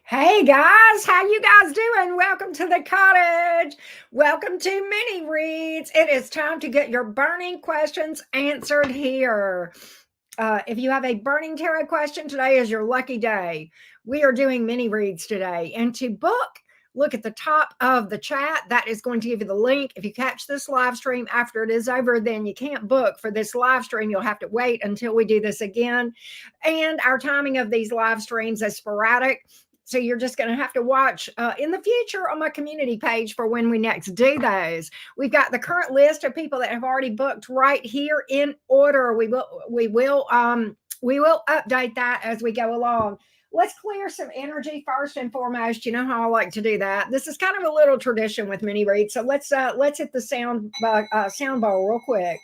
Hey guys, how you guys doing? Welcome to the cottage. Welcome to mini reads. It is time to get your burning questions answered here. If you have a burning tarot question, today is your lucky day. We are doing mini reads today. And to book, look at the top of the chat. That is going to give you the link. If you catch this live stream after it is over, then you can't book for this live stream. You'll have to wait until we do this again. And our timing of these live streams is sporadic. So you're just going to have to watch in the future on my community page for when we next do those. We've got the current list of people that have already booked right here in order. We will update that as we go along. Let's clear some energy first and foremost. You know how I like to do that. This is kind of a little tradition with mini reads. So let's hit the sound bowl real quick.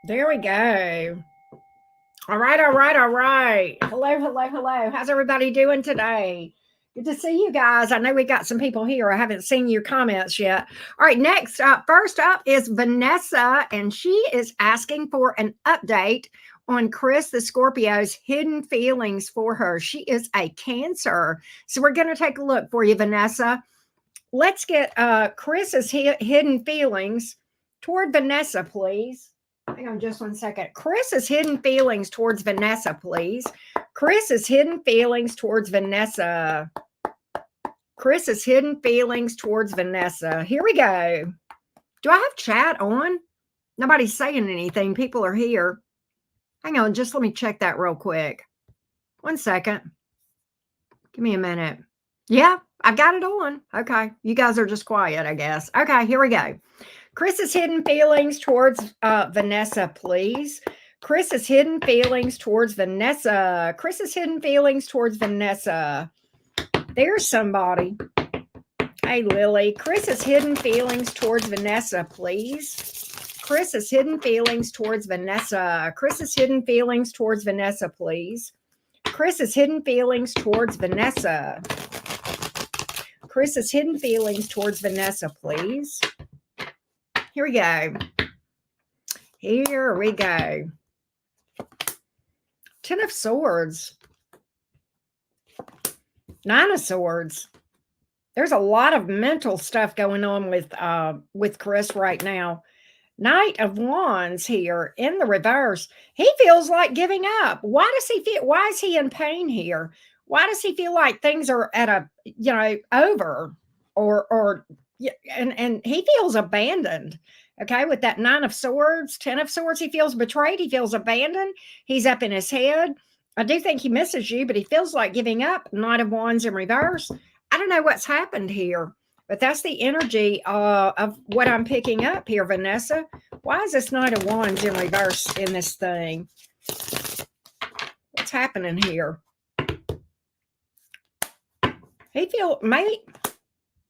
There we go. All right, all right, all right. Hello, hello, hello. How's everybody doing today? Good to see you guys. I know we got some people here. I haven't seen your comments yet. All right, next up, first up is Vanessa, and she is asking for an update on Chris the Scorpio's hidden feelings for her. She is a Cancer. So we're going to take a look for you, Vanessa. Let's get Chris's hidden feelings toward Vanessa, please. Hang on just one second. Chris's hidden feelings towards Vanessa, please. Chris's hidden feelings towards Vanessa. Chris's hidden feelings towards Vanessa. Here we go. Do I have chat on? Nobody's saying anything. People are here. Hang on, just let me check that real quick. 1 second. Give me a minute. Yeah, I've got it on. Okay. You guys are just quiet, I guess. Okay, here we go. Chris's hidden feelings towards Vanessa, please. Chris's hidden feelings towards Vanessa. Chris's hidden feelings towards Vanessa. There's somebody. Hey, Lily. Chris's hidden feelings towards Vanessa, please. Chris's hidden feelings towards Vanessa. Chris's hidden feelings towards Vanessa, please. Chris's hidden feelings towards Vanessa. Chris's hidden feelings towards Vanessa, please. Here we go. Here we go. 10 of Swords. 9 of Swords. There's a lot of mental stuff going on with Chris right now. Knight of Wands here in the reverse. He feels like giving up. Why is he in pain here? Why does he feel like things are at over and he feels abandoned. Okay, with that 9 of Swords, 10 of Swords, he feels betrayed. He feels abandoned. He's up in his head. I do think he misses you, but he feels like giving up. Knight of Wands in reverse. I don't know what's happened here, but that's the energy of what I'm picking up here, Vanessa. Why is this Knight of Wands in reverse in this thing? What's happening here? Maybe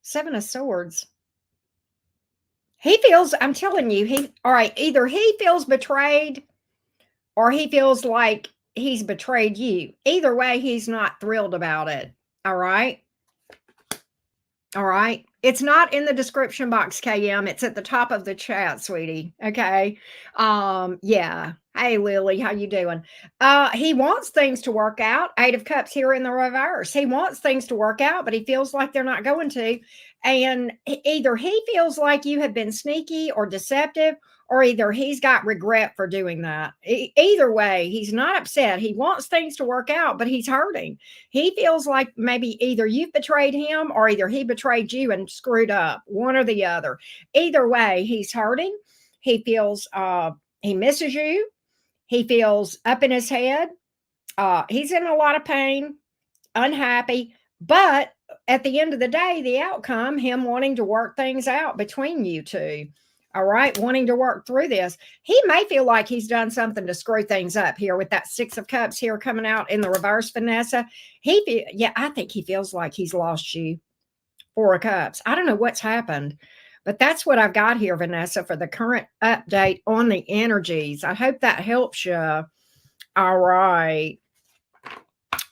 7 of Swords. He feels, I'm telling you, either he feels betrayed or he feels like he's betrayed you. Either way, he's not thrilled about it. All right. All right. It's not in the description box, KM. It's at the top of the chat, sweetie. Okay. Yeah. Hey, Lily, how you doing? He wants things to work out. 8 of Cups here in the reverse. He wants things to work out, but he feels like they're not going to. And either he feels like you have been sneaky or deceptive, or either he's got regret for doing that. Either way, he's not upset. He wants things to work out, but he's hurting. He feels like maybe either you've betrayed him or either he betrayed you and screwed up, one or the other. Either way, he's hurting. He feels he misses you. He feels up in his head. He's in a lot of pain, unhappy, but at the end of the day, the outcome, him wanting to work things out between you two. All right, wanting to work through this. He may feel like he's done something to screw things up here with that 6 of Cups here coming out in the reverse, Vanessa. I think he feels like he's lost you. 4 of Cups. I don't know what's happened, but that's what I've got here, Vanessa, for the current update on the energies. I hope that helps you. All right.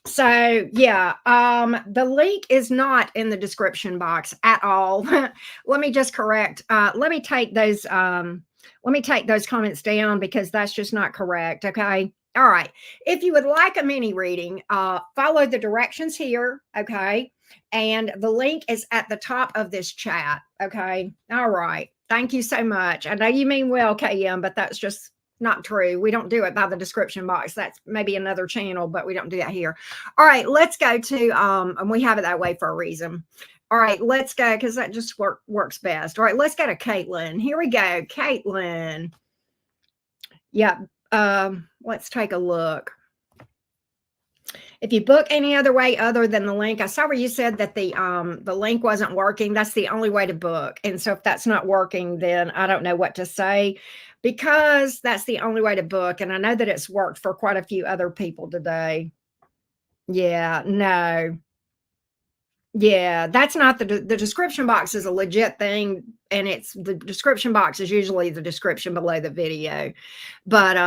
So yeah, the link is not in the description box at all. Let me just correct. Let me take those comments down because that's just not correct. Okay. All right. If you would like a mini reading, follow the directions here. Okay. And the link is at the top of this chat. Okay. All right. Thank you so much. I know you mean well, KM, but that's just not true. We don't do it by the description box. That's maybe another channel, but we don't do that here. All right, let's go to and we have it that way for a reason. All right, let's go because that just works best. All right, let's go to Caitlin. Here we go, Caitlin. Yeah, let's take a look. If you book any other way other than the link, I saw where you said that the link wasn't working. That's the only way to book. And so if that's not working, then I don't know what to say because that's the only way to book. And I know that it's worked for quite a few other people today. Yeah, no. Yeah, that's not the description box is a legit thing, and it's the description box is usually the description below the video. But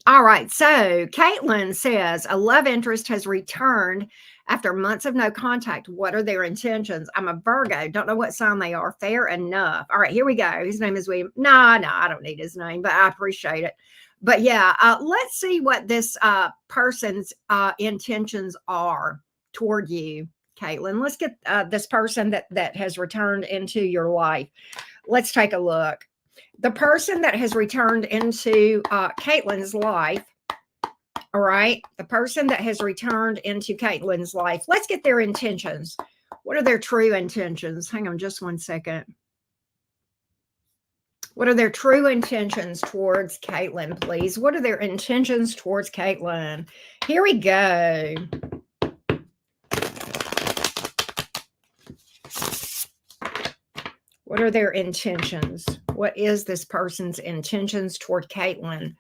all right, so Caitlin says a love interest has returned after months of no contact. What are their intentions? I'm a Virgo, don't know what sign they are. Fair enough. All right, here we go. His name is William. No, I don't need his name, but I appreciate it. But yeah, let's see what this person's intentions are toward you, Caitlin. Let's get this person that has returned into your life. Let's take a look. The person that has returned into Caitlin's life. All right. The person that has returned into Caitlin's life. Let's get their intentions. What are their true intentions? Hang on just one second. What are their true intentions towards Caitlin, please? What are their intentions towards Caitlin? Here we go. What are their intentions? What is this person's intentions toward Caitlin?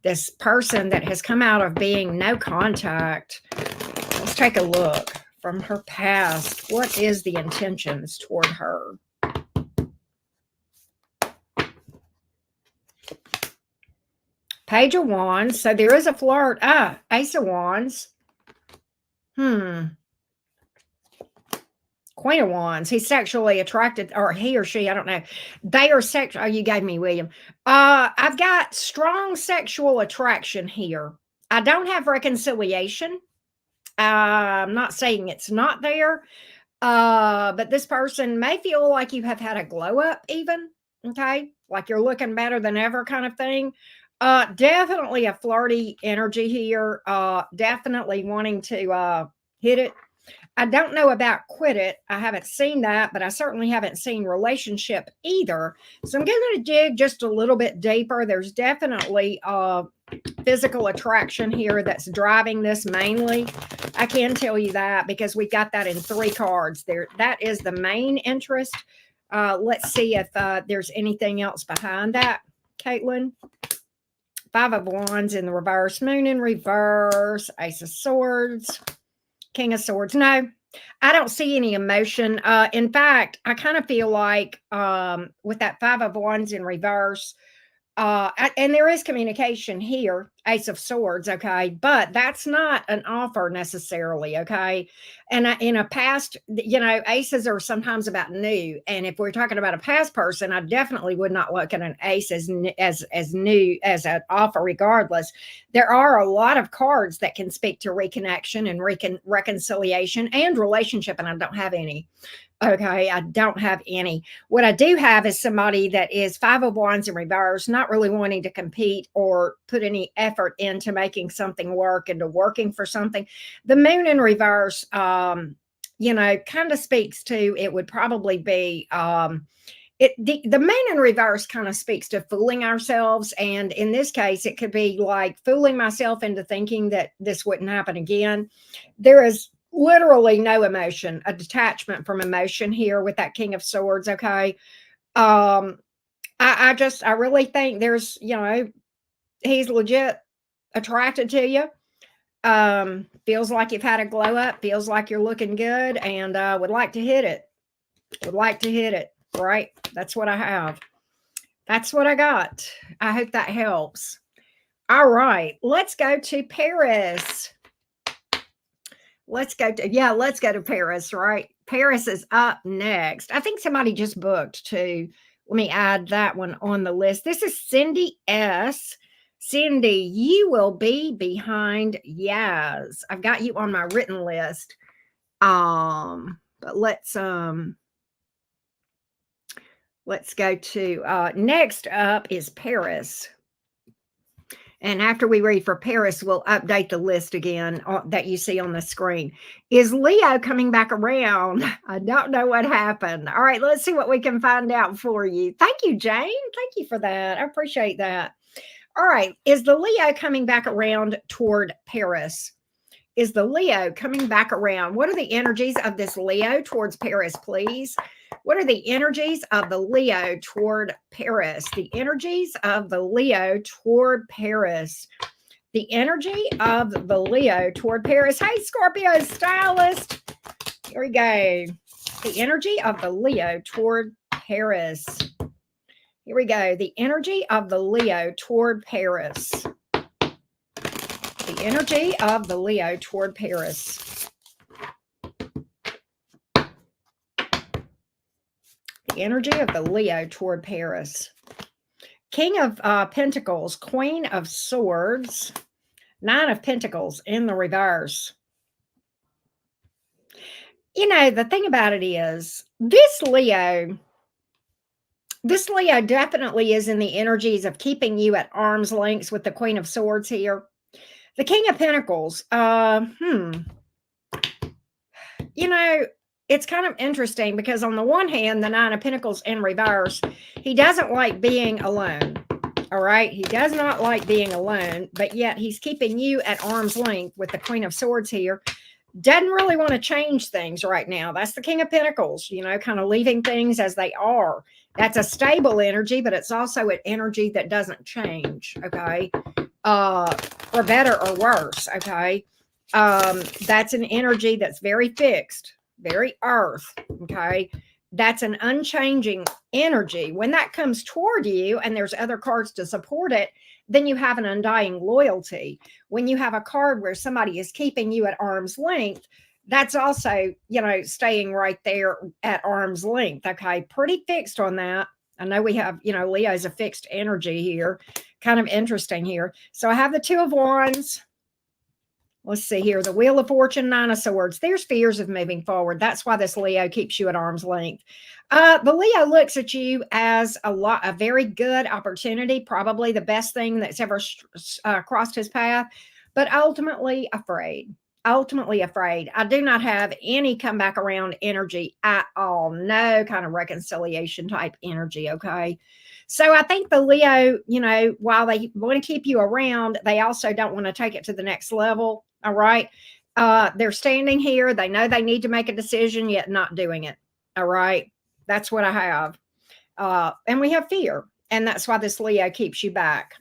This person that has come out of being no contact. Let's take a look from her past. What is the intentions toward her? Page of Wands. So there is a flirt. Ace of Wands. Queen of Wands. He's sexually attracted, or he or she, I don't know. They are sexual. Oh, you gave me William. I've got strong sexual attraction here. I don't have reconciliation. I'm not saying it's not there, but this person may feel like you have had a glow up, even. Okay. Like you're looking better than ever, kind of thing. Definitely a flirty energy here. Definitely wanting to hit it. I don't know about quit it. I haven't seen that, but I certainly haven't seen relationship either. So I'm going to dig just a little bit deeper. There's definitely physical attraction here that's driving this mainly. I can tell you that because we've got that in 3 cards there. That is the main interest. Let's see if there's anything else behind that, Caitlin. 5 of Wands in the reverse, Moon in reverse, Ace of Swords, King of Swords. No, I don't see any emotion. In fact, I kind of feel like with that 5 of Wands in reverse, and there is communication here, Ace of Swords, okay, but that's not an offer necessarily, okay. And in a past, aces are sometimes about new, and if we're talking about a past person, I definitely would not look at an ace as new as an offer. Regardless, there are a lot of cards that can speak to reconnection and reconciliation and relationship, and I don't have any. Okay, I don't have any. What I do have is somebody that is 5 of Wands in reverse, not really wanting to compete or put any effort into making something work, into working for something. The Moon in reverse, kind of speaks to, it would probably be, the Moon in reverse kind of speaks to fooling ourselves. And in this case, it could be like fooling myself into thinking that this wouldn't happen again. There is literally no emotion, a detachment from emotion here with that King of Swords. Okay. I really think there's, he's legit attracted to you. Feels like you've had a glow up, feels like you're looking good, and would like to hit it. Right. That's what I have. That's what I got. I hope that helps. All right. Let's go to Paris. Let's go to, yeah, let's go to Paris, right? Paris is up next. I think somebody just booked too. Let me add that one on the list. This is Cindy S. Cindy, you will be behind Yaz. I've got you on my written list. But let's go to next up is Paris. And after we read for Paris, we'll update the list again that you see on the screen. Is Leo coming back around? I don't know what happened. All right, let's see what we can find out for you. Thank you, Jane. Thank you for that. I appreciate that. All right, is the Leo coming back around toward Paris? Is the Leo coming back around? What are the energies of this Leo towards Paris, please? What are the energies of the Leo toward Paris? The energies of the Leo toward Paris. The energy of the Leo toward Paris. Hey, Scorpio stylist. Here we go. The energy of the Leo toward Paris. Here we go. The energy of the Leo toward Paris. The energy of the Leo toward Paris. The energy of the Leo toward Paris. King of Pentacles, Queen of Swords, Nine of Pentacles in the reverse. You know, the thing about it is, this Leo definitely is in the energies of keeping you at arm's length with the Queen of Swords here. The King of Pentacles, you know, it's kind of interesting because on the one hand, the Nine of Pentacles in reverse, he doesn't like being alone. All right. He does not like being alone, but yet he's keeping you at arm's length with the Queen of Swords here. Doesn't really want to change things right now. That's the King of Pentacles, you know, kind of leaving things as they are. That's a stable energy, but it's also an energy that doesn't change. Okay. For better or worse. Okay. That's an energy that's very fixed, very earth. Okay. That's an unchanging energy. When that comes toward you and there's other cards to support it, then you have an undying loyalty. When you have a card where somebody is keeping you at arm's length, that's also, you know, staying right there at arm's length. Okay. Pretty fixed on that. I know we have, you know, Leo's a fixed energy here. Kind of interesting here. So I have the Two of Wands. Let's see here. The Wheel of Fortune, Nine of Swords. There's fears of moving forward. That's why this Leo keeps you at arm's length. The Leo looks at you as a very good opportunity, probably the best thing that's ever crossed his path, but ultimately afraid. Ultimately afraid. I do not have any come back around energy at all. No kind of reconciliation type energy. Okay. So I think the Leo, you know, while they want to keep you around, they also don't want to take it to the next level. All right. They're standing here. They know they need to make a decision, yet not doing it. All right. That's what I have. And we have fear. And that's why this Leo keeps you back,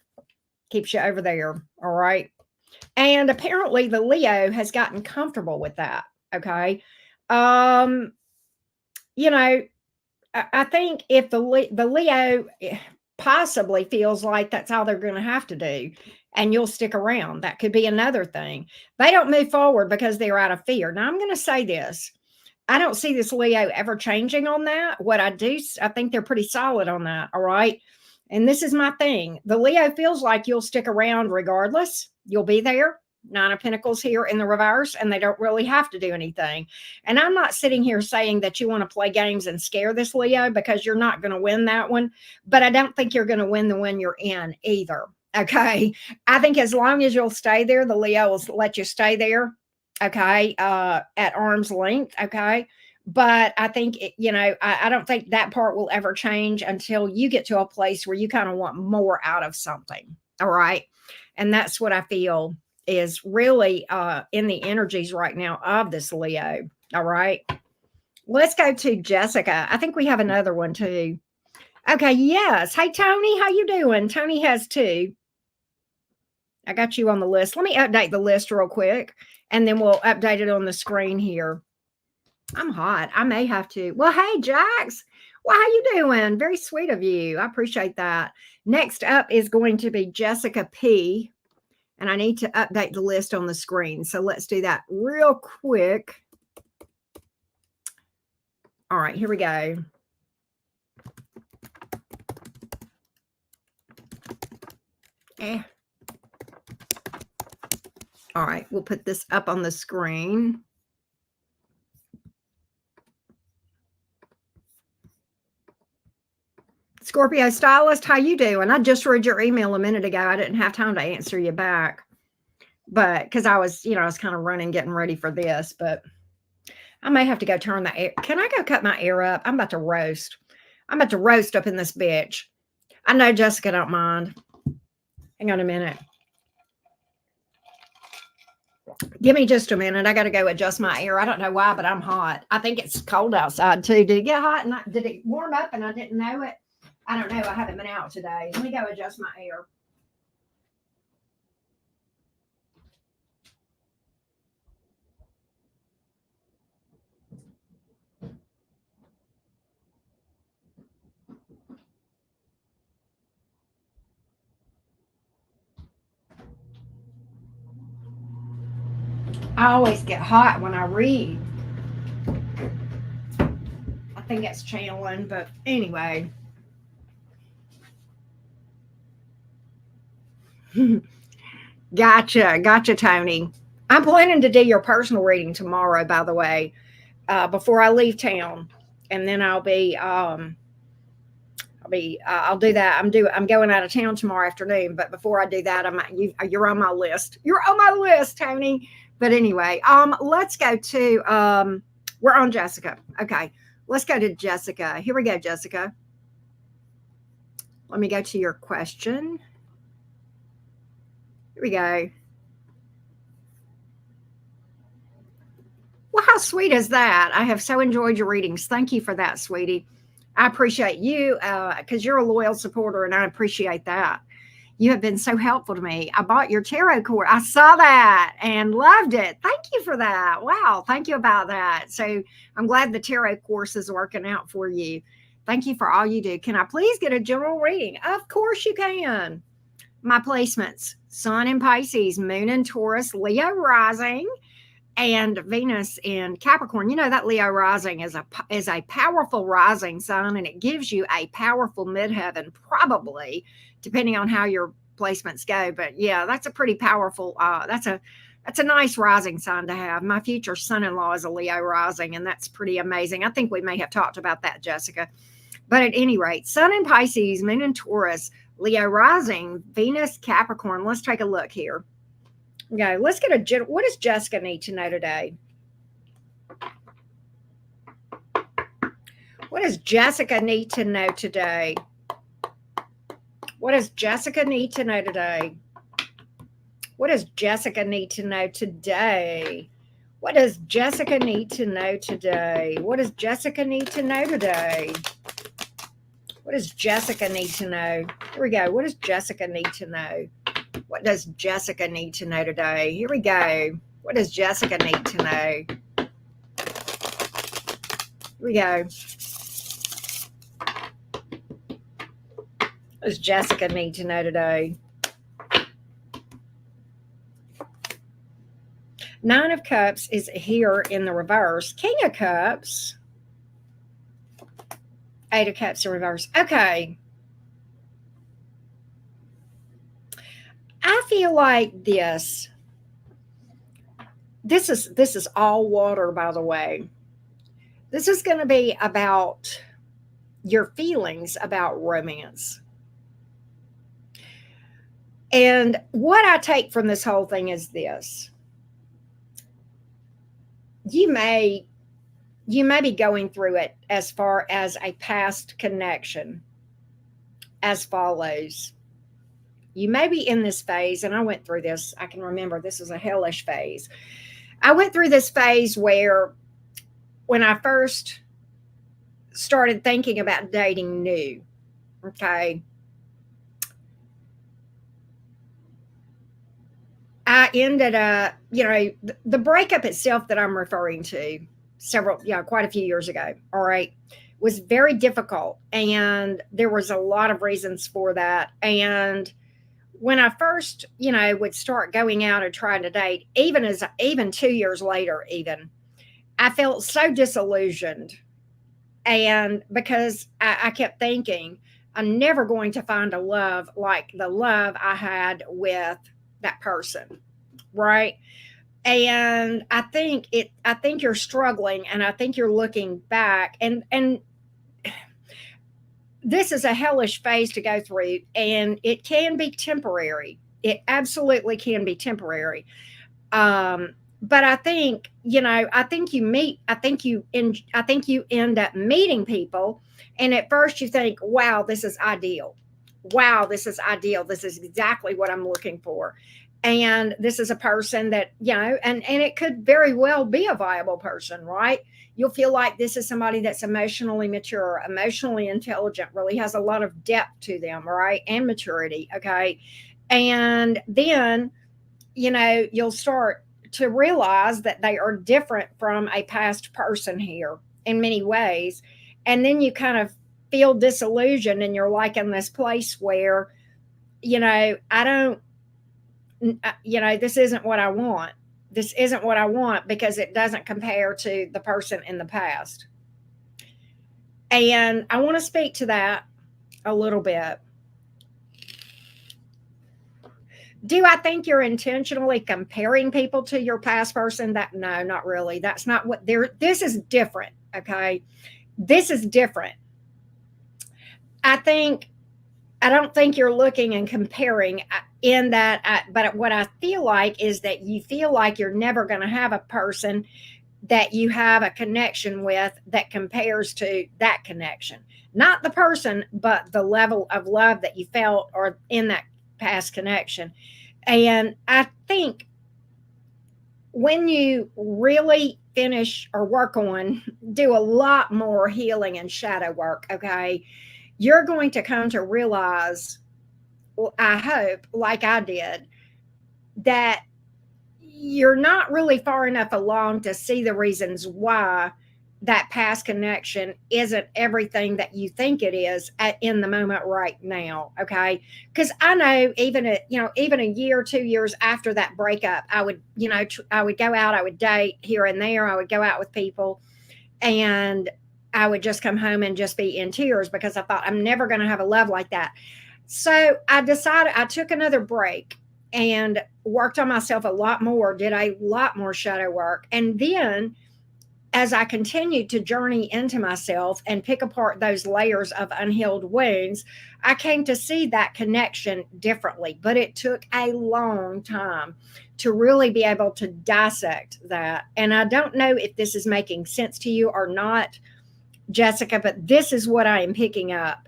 keeps you over there. All right. And apparently the Leo has gotten comfortable with that. Okay. You know, I think if the Leo possibly feels like that's all they're going to have to do and you'll stick around, that could be another thing. They don't move forward because they're out of fear. Now, I'm going to say this. I don't see this Leo ever changing on that. What I do, I think they're pretty solid on that. All right. And this is my thing. The Leo feels like you'll stick around regardless. You'll be there. Nine of Pentacles here in the reverse, and they don't really have to do anything. And I'm not sitting here saying that you want to play games and scare this Leo, because you're not going to win that one. But I don't think you're going to win the one you're in either. Okay. I think as long as you'll stay there, the Leo will let you stay there. Okay. At arm's length. Okay. But I think, you know, I don't think that part will ever change until you get to a place where you kind of want more out of something. All right. And that's what I feel is really in the energies right now of this Leo. All right. Let's go to Jessica. I think we have another one too. Okay. Yes. Hey, Tony, how you doing? Tony has two. I got you on the list. Let me update the list real quick, and then we'll update it on the screen here. I'm hot. I may have to. Well, hey, Jax. Well, how you doing? Very sweet of you. I appreciate that. Next up is going to be Jessica P. And I need to update the list on the screen. So let's do that real quick. All right, here we go. All right, we'll put this up on the screen. Scorpio Stylist, how you doing? I just read your email a minute ago. I didn't have time to answer you back, but because I was, I was kind of running, getting ready for this, but I may have to go turn the air. Can I go cut my air up? I'm about to roast. I'm about to roast up in this bitch. I know Jessica don't mind. Hang on a minute. Give me just a minute. I got to go adjust my air. I don't know why, but I'm hot. I think it's cold outside too. Did it get hot? And did it warm up and I didn't know it? I don't know. I haven't been out today. Let me go adjust my air. I always get hot when I read. I think it's channeling, but anyway. Gotcha, Tony. I'm planning to do your personal reading tomorrow, by the way, before I leave town, and then I'll do that. I'm going out of town tomorrow afternoon, but before I do that, you're on my list. You're on my list, Tony. But anyway, let's go to we're on Jessica. Okay, let's go to Jessica. Here we go, Jessica. Let me go to your question. Here we go. Well, how sweet is that? I have so enjoyed your readings. Thank you for that, sweetie. I appreciate you because you're a loyal supporter, and I appreciate that. You have been so helpful to me. I bought your tarot course. I saw that and loved it. Thank you for that. Wow. Thank you about that. So I'm glad the tarot course is working out for you. Thank you for all you do. Can I please get a general reading? Of course you can. My placements: Sun in Pisces, Moon in Taurus, Leo rising, and Venus in Capricorn. You know that Leo rising is a powerful rising sign, and it gives you a powerful midheaven, probably depending on how your placements go. But yeah, that's a pretty powerful. That's a nice rising sign to have. My future son-in-law is a Leo rising, and that's pretty amazing. I think we may have talked about that, Jessica. But at any rate, Sun in Pisces, Moon in Taurus, Leo rising, Venus Capricorn. Let's take a look here. Okay, let's get what does Jessica need to know today? What does Jessica need to know today? What does Jessica need to know today? What does Jessica need to know today? What does Jessica need to know today? What does Jessica need to know today? What does Jessica need to know? Here we go. What does Jessica need to know? What does Jessica need to know today? Here we go. What does Jessica need to know? Here we go. What does Jessica need to know today? Nine of Cups is here in the reverse. King of Cups. Eight of Cups in reverse. Okay. I feel like this is all water, by the way. This is going to be about your feelings about romance. And what I take from this whole thing is this. You may be going through it as far as a past connection as follows. You may be in this phase, and I went through this. I can remember this was a hellish phase. I went through this phase where when I first started thinking about dating new, okay, I ended up, the breakup itself that I'm referring to quite a few years ago, all right, was very difficult. And there was a lot of reasons for that. And when I first, would start going out and trying to date, even 2 years later, even I felt so disillusioned. And because I kept thinking, I'm never going to find a love like the love I had with that person. Right. And I think you're struggling, and I think you're looking back, and this is a hellish phase to go through, and it can be temporary. It absolutely can be temporary. But I think, I think you end up meeting people, and at first you think, wow, this is ideal. Wow, this is ideal. This is exactly what I'm looking for. And this is a person that, and it could very well be a viable person, right? You'll feel like this is somebody that's emotionally mature, emotionally intelligent, really has a lot of depth to them, right? And maturity. Okay. And then, you'll start to realize that they are different from a past person here in many ways. And then you kind of feel disillusioned, and you're like in this place where, I don't, this isn't what I want. This isn't what I want because it doesn't compare to the person in the past. And I want to speak to that a little bit. Do I think you're intentionally comparing people to your past person? That no, not really. That's not what they're this is different, okay? This is different. I think I don't think you're looking and comparing in that but what I feel like is that you feel like you're never going to have a person that you have a connection with that compares to that connection. Not the person, but the level of love that you felt or in that past connection. And I think when you really finish or work on, do a lot more healing and shadow work, okay, you're going to come to realize, well, I hope, like I did, that you're not really far enough along to see the reasons why that past connection isn't everything that you think it is in the moment right now. Okay. Because I know even a year, 2 years after that breakup, I would, I would go out, I would date here and there, I would go out with people, and I would just come home and just be in tears because I thought I'm never going to have a love like that. So I decided I took another break and worked on myself a lot more, did a lot more shadow work. And then as I continued to journey into myself and pick apart those layers of unhealed wounds, I came to see that connection differently. But it took a long time to really be able to dissect that. And I don't know if this is making sense to you or not, Jessica, but this is what I am picking up.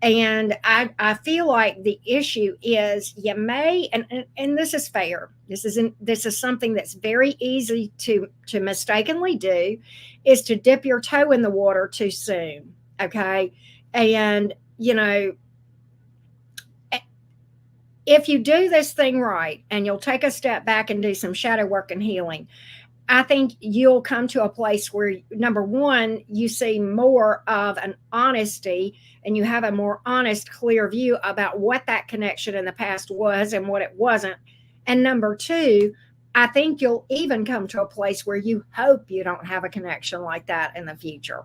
And I feel like the issue is you may, and this is fair. This is something that's very easy to mistakenly do, is to dip your toe in the water too soon. Okay. And if you do this thing right and you'll take a step back and do some shadow work and healing, I think you'll come to a place where, number one, you see more of an honesty and you have a more honest, clear view about what that connection in the past was and what it wasn't. And number two, I think you'll even come to a place where you hope you don't have a connection like that in the future.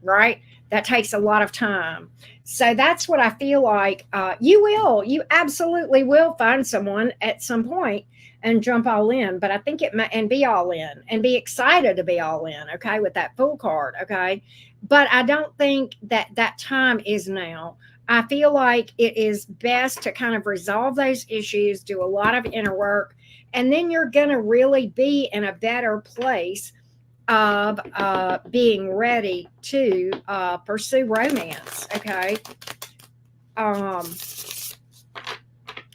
Right? That takes a lot of time. So that's what I feel like. You absolutely will find someone at some point and jump all in. But I think and be all in and be excited to be all in. Okay. With that full card. Okay. But I don't think that that time is now. I feel like it is best to kind of resolve those issues, do a lot of inner work, and then you're going to really be in a better place of being ready to pursue romance. Okay. Um,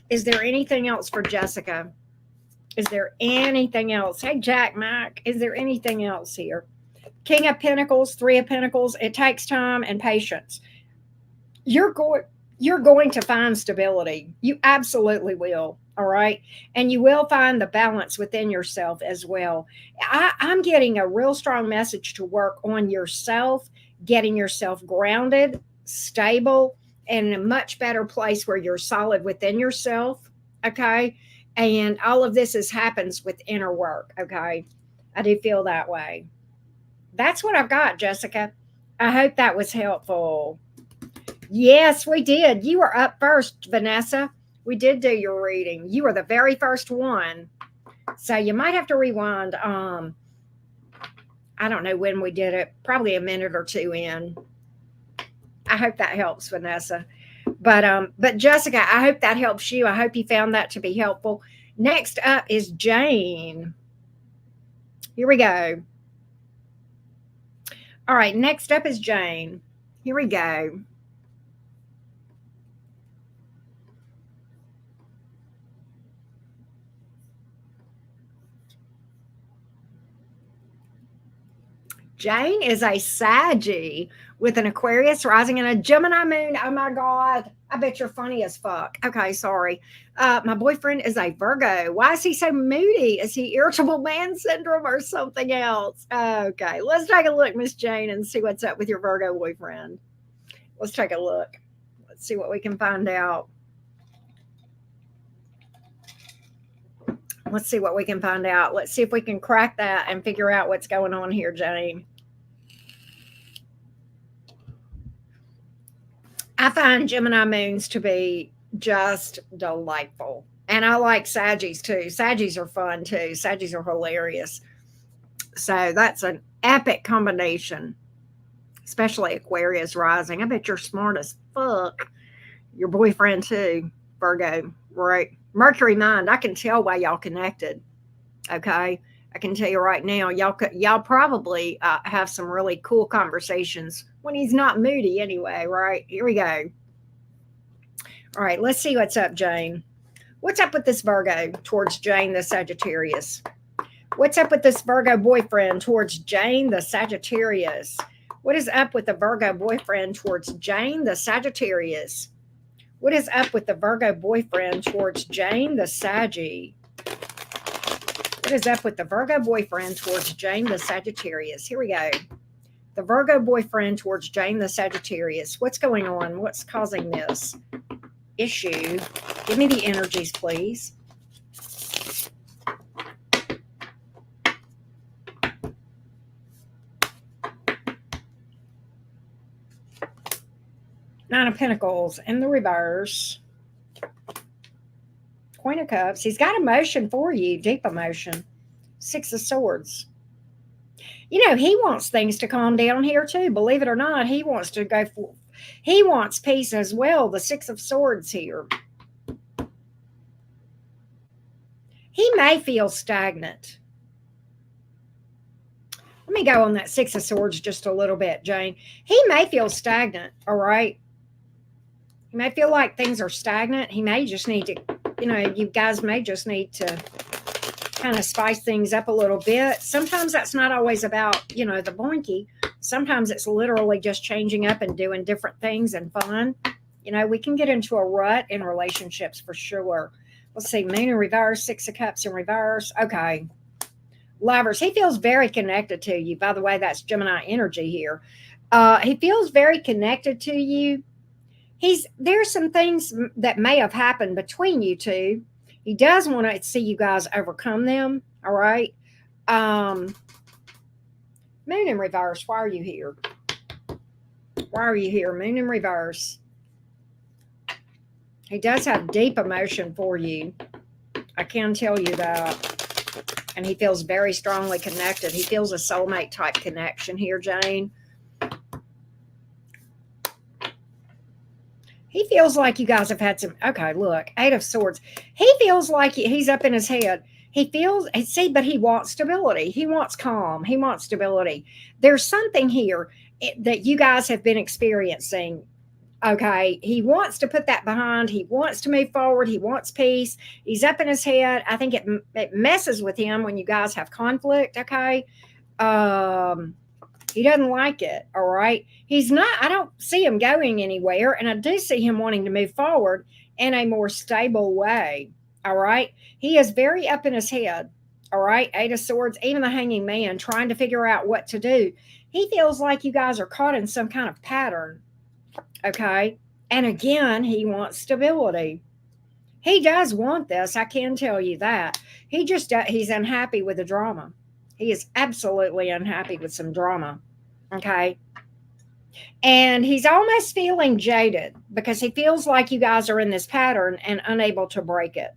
is there anything else for Jessica? Is there anything else? Hey, Jack, Mike, is there anything else here? King of Pentacles, Three of Pentacles. It takes time and patience. You're going to find stability. You absolutely will. All right. And you will find the balance within yourself as well. I'm getting a real strong message to work on yourself, getting yourself grounded, stable, in a much better place where you're solid within yourself. Okay. And all of this happens with inner work. Okay. I do feel that way. That's what I've got, Jessica. I hope that was helpful. Yes, we did. You were up first, Vanessa. We did do your reading. You were the very first one. So you might have to rewind. I don't know when we did it, probably a minute or two in. I hope that helps, Vanessa. But Jessica, I hope that helps you. I hope you found that to be helpful. Next up is Jane. Here we go. All right, next up is Jane. Here we go. Jane is a Saggy with an Aquarius rising and a Gemini moon. Oh my God. I bet you're funny as fuck. Okay, sorry. My boyfriend is a Virgo. Why is he so moody? Is he irritable man syndrome or something else? Okay, let's take a look, Miss Jane, and see what's up with your Virgo boyfriend. Let's take a look. Let's see what we can find out. Let's see what we can find out. Let's see if we can crack that and figure out what's going on here, Jane. I find Gemini moons to be just delightful. And I like Saggies too. Saggies are fun too. Saggies are hilarious. So that's an epic combination, especially Aquarius rising. I bet you're smart as fuck. Your boyfriend too, Virgo, right? Mercury mind. I can tell why y'all connected. Okay. I can tell you right now, y'all probably have some really cool conversations when he's not moody anyway, right? Here we go. All right, let's see what's up, Jane. What's up with this Virgo towards Jane the Sagittarius? What's up with this Virgo boyfriend towards Jane the Sagittarius? What is up with the Virgo boyfriend towards Jane the Sagittarius? What is up with the Virgo boyfriend towards Jane the Saggy? What is up with the Virgo boyfriend towards Jane the Sagittarius? Here we go. The Virgo boyfriend towards Jane the Sagittarius. What's going on? What's causing this issue? Give me the energies, please. Nine of Pentacles in the reverse. Queen of Cups. He's got emotion for you, deep emotion. Six of Swords. You know, he wants things to calm down here too. Believe it or not, he wants to go for, he wants peace as well. The Six of Swords here. He may feel stagnant. Let me go on that Six of Swords just a little bit, Jane. He may feel stagnant, all right? He may feel like things are stagnant. He may just need to, you know, you guys may just need to kind of spice things up a little bit. Sometimes that's not always about, you know, the boinky. Sometimes it's literally just changing up and doing different things and fun. You know, we can get into a rut in relationships for sure. Let's see, Moon in reverse, Six of Cups in reverse. Okay. Lovers, he feels very connected to you. By the way, that's Gemini energy here. He feels very connected to you. There's some things that may have happened between you two. He does want to see you guys overcome them. All right. Moon in reverse. Why are you here? Why are you here? Moon in reverse. He does have deep emotion for you. I can tell you that. And he feels very strongly connected. He feels a soulmate type connection here, Jane. He feels like you guys have had some, okay, look, Eight of Swords. He feels like he's up in his head. He feels, see, but he wants stability. He wants calm. He wants stability. There's something here that you guys have been experiencing. Okay, he wants to put that behind. He wants to move forward. He wants peace. He's up in his head. I think it messes with him when you guys have conflict, okay? He doesn't like it, all right? He's not, I don't see him going anywhere, and I do see him wanting to move forward in a more stable way, all right? He is very up in his head, all right? Eight of Swords, even the Hanging Man, trying to figure out what to do. He feels like you guys are caught in some kind of pattern, okay? And again, he wants stability. He does want this. I can tell you that. He's unhappy with the drama. He is absolutely unhappy with some drama. Okay. And he's almost feeling jaded because he feels like you guys are in this pattern and unable to break it.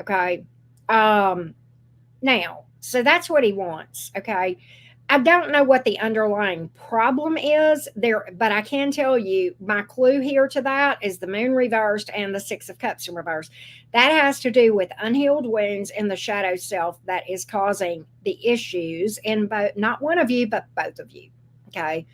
Okay. Now, so that's what he wants. Okay. I don't know what the underlying problem is there, but I can tell you my clue here to that is the moon reversed and the Six of Cups in reverse. That has to do with unhealed wounds in the shadow self that is causing the issues in both, not one of you, but both of you. Okay.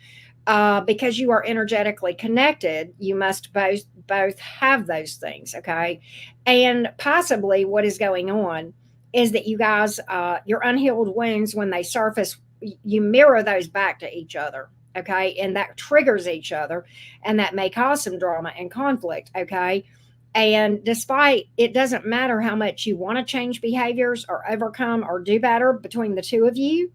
Because you are energetically connected, you must both have those things. Okay. And possibly what is going on is that you guys, your unhealed wounds, when they surface, you mirror those back to each other. Okay. And that triggers each other, and that may cause some drama and conflict. Okay. And despite it doesn't matter how much you want to change behaviors or overcome or do better between the two of you,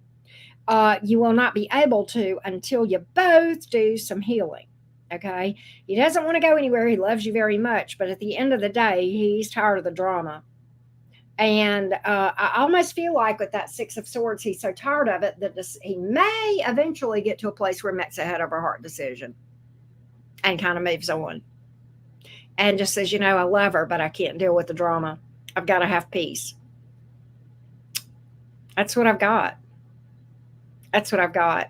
you will not be able to until you both do some healing. Okay. He doesn't want to go anywhere. He loves you very much. But at the end of the day, he's tired of the drama. And I almost feel like with that Six of Swords, he's so tired of it that he may eventually get to a place where he makes a head over heart decision and kind of moves on and just says, I love her, but I can't deal with the drama. I've got to have peace. That's what I've got. That's what I've got.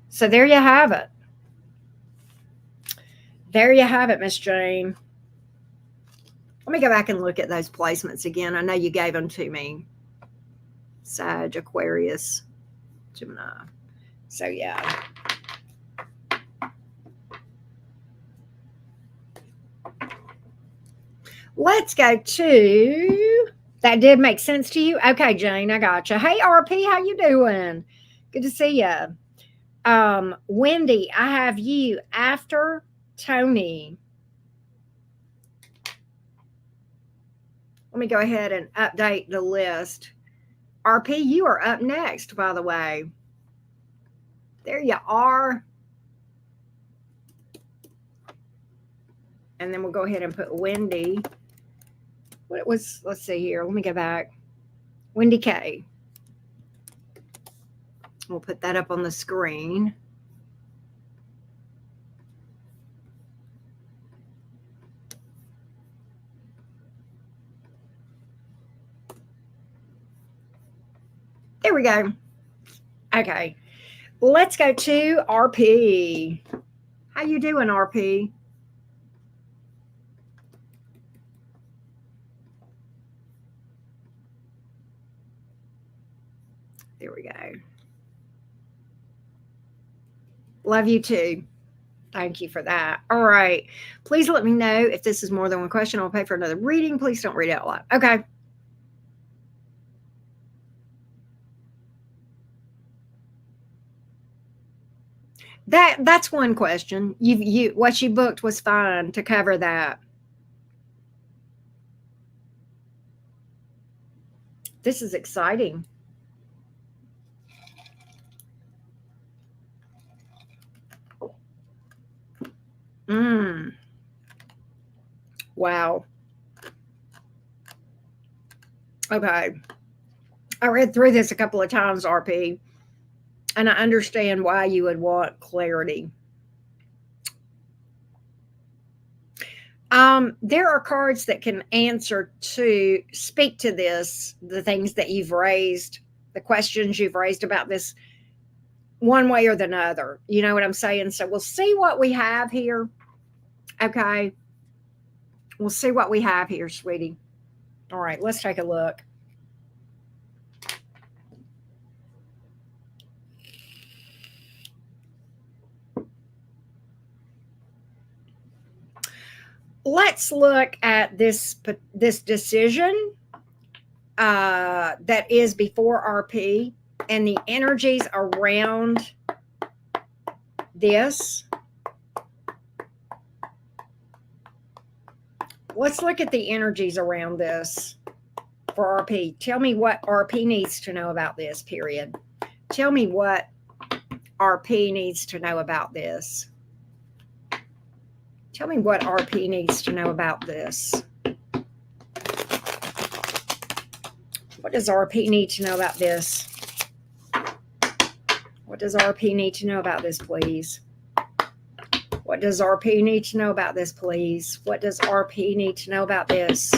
So there you have it. There you have it, Miss Jane. Let me go back and look at those placements again. I know you gave them to me. Sag, Aquarius, Gemini. So yeah. Let's go to, that did make sense to you? Okay, Jane, I got you. Hey, RP, how you doing? Good to see you. Wendy, I have you after Tony. Let me go ahead and update the list. RP, you are up next, by the way. There you are. And then we'll go ahead and put Wendy. What it was, let's see here. Let me go back. Wendy K. We'll put that up on the screen. There we go. Okay. Let's go to RP. How you doing, RP? There we go. Love you too. Thank you for that. All right. Please let me know if this is more than one question. I'll pay for another reading. Please don't read it out loud. Okay. That's one question. What you booked was fine to cover that. This is exciting. Wow. Okay. I read through this a couple of times, RP, and I understand why you would want clarity. There are cards that can speak to this, the things that you've raised, the questions you've raised about this one way or the other. You know what I'm saying? So we'll see what we have here. Okay. We'll see what we have here, sweetie. All right, let's take a look. Let's look at this decision that is before RP and the energies around this. Let's look at the energies around this for RP. Tell me what RP needs to know about this, period. Tell me what RP needs to know about this. Tell me what RP needs to know about this. What does RP need to know about this? What does RP need to know about this, please? What does RP need to know about this, please? What does RP need to know about this?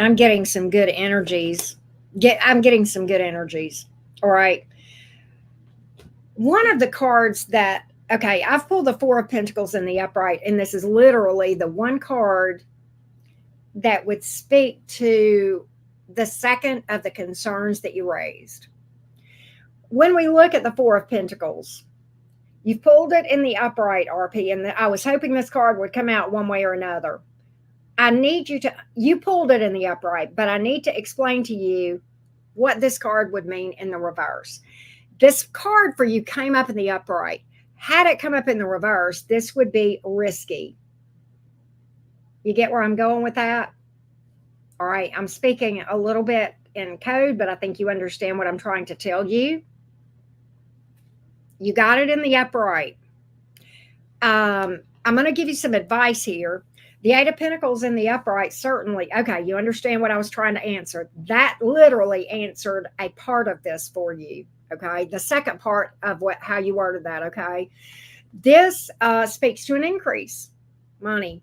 I'm getting some good energies. I'm getting some good energies. All right. One of the cards that, okay, I've pulled the Four of Pentacles in the upright, and this is literally the one card that would speak to the second of the concerns that you raised. When we look at the Four of Pentacles, you pulled it in the upright, RP, and I was hoping this card would come out one way or another. I need you pulled it in the upright, but I need to explain to you what this card would mean in the reverse. This card for you came up in the upright. Had it come up in the reverse, this would be risky. You get where I'm going with that? All right, I'm speaking a little bit in code, but I think you understand what I'm trying to tell you. You got it in the upright. I'm going to give you some advice here. The Eight of Pentacles in the upright, certainly. Okay, you understand what I was trying to answer. That literally answered a part of this for you. Okay, the second part of how you worded that. Okay, this speaks to an increase, money.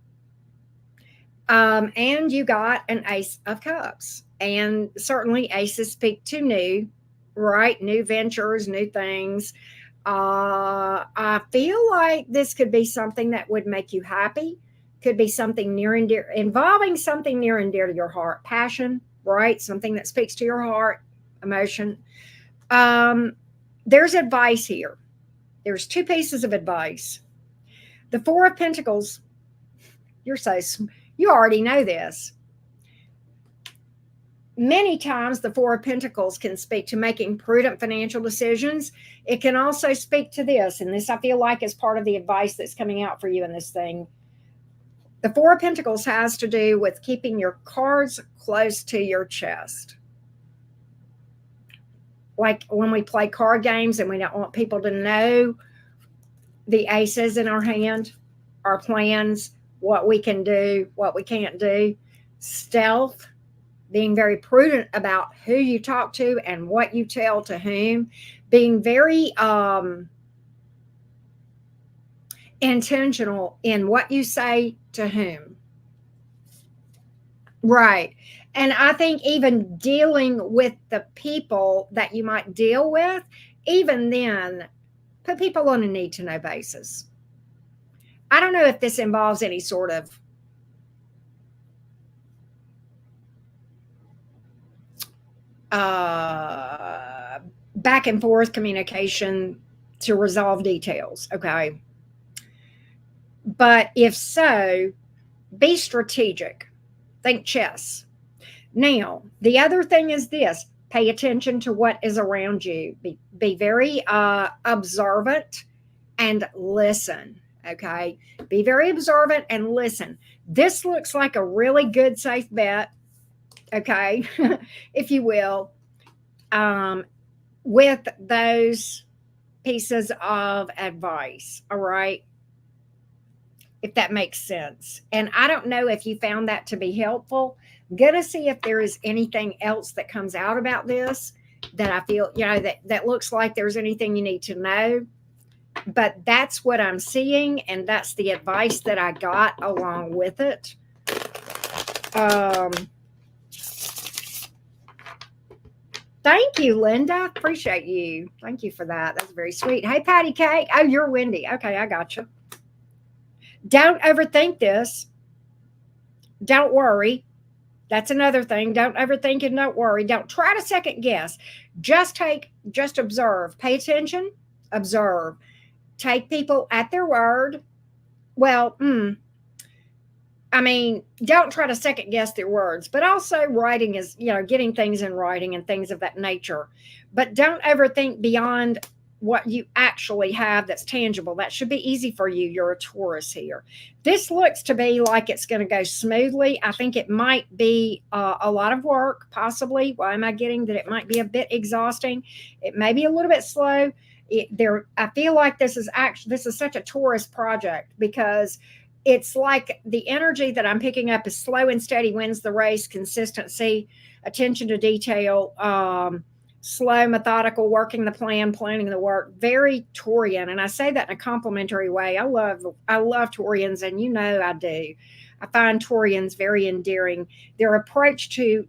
And you got an Ace of Cups. And certainly aces speak to new, right? New ventures, new things. I feel like this could be something that would make you happy. Could be something near and dear, involving something near and dear to your heart. Passion, right? Something that speaks to your heart, emotion. There's advice here. There's two pieces of advice. The Four of Pentacles, you already know this. Many times the Four of Pentacles can speak to making prudent financial decisions. It can also speak to this, and this I feel like is part of the advice that's coming out for you in this thing. The Four of Pentacles has to do with keeping your cards close to your chest. Like when we play card games and we don't want people to know the aces in our hand, our plans, what we can do, what we can't do. Stealth, being very prudent about who you talk to and what you tell to whom. Being very intentional in what you say to whom. Right. And I think even dealing with the people that you might deal with, even then, put people on a need-to-know basis. I don't know if this involves any sort of back and forth communication to resolve details, okay? But if so, be strategic. Think chess. Now, the other thing is this. Pay attention to what is around you. Be very observant and listen, okay? Be very observant and listen. This looks like a really good, safe bet, okay, if you will, with those pieces of advice, all right? If that makes sense. And I don't know if you found that to be helpful. I'm going to see if there is anything else that comes out about this that I feel, that looks like there's anything you need to know. But that's what I'm seeing, and that's the advice that I got along with it. Thank you, Linda. Appreciate you. Thank you for that. That's very sweet. Hey, Patty Cake. Oh, you're Wendy. Okay, I got you. Don't overthink this. Don't worry. That's another thing. Don't overthink and don't worry. Don't try to second guess. Just observe. Pay attention. Observe. Take people at their word. Well, I mean, don't try to second guess their words, but also writing is, getting things in writing and things of that nature. But don't overthink beyond what you actually have that's tangible. That should be easy for you. You're a Taurus here. This looks to be like it's going to go smoothly. I think it might be a lot of work, possibly. Why am I getting that it might be a bit exhausting? It may be a little bit slow. I feel like this is such a Taurus project because it's like the energy that I'm picking up is slow and steady wins the race, consistency, attention to detail, slow, methodical, working the plan, planning the work. Very Taurian, and I say that in a complimentary way. I love Taurians, and I do. I find Taurians very endearing. Their approach to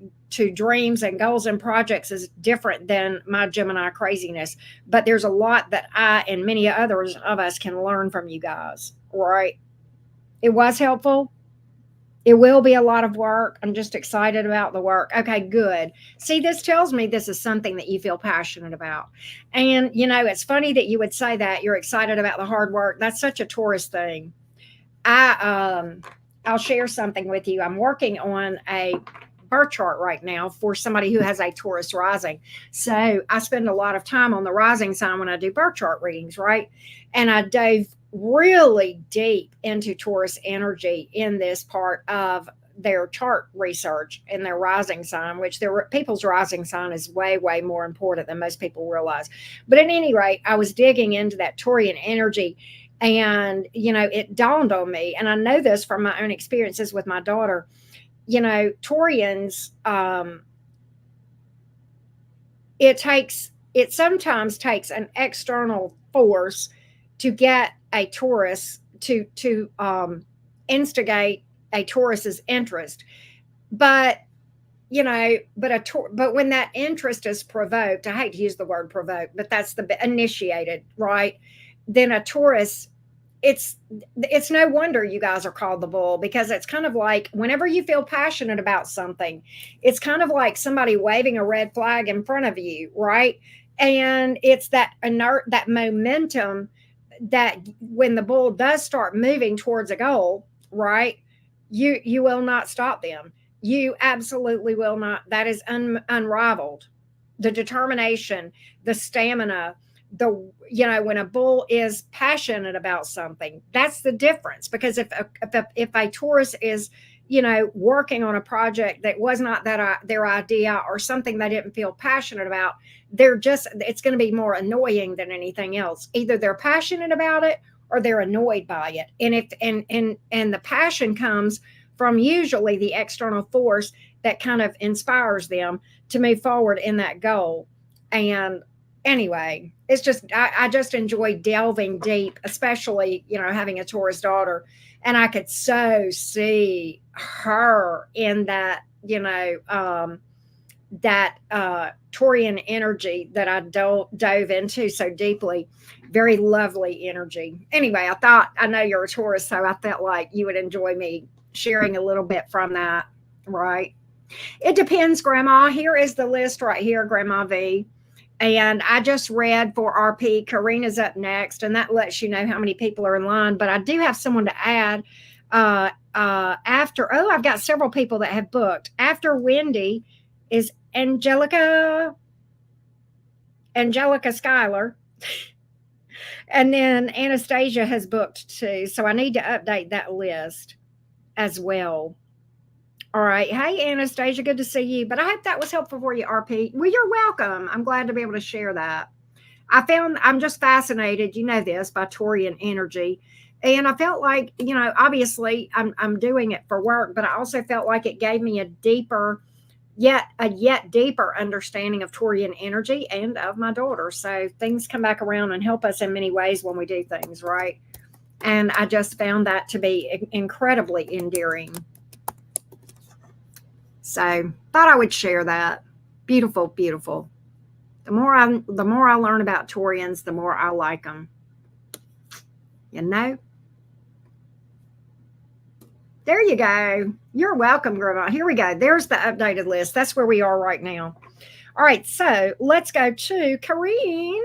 dreams and goals and projects is different than my Gemini craziness, but there's a lot that I and many others of us can learn from you guys, right? It was helpful. It will be a lot of work. I'm just excited about the work. Okay, good. See, this tells me this is something that you feel passionate about. And, it's funny that you would say that you're excited about the hard work. That's such a Taurus thing. I'll share something with you. I'm working on a birth chart right now for somebody who has a Taurus rising. So I spend a lot of time on the rising sign when I do birth chart readings, right? And I dove really deep into Taurus energy in this part of their chart research and their rising sign, which people's rising sign is way, way more important than most people realize. But at any rate, I was digging into that Taurian energy, and it dawned on me, and I know this from my own experiences with my daughter. Taurians, it sometimes takes an external force to get a Taurus to instigate a Taurus's interest. But but when that interest is provoked, I hate to use the word provoke, but that's the initiated, right? Then a Taurus, it's no wonder you guys are called the bull, because it's kind of like whenever you feel passionate about something, it's kind of like somebody waving a red flag in front of you, right? And it's that momentum that when the bull does start moving towards a goal, right? You will not stop them. You absolutely will not. That is unrivaled. The determination, the stamina, when a bull is passionate about something, that's the difference. Because if a Taurus is working on a project that was not their idea, or something they didn't feel passionate about, it's going to be more annoying than anything else. Either they're passionate about it or they're annoyed by it. And the passion comes from usually the external force that kind of inspires them to move forward in that goal. And anyway, it's just I just enjoy delving deep, especially having a Taurus daughter, and I could so see her in that Taurian energy that I dove into so deeply. Very lovely energy. Anyway, I know you're a Taurus, so I felt like you would enjoy me sharing a little bit from that, right? It depends, Grandma. Here is the list right here, Grandma V. And I just read for RP. Karina's up next, and that lets you know how many people are in line. But I do have someone to add after. Oh, I've got several people that have booked. After Wendy is Angelica Schuyler. And then Anastasia has booked too. So I need to update that list as well. All right. Hey, Anastasia, good to see you. But I hope that was helpful for you, RP. Well, you're welcome. I'm glad to be able to share that. I'm just fascinated, this, by Taurian energy. And I felt like, obviously I'm doing it for work, but I also felt like it gave me a yet deeper understanding of Taurian energy and of my daughter. So things come back around and help us in many ways when we do things, right? And I just found that to be incredibly endearing. So thought I would share that. Beautiful, beautiful. The more I learn about Taurians, the more I like them. There you go. You're welcome, Grandma. Here we go. There's the updated list. That's where we are right now. All right, so let's go to Karine.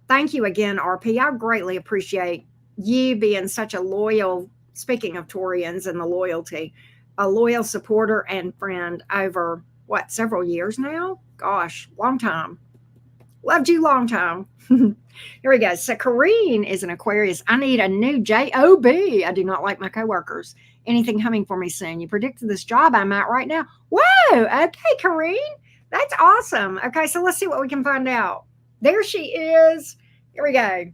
Thank you again, RP. I greatly appreciate you being such a loyal speaking of Taurians and the loyalty, a loyal supporter and friend over what, several years now? Gosh, long time. Loved you long time. Here we go. So Corrine is an Aquarius. I need a new job. I do not like my coworkers. Anything coming for me soon? You predicted this job I'm at right now. Whoa. Okay, Corrine. That's awesome. Okay, so let's see what we can find out. There she is. Here we go.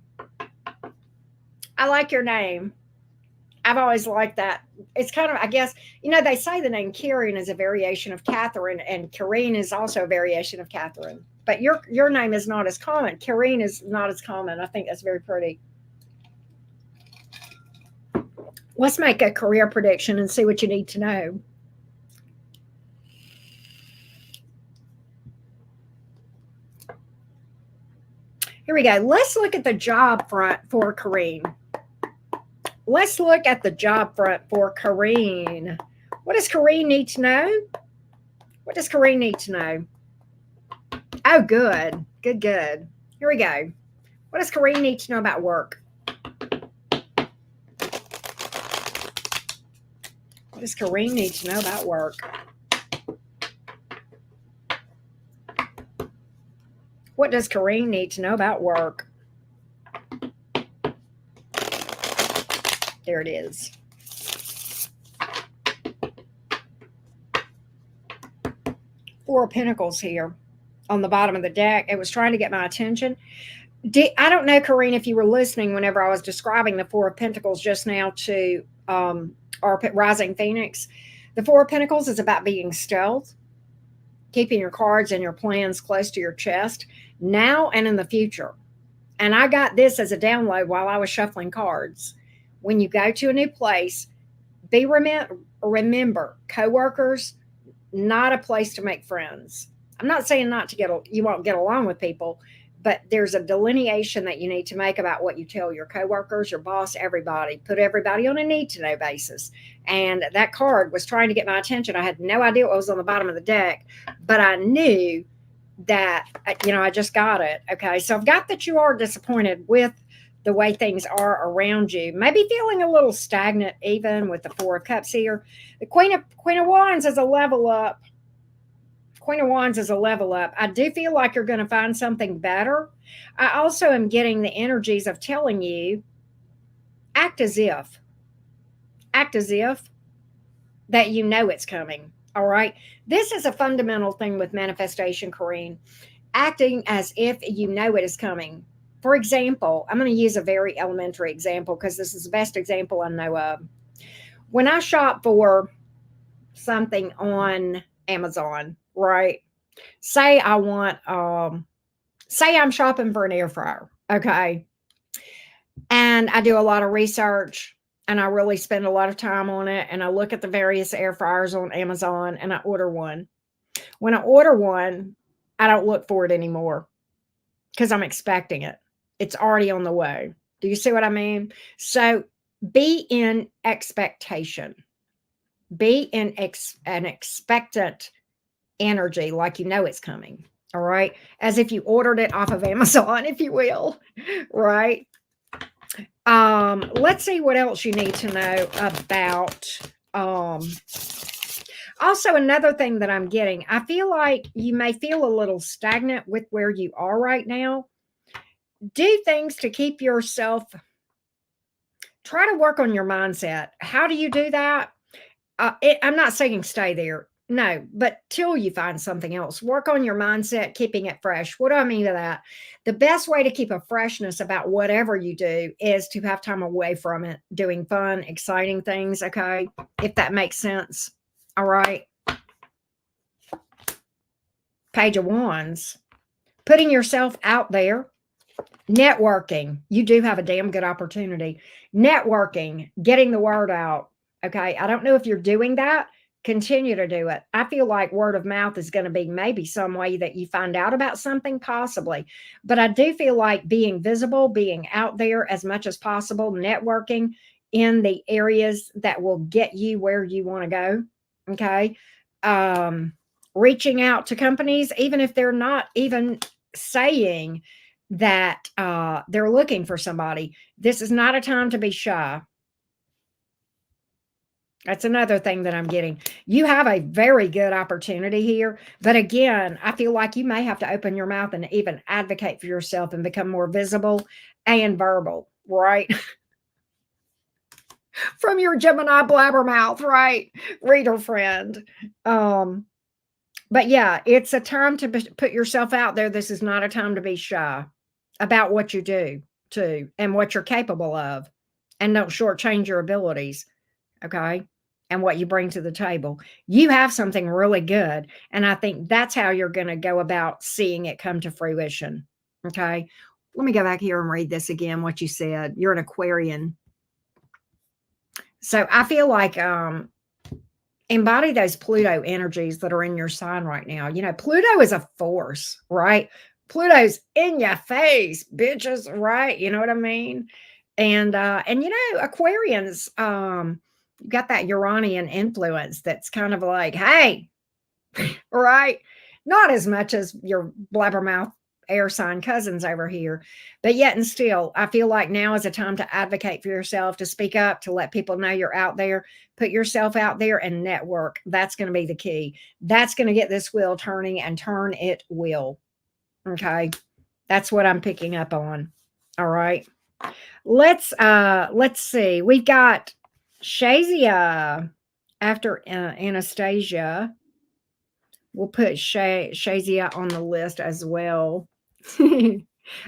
I like your name. I've always liked that. It's kind of, I guess, they say the name Kieran is a variation of Catherine, and Corrine is also a variation of Catherine. But your name is not as common. Kieran is not as common. I think that's very pretty. Let's make a career prediction and see what you need to know. Here we go. Let's look at the job front for Corrine. Let's look at the job front for Corrine. What does Corrine need to know? What does Corrine need to know? Oh, good. Good, good. Here we go. What does Corrine need to know about work? What does Corrine need to know about work? What does Corrine need to know about work? There it is. Four of Pentacles here on the bottom of the deck. It was trying to get my attention. I don't know, Corrine, if you were listening whenever I was describing the Four of Pentacles just now to our Rising Phoenix. The Four of Pentacles is about being stealth, keeping your cards and your plans close to your chest now and in the future. And I got this as a download while I was shuffling cards. When you go to a new place, remember, coworkers, not a place to make friends. I'm not saying you won't get along with people, but there's a delineation that you need to make about what you tell your coworkers, your boss, everybody. Put everybody on a need-to-know basis. And that card was trying to get my attention. I had no idea what was on the bottom of the deck, but I knew that, I just got it. Okay, so I've got that you are disappointed with the way things are around you. Maybe feeling a little stagnant even with the Four of Cups here. The Queen of Wands is a level up. Queen of Wands is a level up. I do feel like you're going to find something better. I also am getting the energies of telling you, act as if that you know it's coming. All right. This is a fundamental thing with manifestation, Corrine. Acting as if you know it is coming. For example, I'm going to use a very elementary example because this is the best example I know of. When I shop for something on Amazon, right? Say I want, say I'm shopping for an air fryer, okay? And I do a lot of research and I really spend a lot of time on it. And I look at the various air fryers on Amazon and I order one. When I order one, I don't look for it anymore because I'm expecting it. It's already on the way. Do you see what I mean? So be in expectation. Be in an expectant energy, like you know it's coming. All right. As if you ordered it off of Amazon, if you will. Right. Let's see what else you need to know about. Also, another thing that I'm getting, I feel like you may feel a little stagnant with where you are right now. Do things to keep yourself, try to work on your mindset. How do you do that? I'm not saying stay there. No, but till you find something else, work on your mindset, keeping it fresh. What do I mean by that? The best way to keep a freshness about whatever you do is to have time away from it, doing fun, exciting things. Okay. If that makes sense. All right. Page of Wands, putting yourself out there. Networking, you do have a damn good opportunity. Networking, getting the word out. Okay. I don't know if you're doing that. Continue to do it. I feel like word of mouth is going to be maybe some way that you find out about something, possibly. But I do feel like being visible, being out there as much as possible, networking in the areas that will get you where you want to go. Okay. Reaching out to companies, even if they're not even saying that they're looking for somebody. This is not a time to be shy. That's another thing that I'm getting. You have a very good opportunity here. But again, I feel like you may have to open your mouth and even advocate for yourself and become more visible and verbal, right? From your Gemini blabbermouth, right? Reader friend. Um, but yeah, it's a time to put yourself out there. This is not a time to be shy about what you do too and what you're capable of. And don't shortchange your abilities. Okay. And what you bring to the table. You have something really good. And I think that's how you're going to go about seeing it come to fruition. Okay. Let me go back here and read this again, what you said. You're an Aquarian. So I feel like embody those Pluto energies that are in your sign right now. You know, Pluto is a force, right? Pluto's in your face, bitches, right? You know what I mean? And you know, Aquarians, you got that Uranian influence that's kind of like, hey, right? Not as much as your blabbermouth air sign cousins over here, but yet and still, I feel like now is a time to advocate for yourself, to speak up, to let people know you're out there, put yourself out there and network. That's going to be the key. That's going to get this wheel turning, and turn it will. Okay. That's what I'm picking up on. All right. Let's see. We've got Shazia after Anastasia. We'll put Shazia on the list as well. I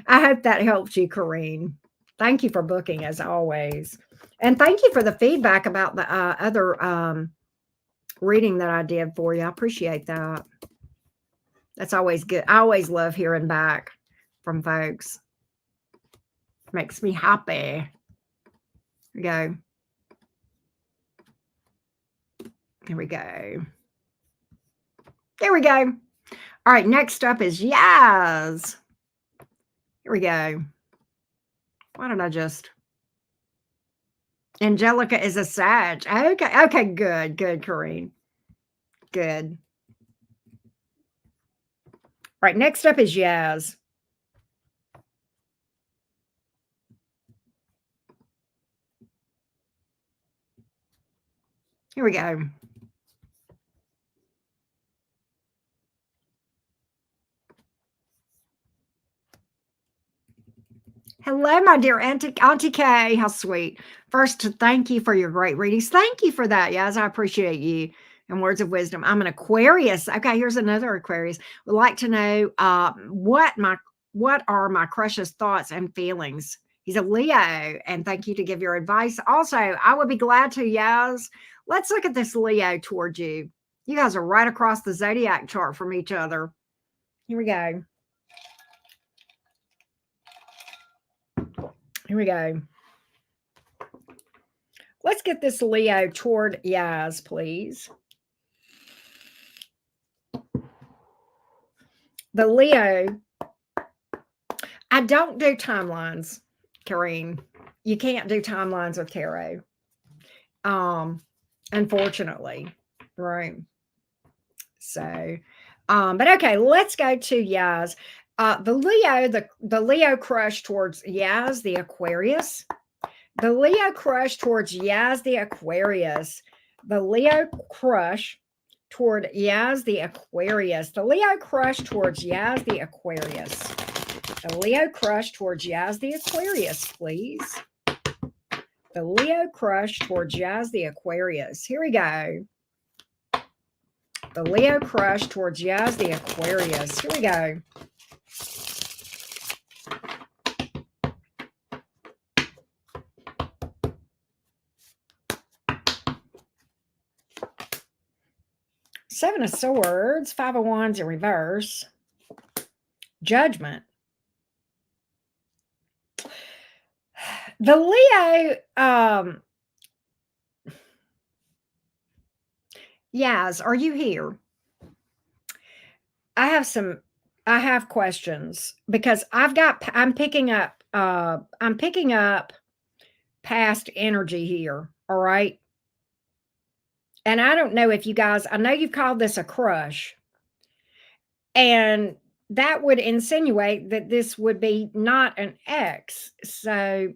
hope that helps you, Corrine. Thank you for booking as always. And thank you for the feedback about the other reading that I did for you. I appreciate that. That's always good. I always love hearing back from folks. Makes me happy. Here we go. Here we go. There we go. All right, next up is Yaz. Here we go. Why don't I just... Angelica is a Sag. Okay, okay, good, good, Corrine. Good. All right, next up is Yaz. Here we go. Hello, my dear Auntie Kay. How sweet. First, to thank you for your great readings. Thank you for that, Yaz. I appreciate you. And words of wisdom. I'm an Aquarius. Okay, here's another Aquarius. Would like to know what are my crush's thoughts and feelings. He's a Leo, and thank you to give your advice. Also, I would be glad to, Yaz. Let's look at this Leo towards you. You guys are right across the zodiac chart from each other. Here we go. Here we go. Let's get this Leo toward Yaz, please. The Leo, I don't do timelines, Karine. You can't do timelines with tarot. Unfortunately, right? So, but okay, let's go to Yaz. The Leo crush towards Yaz, the Aquarius. The Leo crush towards Yaz, the Aquarius. The Leo crush toward Yaz, the Aquarius. The Leo crush towards Yaz, the Aquarius. The Leo crush towards Yaz, the Aquarius, please. The Leo crush towards Yaz, the Aquarius. Here we go. The Leo crush towards Yaz, the Aquarius. Here we go. Seven of Swords, Five of Wands in reverse. Judgment. The Leo, Yaz, are you here? I have questions because I'm picking up past energy here. All right. And I don't know if you guys, I know you've called this a crush, and that would insinuate that this would be not an ex. So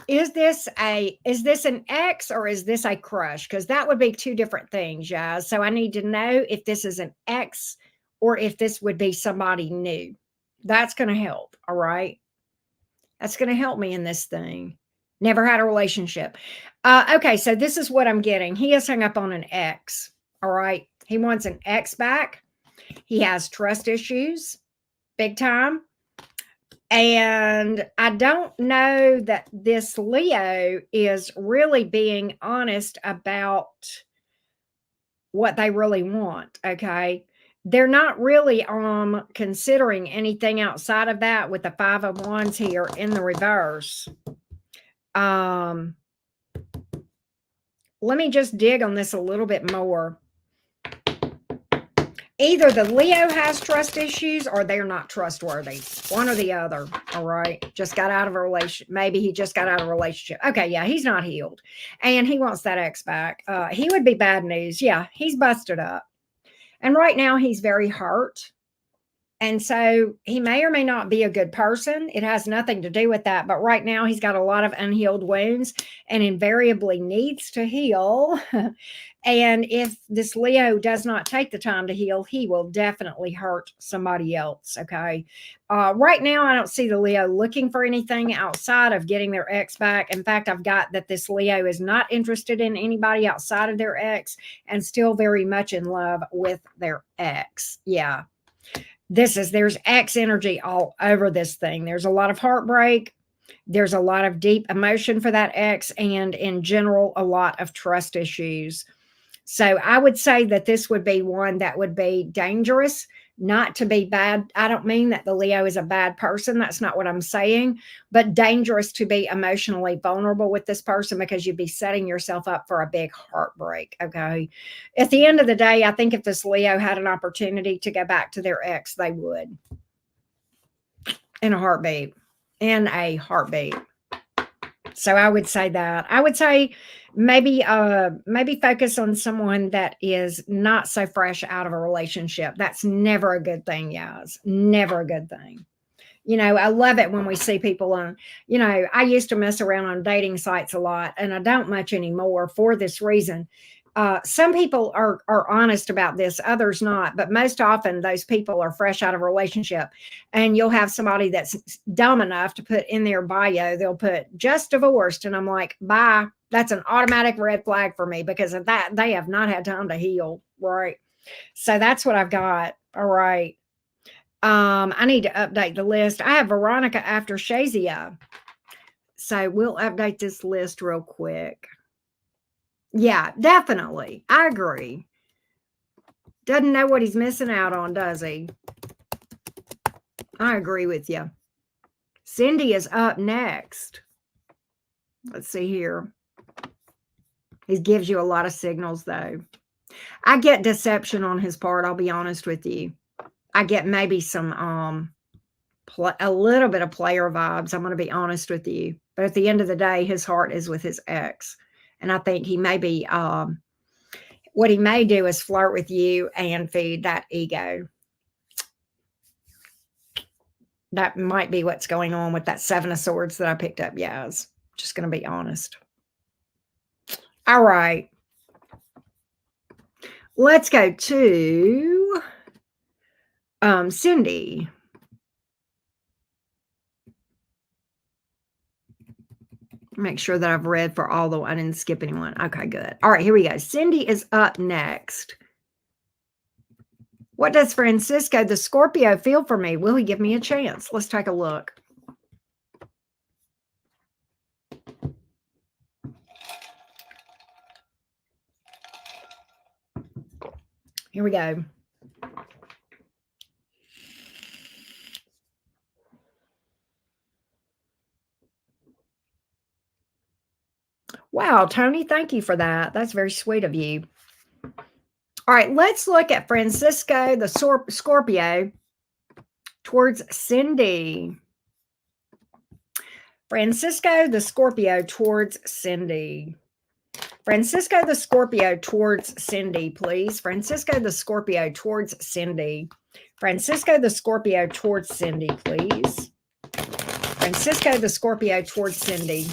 Is this an ex or is this a crush? Because that would be two different things, guys. So I need to know if this is an ex or if this would be somebody new. That's going to help. All right. That's going to help me in this thing. Never had a relationship. Okay. So this is what I'm getting. He is hung up on an ex. All right. He wants an ex back. He has trust issues, big time. And I don't know that this Leo is really being honest about what they really want. Okay. They're not really considering anything outside of that with the Five of Wands here in the reverse. Let me just dig on this a little bit more. Either the Leo has trust issues or they're not trustworthy. One or the other. All right. Just got out of a relationship. Maybe he just got out of a relationship. Okay. Yeah. He's not healed. And he wants that ex back. He would be bad news. Yeah. He's busted up. And right now he's very hurt. And so he may or may not be a good person. It has nothing to do with that. But right now he's got a lot of unhealed wounds and invariably needs to heal. And if this Leo does not take the time to heal, he will definitely hurt somebody else. Okay. Right now, I don't see the Leo looking for anything outside of getting their ex back. In fact, I've got that this Leo is not interested in anybody outside of their ex and still very much in love with their ex. Yeah. There's ex energy all over this thing. There's a lot of heartbreak. There's a lot of deep emotion for that ex, and in general, a lot of trust issues. So I would say that this would be one that would be dangerous, not to be bad. I don't mean that the Leo is a bad person. That's not what I'm saying, but dangerous to be emotionally vulnerable with this person because you'd be setting yourself up for a big heartbreak. Okay. At the end of the day, I think if this Leo had an opportunity to go back to their ex, they would. In a heartbeat. In a heartbeat. So I would say that. I would say maybe focus on someone that is not so fresh out of a relationship. That's never a good thing, guys. Never a good thing. You know, I love it when we see people on, you know, I used to mess around on dating sites a lot and I don't much anymore for this reason. Some people are honest about this, others not, but most often those people are fresh out of a relationship, and you'll have somebody that's dumb enough to put in their bio, they'll put just divorced, and I'm like, bye. That's an automatic red flag for me because of that. They have not had time to heal, right? So that's what I've got. All right. I need to update the list. I have Veronica after Shazia, so we'll update this list real quick. Yeah, definitely. I agree. Doesn't know what he's missing out on, does he? I agree with you. Cindy is up next. Let's see here. He gives you a lot of signals, though. I get deception on his part, I'll be honest with you. I get maybe some, a little bit of player vibes, I'm going to be honest with you. But at the end of the day, his heart is with his ex. And I think he may be, what he may do is flirt with you and feed that ego. That might be what's going on with that Seven of Swords that I picked up, guys. Just going to be honest. All right. Let's go to Cindy. Make sure that I've read for all the, I didn't skip anyone. Okay, good. All right, here we go. Cindy is up next. What does Francisco, the Scorpio, feel for me? Will he give me a chance? Let's take a look. Here we go. Wow, Tony, thank you for that. That's very sweet of you. All right, let's look at Francisco, the Scorpio, towards Cindy. Francisco, the Scorpio, towards Cindy. Francisco, the Scorpio, towards Cindy, please. Francisco, the Scorpio, towards Cindy. Francisco, the Scorpio, towards Cindy, please. Francisco, the Scorpio, towards Cindy.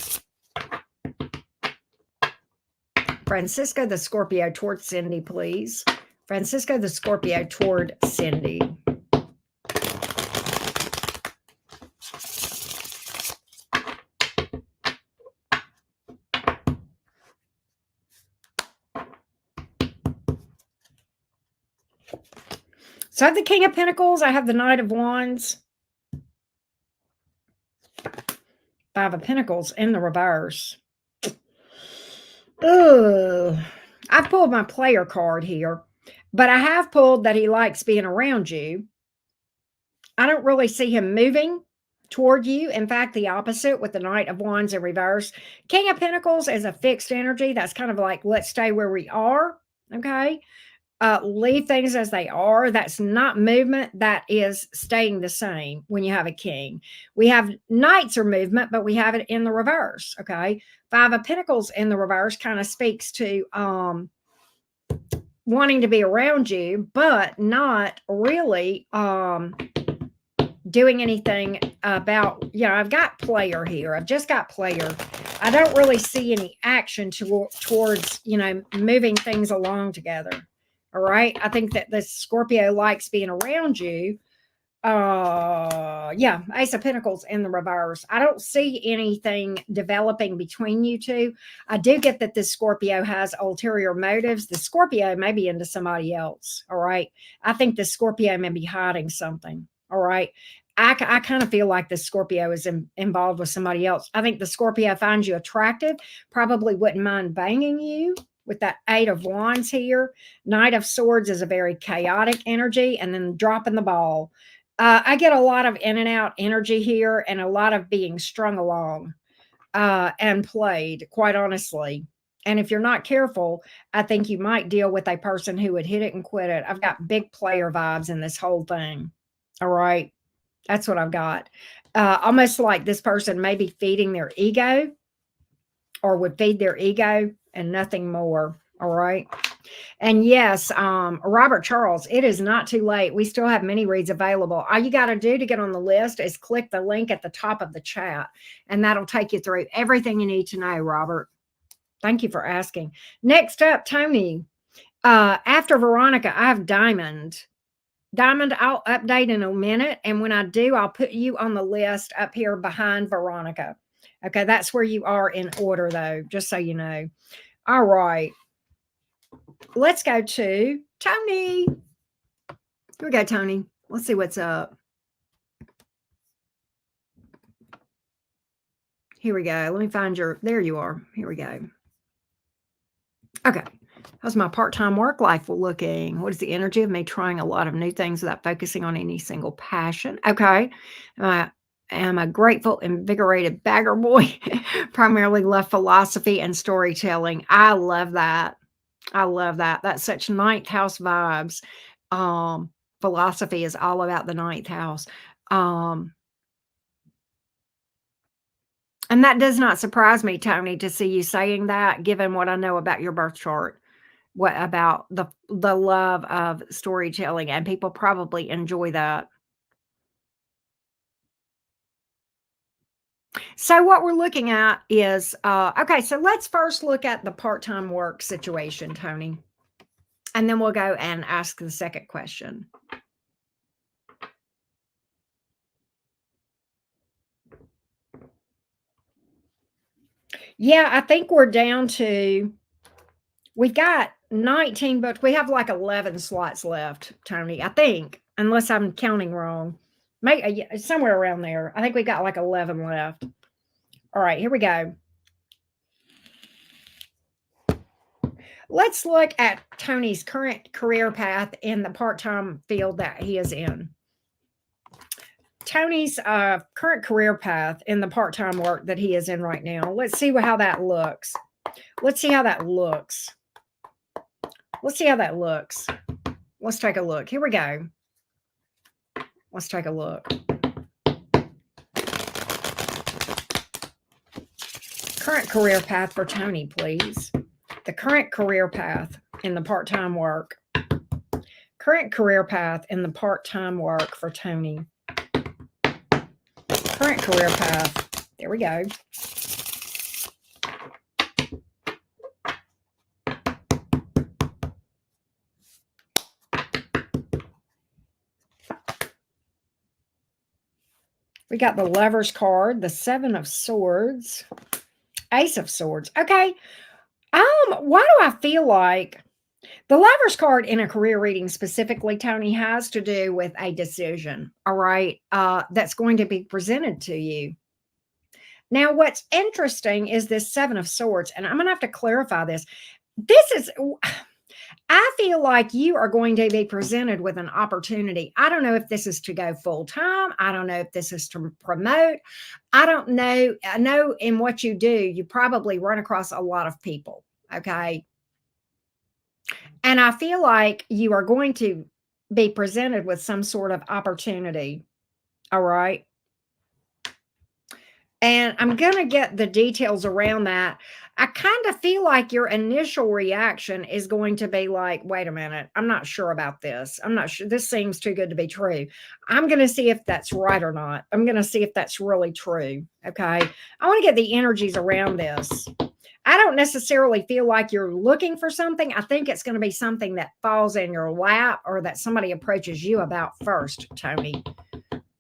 Francisco the Scorpio toward Cindy, please. Francisco the Scorpio toward Cindy. So I have the King of Pentacles. I have the Knight of Wands. Five of Pentacles in the reverse. Ugh. I've pulled my player card here, but I have pulled that he likes being around you. I don't really see him moving toward you. In fact, the opposite with the Knight of Wands in reverse. King of Pentacles is a fixed energy. That's kind of like, let's stay where we are. Okay. Leave things as they are. That's not movement. That is staying the same when you have a king. We have knights or movement, but we have it in the reverse. Okay. Five of Pentacles in the reverse kind of speaks to wanting to be around you, but not really doing anything about, I've got player here. I've just got player. I don't really see any action towards, moving things along together. All right. I think that the Scorpio likes being around you. Ace of Pentacles in the reverse. I don't see anything developing between you two. I do get that this Scorpio has ulterior motives. The Scorpio may be into somebody else. All right. I think the Scorpio may be hiding something. All right. I kind of feel like the Scorpio is involved with somebody else. I think the Scorpio finds you attractive, probably wouldn't mind banging you with that Eight of Wands here. Knight of Swords is a very chaotic energy, and then dropping the ball. I get a lot of in and out energy here and a lot of being strung along and played, quite honestly. And if you're not careful, I think you might deal with a person who would hit it and quit it. I've got big player vibes in this whole thing. All right. That's what I've got. Almost like this person may be feeding their ego or would feed their ego and nothing more. All right. And yes, Robert Charles, it is not too late. We still have mini reads available. All you got to do to get on the list is click the link at the top of the chat, and that'll take you through everything you need to know, Robert. Thank you for asking. Next up, Tony. After Veronica, I have Diamond. Diamond, I'll update in a minute. And when I do, I'll put you on the list up here behind Veronica. Okay, that's where you are in order, though, just so you know. All right. Let's go to Tony. Here we go, Tony. Let's see what's up. Here we go. Let me find there you are. Here we go. Okay. How's my part-time work life looking? What is the energy of me trying a lot of new things without focusing on any single passion? Okay. I am a grateful, invigorated bagger boy. Primarily love philosophy and storytelling. I love that. I love that. That's such ninth house vibes. Philosophy is all about the ninth house. And that does not surprise me, Tony, to see you saying that, given what I know about your birth chart. What about the love of storytelling, and people probably enjoy that. So what we're looking at is, okay, so let's first look at the part-time work situation, Tony, and then we'll go and ask the second question. Yeah, I think we're down to, we've got 19, but we have like 11 slots left, Tony, I think, unless I'm counting wrong. Maybe somewhere around there. I think we got like 11 left. All right, here we go. Let's look at Tony's current career path in the part-time field that he is in. Tony's current career path in the part-time work that he is in right now. Let's see how that looks. Let's see how that looks. Let's see how that looks. Let's take a look. Here we go. Let's take a look. Current career path for Tony, please. The current career path in the part-time work. Current career path in the part-time work for Tony. Current career path. There we go. We got the Lovers card, the Seven of Swords, Ace of Swords. Okay. Why do I feel like the Lovers card in a career reading specifically, Tony, has to do with a decision, all right, that's going to be presented to you. Now, what's interesting is this Seven of Swords, and I'm going to have to clarify this. I feel like you are going to be presented with an opportunity. I don't know if this is to go full time. I don't know if this is to promote. I don't know. I know in what you do, you probably run across a lot of people. Okay. And I feel like you are going to be presented with some sort of opportunity. All right. And I'm going to get the details around that. I kind of feel like your initial reaction is going to be like, wait a minute, I'm not sure about this. I'm not sure. This seems too good to be true. I'm going to see if that's right or not. I'm going to see if that's really true. Okay. I want to get the energies around this. I don't necessarily feel like you're looking for something. I think it's going to be something that falls in your lap or that somebody approaches you about first, Tony.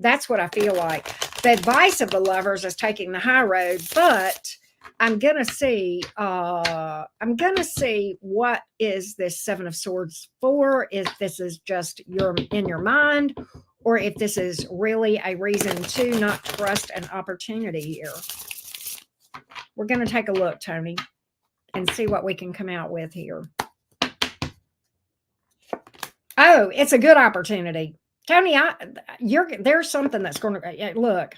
That's what I feel like. The advice of the Lovers is taking the high road, but I'm gonna see what is this Seven of Swords for, if this is just in your mind, or if this is really a reason to not trust an opportunity here. We're gonna take a look, Tony, and see what we can come out with here. Oh, it's a good opportunity. Tony, there's something that's going to look.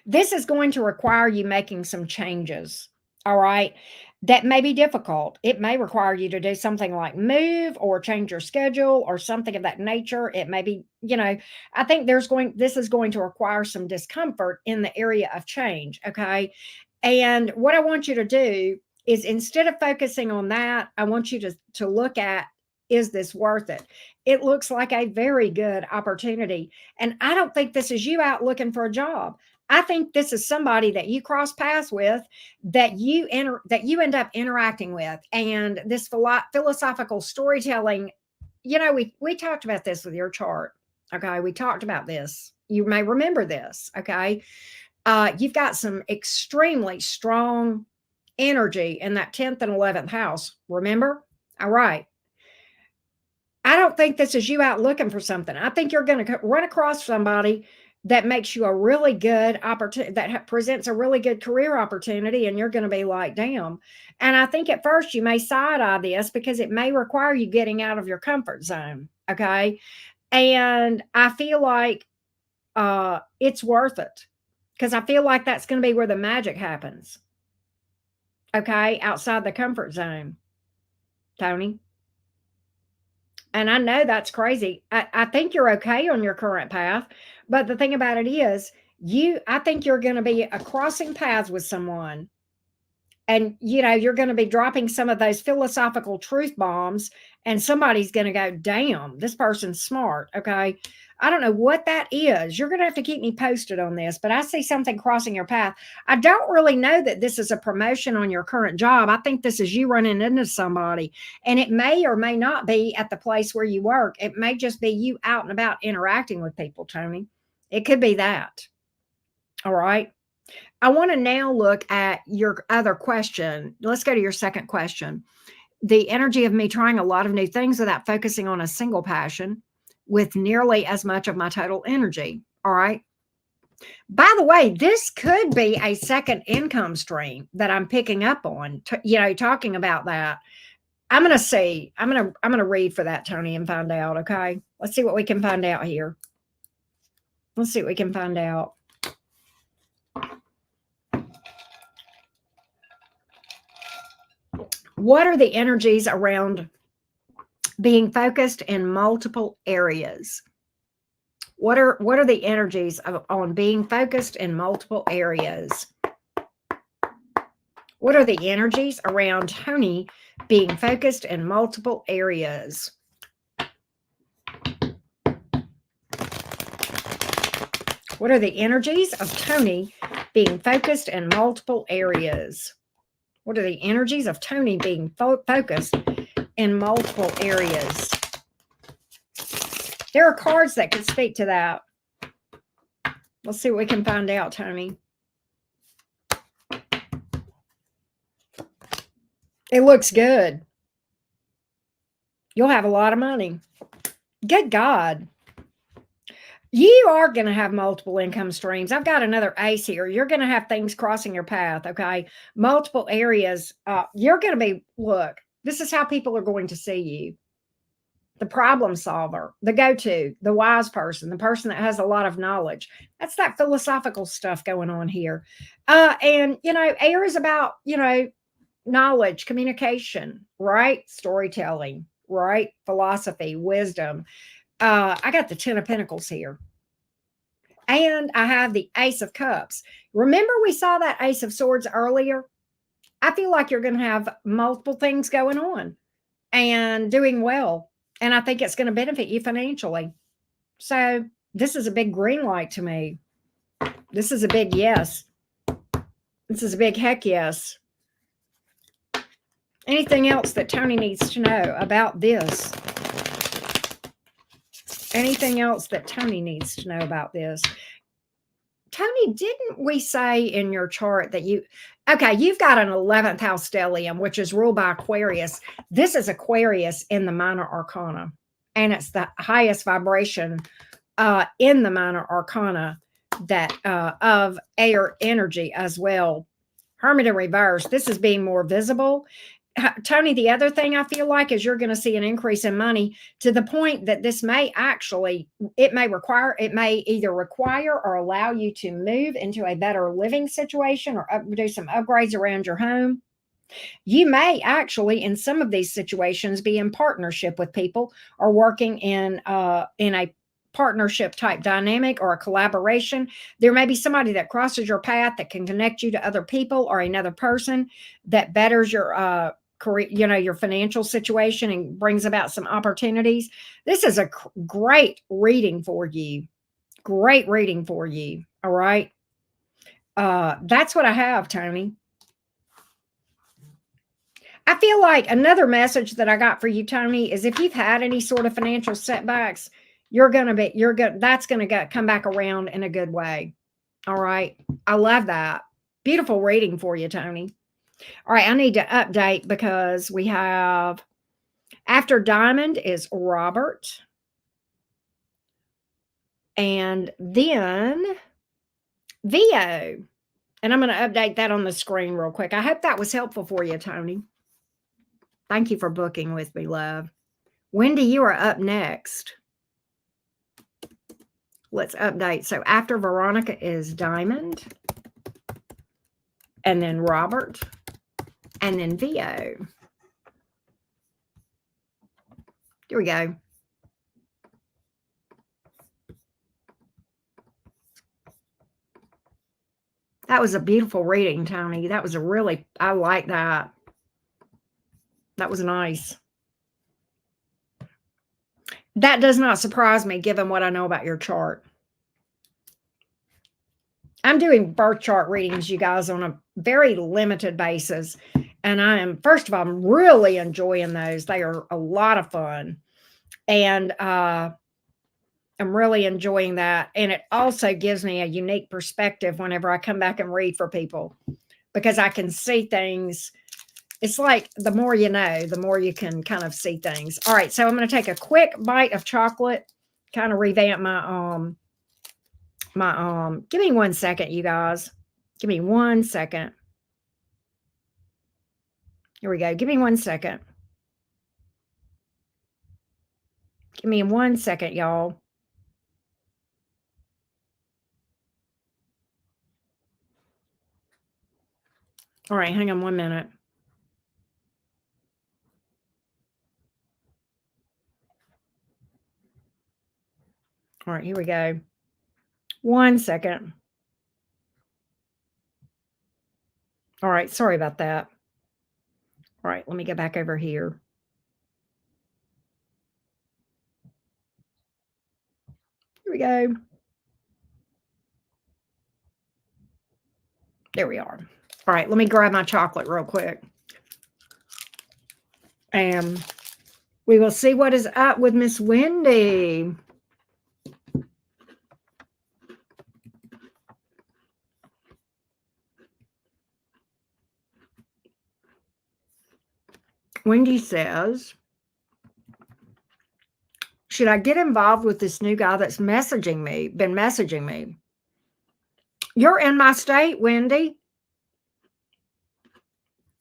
This is going to require you making some changes. All right. That may be difficult. It may require you to do something like move or change your schedule or something of that nature. It may be, I think this is going to require some discomfort in the area of change. Okay. And what I want you to do is, instead of focusing on that, I want you to look at, is this worth it? It looks like a very good opportunity. And I don't think this is you out looking for a job. I think this is somebody that you cross paths with, that you end up interacting with. And this philosophical storytelling, we talked about this with your chart. Okay. We talked about this. You may remember this. Okay. You've got some extremely strong energy in that 10th and 11th house. Remember? All right. I don't think this is you out looking for something. I think you're going to run across somebody that makes you a really good opportunity, that presents a really good career opportunity, and you're going to be like, damn. And I think at first you may side-eye this because it may require you getting out of your comfort zone. Okay. And I feel like it's worth it, because I feel like that's going to be where the magic happens. Okay. Outside the comfort zone, Tony. And I know that's crazy. I think you're okay on your current path. But the thing about it is, I think you're going to be crossing paths with someone. And, you're going to be dropping some of those philosophical truth bombs. And somebody's going to go, damn, this person's smart. Okay. I don't know what that is. You're going to have to keep me posted on this, but I see something crossing your path. I don't really know that this is a promotion on your current job. I think this is you running into somebody, and it may or may not be at the place where you work. It may just be you out and about interacting with people, Tony. It could be that. All right. I want to now look at your other question. Let's go to your second question. The energy of me trying a lot of new things without focusing on a single passion, with nearly as much of my total energy. All right. By the way, this could be a second income stream that I'm picking up on, talking about that. I'm going to see. I'm going to read for that, Tony, and find out. Okay. Let's see what we can find out here. Let's see what we can find out. What are the energies around being focused in multiple areas? What are the energies on being focused in multiple areas? What are the energies around Tony being focused in multiple areas? What are the energies of Tony being focused in multiple areas? What are the energies of Tony being focused in multiple areas? There are cards that could speak to that. Let's see what we can find out, Tony. It looks good. You'll have a lot of money. Good God. You are going to have multiple income streams. I've got another ace here. You're going to have things crossing your path, okay? Multiple areas. You're going to be, look, this is how people are going to see you. The problem solver, the go-to, the wise person, the person that has a lot of knowledge. That's that philosophical stuff going on here. And, air is about, knowledge, communication, right? Storytelling, right? Philosophy, wisdom. I got the 10 of Pentacles here. And I have the Ace of Cups. Remember we saw that Ace of Swords earlier? I feel like you're going to have multiple things going on and doing well. And I think it's going to benefit you financially. So this is a big green light to me. This is a big yes. This is a big heck yes. Anything else that Tony needs to know about this? Anything else that Tony needs to know about this? Tony, didn't we say in your chart that you've got an 11th house stellium, which is ruled by Aquarius. This is Aquarius in the minor arcana, and it's the highest vibration in the minor arcana that of air energy as well. Hermit in reverse. This is being more visible. Tony, the other thing I feel like is you're going to see an increase in money to the point that this may actually, it may either require or allow you to move into a better living situation or do some upgrades around your home. You may actually, in some of these situations, be in partnership with people or working in a partnership type dynamic or a collaboration. There may be somebody that crosses your path that can connect you to other people or another person that betters your career, your financial situation and brings about some opportunities. This is a great reading for you. Great reading for you. All right. That's what I have, Tony. I feel like another message that I got for you, Tony, is if you've had any sort of financial setbacks, that's going to come back around in a good way. All right. I love that. Beautiful reading for you, Tony. All right. I need to update because we have after Diamond is Robert. And then Vio. And I'm going to update that on the screen real quick. I hope that was helpful for you, Tony. Thank you for booking with me, love. Wendy, you are up next. Let's update. So after Veronica is Diamond, and then Robert, and then Vio. Here we go. That was a beautiful reading, Tony. That was I like that. That was nice. That does not surprise me given what I know about your chart. I'm doing birth chart readings, you guys, on a very limited basis. And first of all, I'm really enjoying those. They are a lot of fun. And I'm really enjoying that. And it also gives me a unique perspective whenever I come back and read for people, because I can see things. It's like the more you know, the more you can kind of see things. All right, so I'm going to take a quick bite of chocolate, kind of revamp my give me 1 second, you guys. Give me 1 second. Here we go. Give me 1 second. Give me 1 second, y'all. All right, hang on 1 minute. All right, here we go. 1 second. All right, sorry about that. All right, let me get back over here. Here we go. There we are. All right, let me grab my chocolate real quick. And we will see what is up with Miss Wendy. Wendy says, should I get involved with this new guy that's been messaging me? You're in my state, Wendy.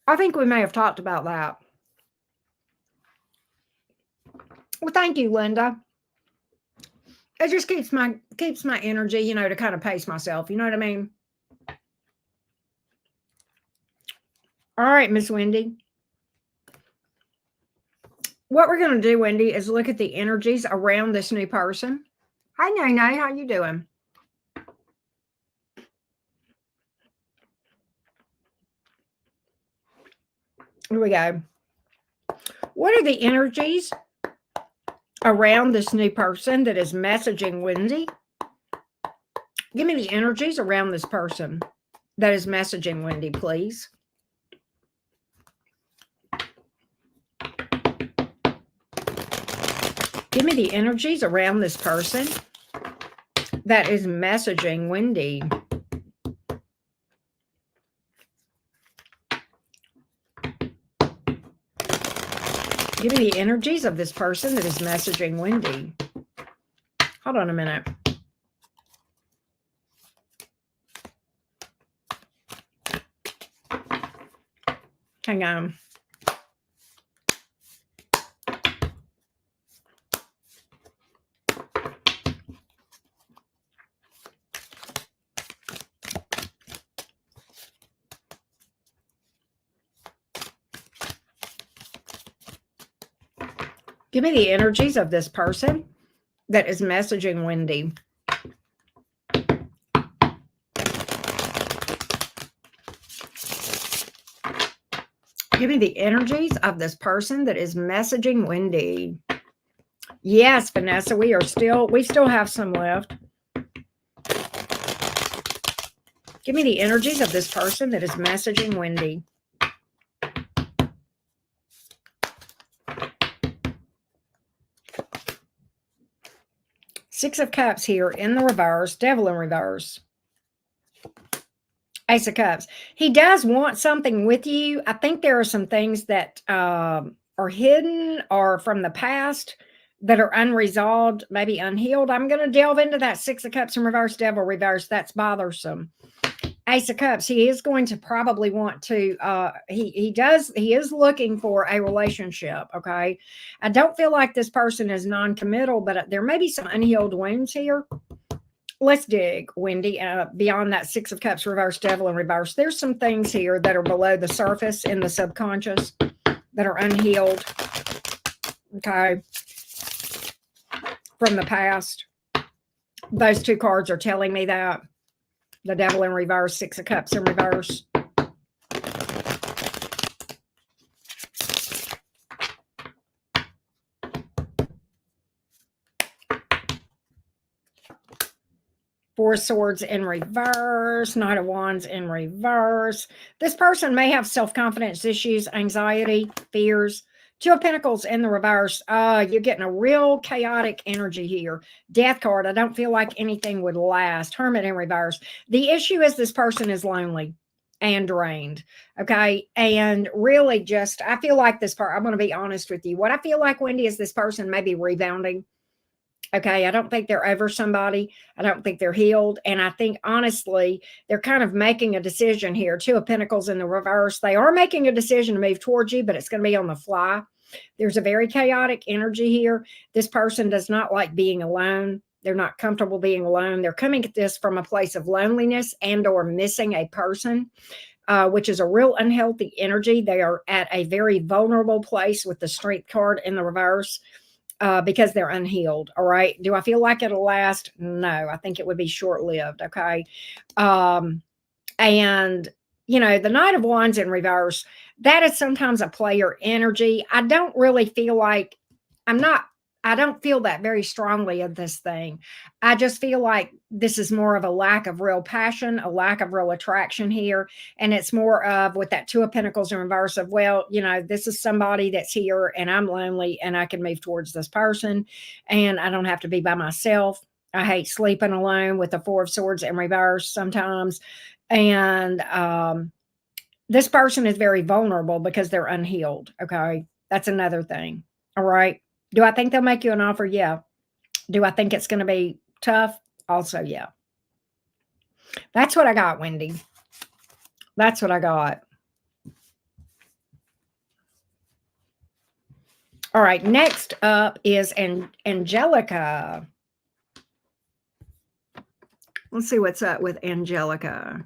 I think we may have talked about that. Well, thank you, Linda. It just keeps my energy, to kind of pace myself. You know what I mean? All right, Miss Wendy. What we're going to do, Wendy, is look at the energies around this new person. Hi, Nay. How you doing? Here we go. What are the energies around this new person that is messaging Wendy? Give me the energies around this person that is messaging Wendy, please. Give me the energies around this person that is messaging Wendy. Give me the energies of this person that is messaging Wendy. Hold on a minute. Hang on. Give me the energies of this person that is messaging Wendy. Give me the energies of this person that is messaging Wendy. Yes, Vanessa, we still have some left. Give me the energies of this person that is messaging Wendy. Six of Cups here in the reverse, Devil in reverse. Ace of Cups. He does want something with you. I think there are some things that are hidden or from the past that are unresolved, maybe unhealed. I'm going to delve into that Six of Cups in reverse, Devil reverse. That's bothersome. Ace of Cups. He is going to probably want to, he is looking for a relationship. Okay. I don't feel like this person is non-committal, but there may be some unhealed wounds here. Let's dig, Wendy, beyond that Six of Cups reverse, Devil in reverse. There's some things here that are below the surface in the subconscious that are unhealed, okay, from the past. Those two cards are telling me that. The Devil in reverse, Six of Cups in reverse. Four of Swords in reverse, Knight of Wands in reverse. This person may have self-confidence issues, anxiety, fears. Two of Pentacles in the reverse. You're getting a real chaotic energy here. Death card. I don't feel like anything would last. Hermit in reverse. The issue is this person is lonely and drained. Okay. And really just, I feel like this part, I'm going to be honest with you. What I feel like, Wendy, is this person may be rebounding. Okay, I don't think they're over somebody. I don't think they're healed. And I think, honestly, they're kind of making a decision here. Two of Pentacles in the reverse. They are making a decision to move towards you, but it's going to be on the fly. There's a very chaotic energy here. This person does not like being alone. They're not comfortable being alone. They're coming at this from a place of loneliness and or missing a person, which is a real unhealthy energy. They are at a very vulnerable place with the Strength card in the reverse. Because they're unhealed. All right. Do I feel like it'll last? No, I think it would be short-lived. Okay. And the Knight of Wands in reverse, that is sometimes a player energy. I don't really feel like I don't feel that very strongly of this thing. I just feel like this is more of a lack of real passion, a lack of real attraction here. And it's more of with that Two of Pentacles in reverse of, well, this is somebody that's here and I'm lonely and I can move towards this person and I don't have to be by myself. I hate sleeping alone with the Four of Swords in reverse sometimes. And, This person is very vulnerable because they're unhealed. Okay. That's another thing. All right. Do I think they'll make you an offer? Yeah. Do I think it's going to be tough? Also, yeah. That's what I got, Wendy. That's what I got. All right. Next up is Angelica. Let's see what's up with Angelica.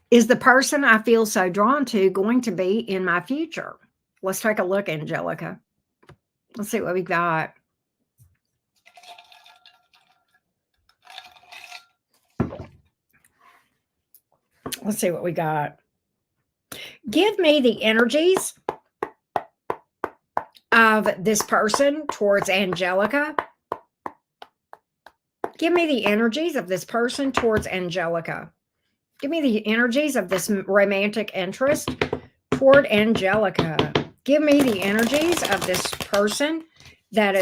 Is the person I feel so drawn to going to be in my future? Let's take a look, Angelica. Let's see what we got. Let's see what we got. Give me the energies of this person towards Angelica. Give me the energies of this person towards Angelica. Give me the energies of this romantic interest toward Angelica. Give me the energies of this person that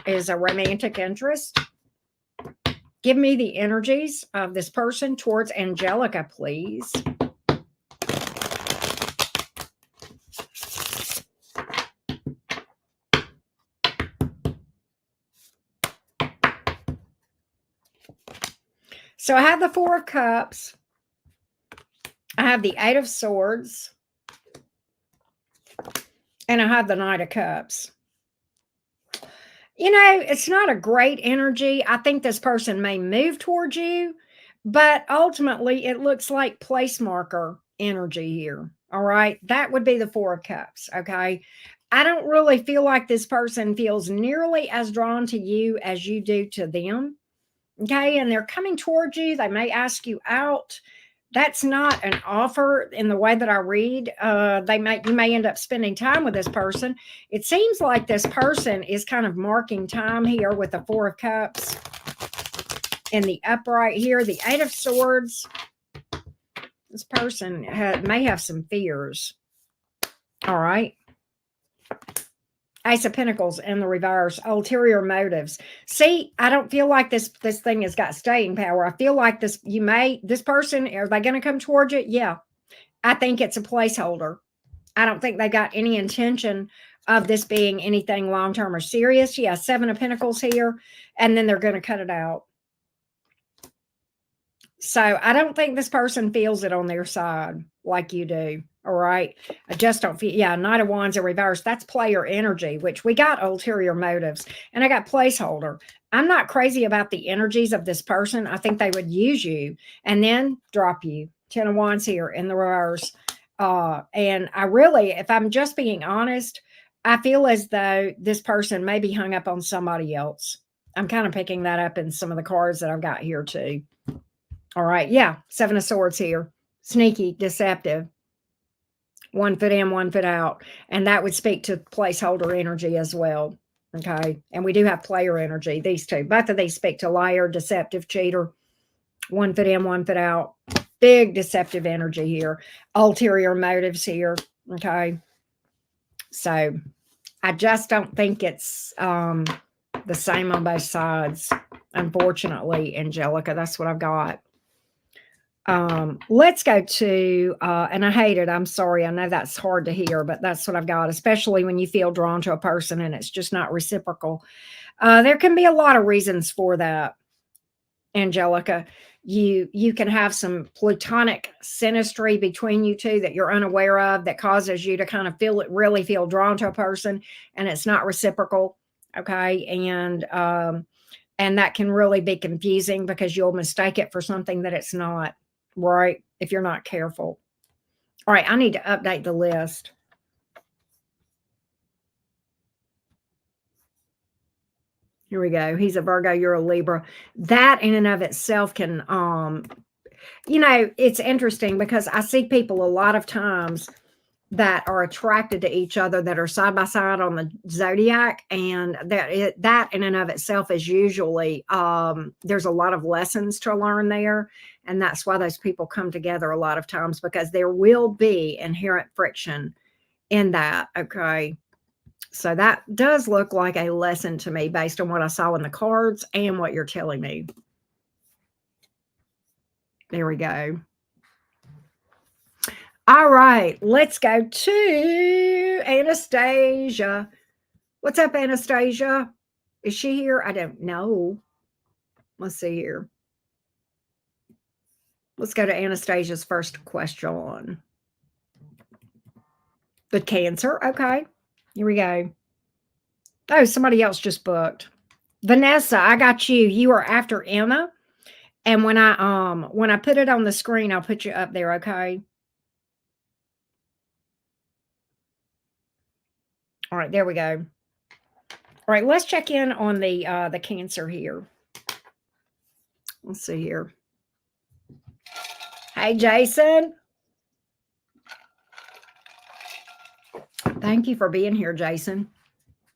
is a romantic interest. Give me the energies of this person towards Angelica, please. So I have the Four of Cups. I have the Eight of Swords. And I have the Knight of Cups. You know, it's not a great energy. I think this person may move towards you, but ultimately it looks like place marker energy here. All right. That would be the Four of Cups. Okay. I don't really feel like this person feels nearly as drawn to you as you do to them. Okay. And they're coming towards you. They may ask you out. That's not an offer in the way that I read. You may end up spending time with this person. It seems like this person is kind of marking time here with the Four of Cups and the upright here, the Eight of Swords. This person may have some fears. All right. Ace of Pentacles in the reverse, ulterior motives. See, I don't feel like this thing has got staying power. I feel like this person, are they going to come towards you? Yeah. I think it's a placeholder. I don't think they got any intention of this being anything long-term or serious. Yeah, Seven of Pentacles here, and then they're going to cut it out. So I don't think this person feels it on their side like you do. All right. I just don't feel, yeah, Knight of Wands in reverse. That's player energy, which we got ulterior motives. And I got placeholder. I'm not crazy about the energies of this person. I think they would use you and then drop you. 10 of Wands here in the reverse. And I really, if I'm just being honest, I feel as though this person may be hung up on somebody else. I'm kind of picking that up in some of the cards that I've got here too. All right. Yeah. Seven of Swords here. Sneaky, deceptive. 1 foot in, 1 foot out. And that would speak to placeholder energy as well. Okay. And we do have player energy, these two. Both of these speak to liar, deceptive, cheater. 1 foot in, 1 foot out. Big deceptive energy here. Ulterior motives here. Okay. So I just don't think it's the same on both sides. Unfortunately, Angelica, that's what I've got. Let's go to, and I hate it. I'm sorry. I know that's hard to hear, but that's what I've got, especially when you feel drawn to a person and it's just not reciprocal. There can be a lot of reasons for that, Angelica. You can have some platonic synastry between you two that you're unaware of that causes you to kind of really feel drawn to a person and it's not reciprocal. Okay. And that can really be confusing because you'll mistake it for something that it's not. Right, if you're not careful. All right, I need to update the list. Here we go. He's a Virgo, you're a Libra. That in and of itself can, you know, it's interesting because I see people a lot of times that are attracted to each other that are side by side on the zodiac, and that in and of itself is usually there's a lot of lessons to learn there, and that's why those people come together a lot of times, because there will be inherent friction in that. Okay, So that does look like a lesson to me based on what I saw in the cards and what you're telling me. There we go. All right, let's go to Anastasia. What's up, Anastasia? Is she here? I don't know. Let's see here. Let's go to Anastasia's first question. The Cancer. Okay. Here we go. Oh, somebody else just booked. Vanessa, I got you. You are after Emma. And when I put it on the screen, I'll put you up there, okay? All right, there we go. All right, let's check in on the Cancer here. Let's see here. Hey, Jason. Thank you for being here, Jason.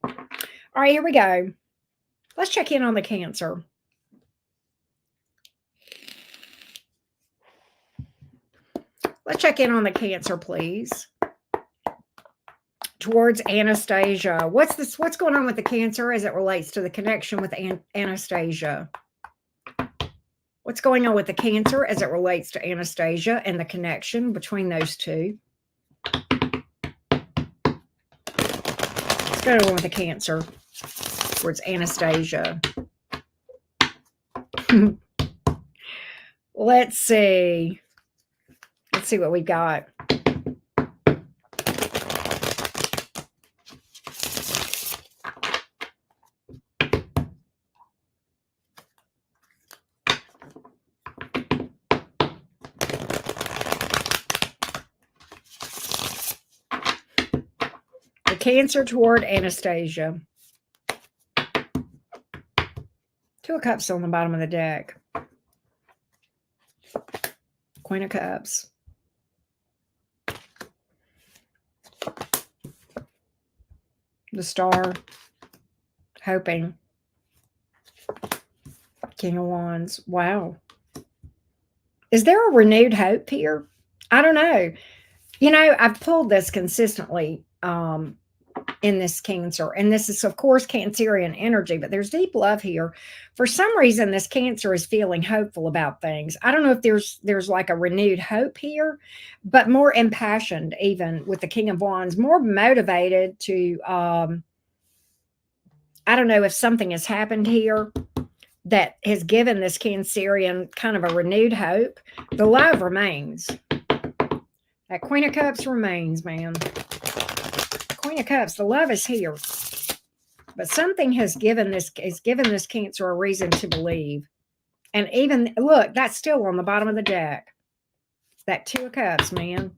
All right, here we go. Let's check in on the Cancer. Let's check in on the Cancer, please. Towards Anastasia. What's going on with the Cancer as it relates to the connection with Anastasia? What's going on with the Cancer as it relates to Anastasia and the connection between those two? What's going on with the Cancer towards Anastasia? Let's see. Let's see what we got. The Cancer toward Anastasia. Two of Cups on the bottom of the deck. Queen of Cups. The Star. Hoping. King of Wands. Wow. Is there a renewed hope here? I don't know. You know, I've pulled this consistently in this Cancer. And this is, of course, Cancerian energy, but there's deep love here. For some reason, this Cancer is feeling hopeful about things. I don't know if there's like a renewed hope here, but more impassioned even with the King of Wands, more motivated to, I don't know if something has happened here that has given this Cancerian kind of a renewed hope. The love remains. That Queen of Cups remains, man. Queen of Cups, the love is here. But something has given this Cancer a reason to believe. And even, look, that's still on the bottom of the deck. That Two of Cups, man.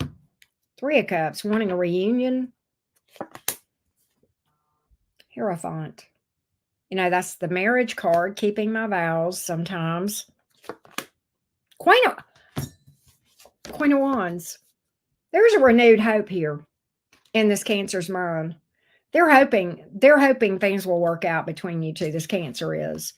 Three of Cups, wanting a reunion. Hierophant. You know, that's the marriage card, keeping my vows sometimes. Queen of Wands. There's a renewed hope here in this Cancer's mind. They're hoping things will work out between you two. This Cancer is.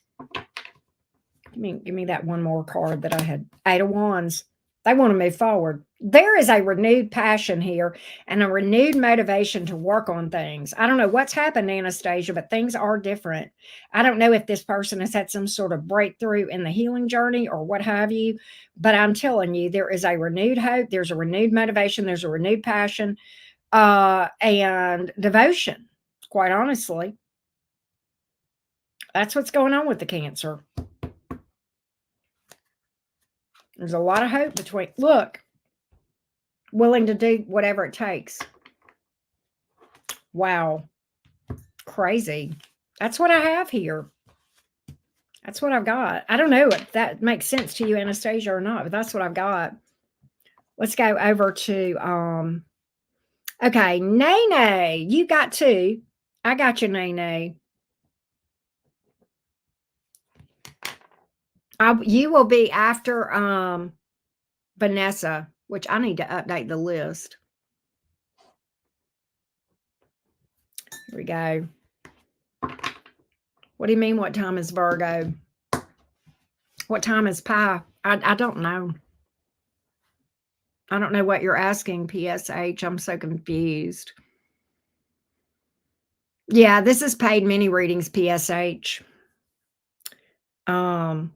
Give me that one more card that I had. Eight of Wands. They want to move forward. There is a renewed passion here and a renewed motivation to work on things. I don't know what's happened, Anastasia, but things are different. I don't know if this person has had some sort of breakthrough in the healing journey or what have you, but I'm telling you, there is a renewed hope. There's a renewed motivation. There's a renewed passion and devotion, quite honestly. That's what's going on with the Cancer. There's a lot of hope between, look, willing to do whatever it takes. Wow. Crazy. That's what I have here. That's what I've got. I don't know if that makes sense to you, Anastasia, or not, but that's what I've got. Let's go over to, okay, Nene. You got two. I got you, Nene. You will be after Vanessa, which I need to update the list. Here we go. What do you mean, what time is Virgo? What time is Pi? I don't know. I don't know what you're asking, PSH. I'm so confused. Yeah, this is paid mini readings, PSH. Um,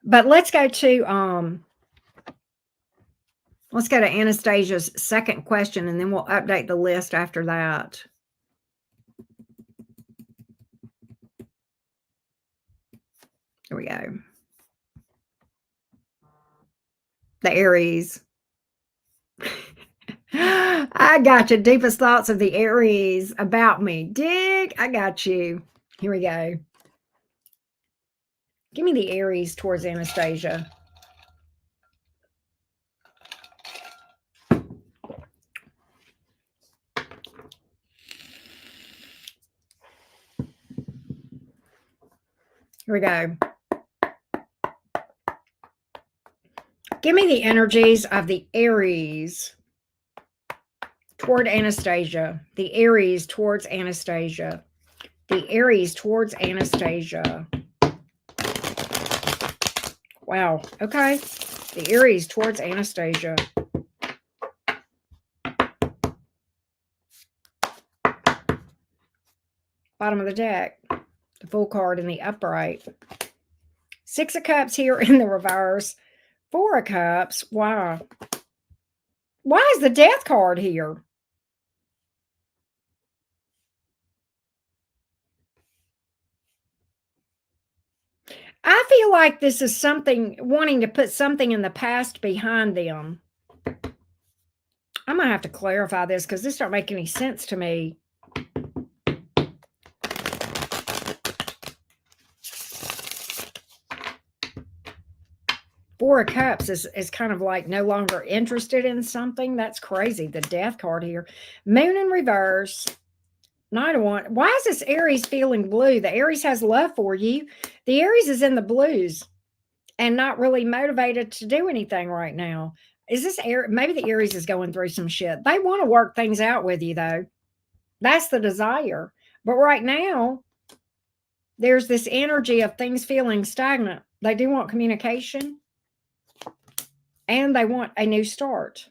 but let's go to Anastasia's second question, and then we'll update the list after that. Here we go. The Aries. I got you. Deepest thoughts of the Aries about me. Dig, I got you. Here we go. Give me the Aries towards Anastasia. Here we go. Give me the energies of the Aries toward Anastasia. The Aries towards Anastasia. The Aries towards Anastasia. Wow. Okay. The Aries towards Anastasia. Bottom of the deck. The Fool card in the upright. 6 of Cups here in the reverse. 4 of Cups. Wow. Why is the Death card here? I feel like this is something wanting to put something in the past behind them. I'm going to have to clarify this because this don't make any sense to me. Four of Cups is kind of like no longer interested in something. That's crazy. The Death card here. Moon in reverse. Knight of Wands. Why is this Aries feeling blue? The Aries has love for you. The Aries is in the blues and not really motivated to do anything right now. Is this maybe the Aries is going through some shit. They want to work things out with you, though. That's the desire. But right now, there's this energy of things feeling stagnant. They do want communication and they want a new start.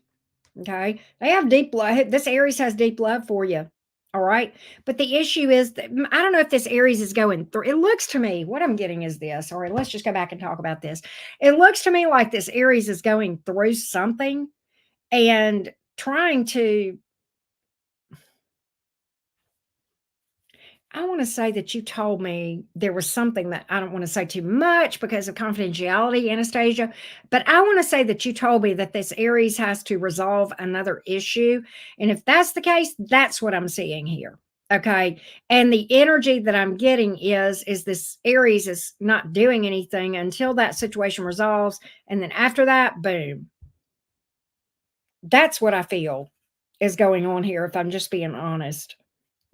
Okay. They have deep love. This Aries has deep love for you. All right. But the issue is that I don't know if this Aries is going through. It looks to me, what I'm getting is this. All right. Let's just go back and talk about this. It looks to me like this Aries is going through something and trying to. I want to say that you told me there was something that I don't want to say too much because of confidentiality, Anastasia, but I want to say that you told me that this Aries has to resolve another issue. And if that's the case, that's what I'm seeing here. Okay. And the energy that I'm getting is this Aries is not doing anything until that situation resolves. And then after that, boom. That's what I feel is going on here, if I'm just being honest.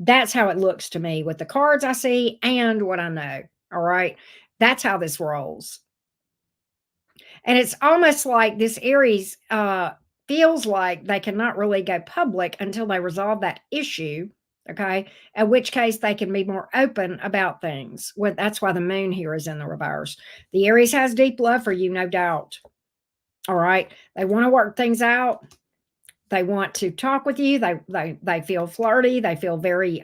That's how it looks to me with the cards I see and what I know. All right. That's how this rolls. And it's almost like this Aries feels like they cannot really go public until they resolve that issue. Okay. In which case they can be more open about things. Well, that's why the moon here is in the reverse. The Aries has deep love for you, no doubt. All right. They want to work things out. They want to talk with you. They feel flirty. They feel very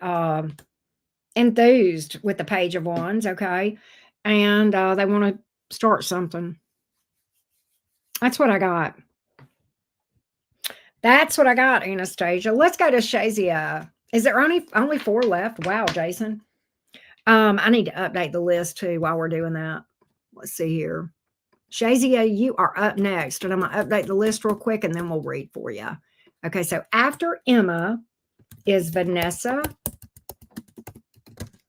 enthused with the Page of Wands, okay? And they want to start something. That's what I got. That's what I got, Anastasia. Let's go to Shazia. Is there only 4 left? Wow, Jason. I need to update the list too while we're doing that. Let's see here. Shazia, you are up next, and I'm going to update the list real quick, and then we'll read for you. Okay, so after Emma is Vanessa,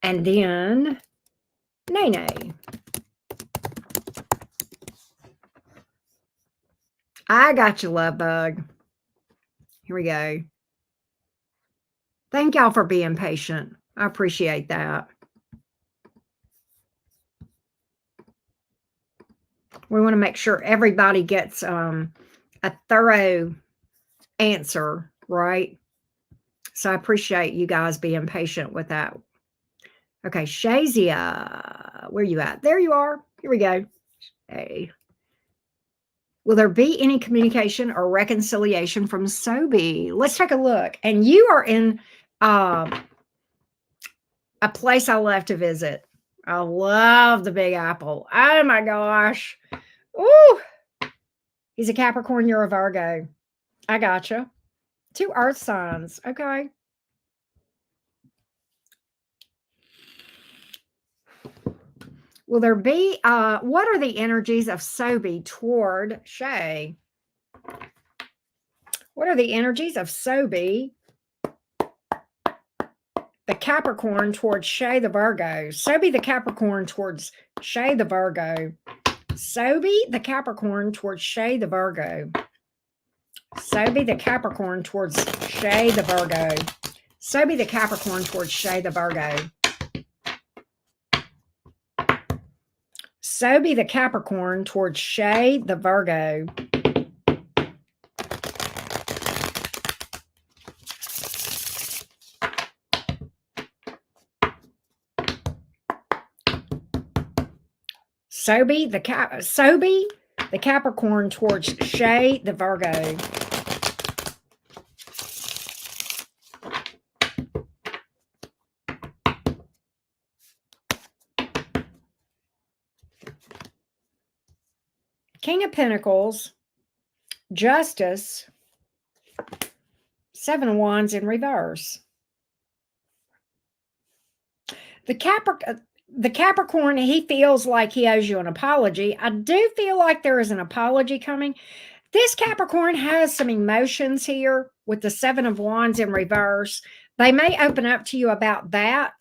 and then Nene. I got you, love bug. Here we go. Thank y'all for being patient. I appreciate that. We want to make sure everybody gets a thorough answer, right? So I appreciate you guys being patient with that. Okay, Shazia, where you at? There you are. Here we go. Hey. Will there be any communication or reconciliation from Sobe? Let's take a look. And you are in Um, a place I love to visit. I love the Big Apple. Oh my gosh. Ooh, he's a Capricorn, you're a Virgo. I gotcha. 2 earth signs. Okay. Will there be what are the energies of Sobe toward Shay? What are the energies of Sobe, the Capricorn, towards Shay the Virgo? Sobe the Capricorn towards Shay the Virgo. Sobe the Capricorn towards Shay the Virgo. Sobe the Capricorn towards Shay the Virgo. Sobe the Capricorn towards Shay the Virgo. Sobe the Capricorn towards Shay the Virgo. Sobe the Capricorn towards Shay the Virgo. King of Pentacles, Justice, 7 of Wands in reverse. The Capricorn, he feels like he owes you an apology. I do feel like there is an apology coming. This Capricorn has some emotions here with the 7 of Wands in reverse. They may open up to you about that.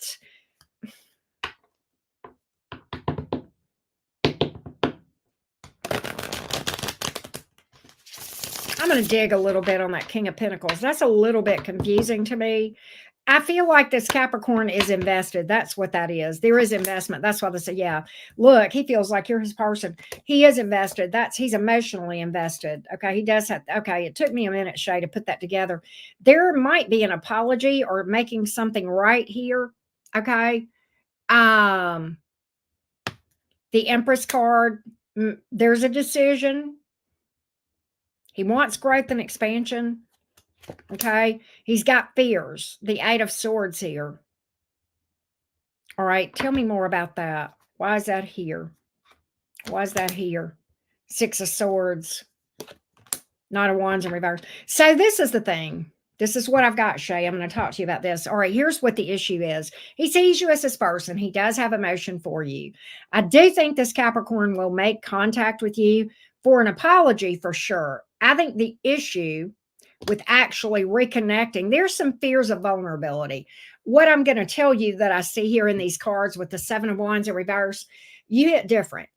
I'm going to dig a little bit on that King of Pentacles. That's a little bit confusing to me. I feel like this Capricorn is invested. That's what that is. There is investment. That's why they say, yeah, look, he feels like you're his person. He is invested. He's emotionally invested. Okay. He does have, okay. It took me a minute, Shay, to put that together. There might be an apology or making something right here. Okay. The Empress card, there's a decision. He wants growth and expansion. Okay. He's got fears. The 8 of Swords here. All right. Tell me more about that. Why is that here? Why is that here? 6 of Swords. Knight of Wands in reverse. So this is the thing. This is what I've got, Shay. I'm going to talk to you about this. All right. Here's what the issue is. He sees you as his person. He does have emotion for you. I do think this Capricorn will make contact with you for an apology for sure. I think the issue with actually reconnecting, there's some fears of vulnerability. What I'm going to tell you that I see here in these cards with the 7 of Wands in reverse, you hit different.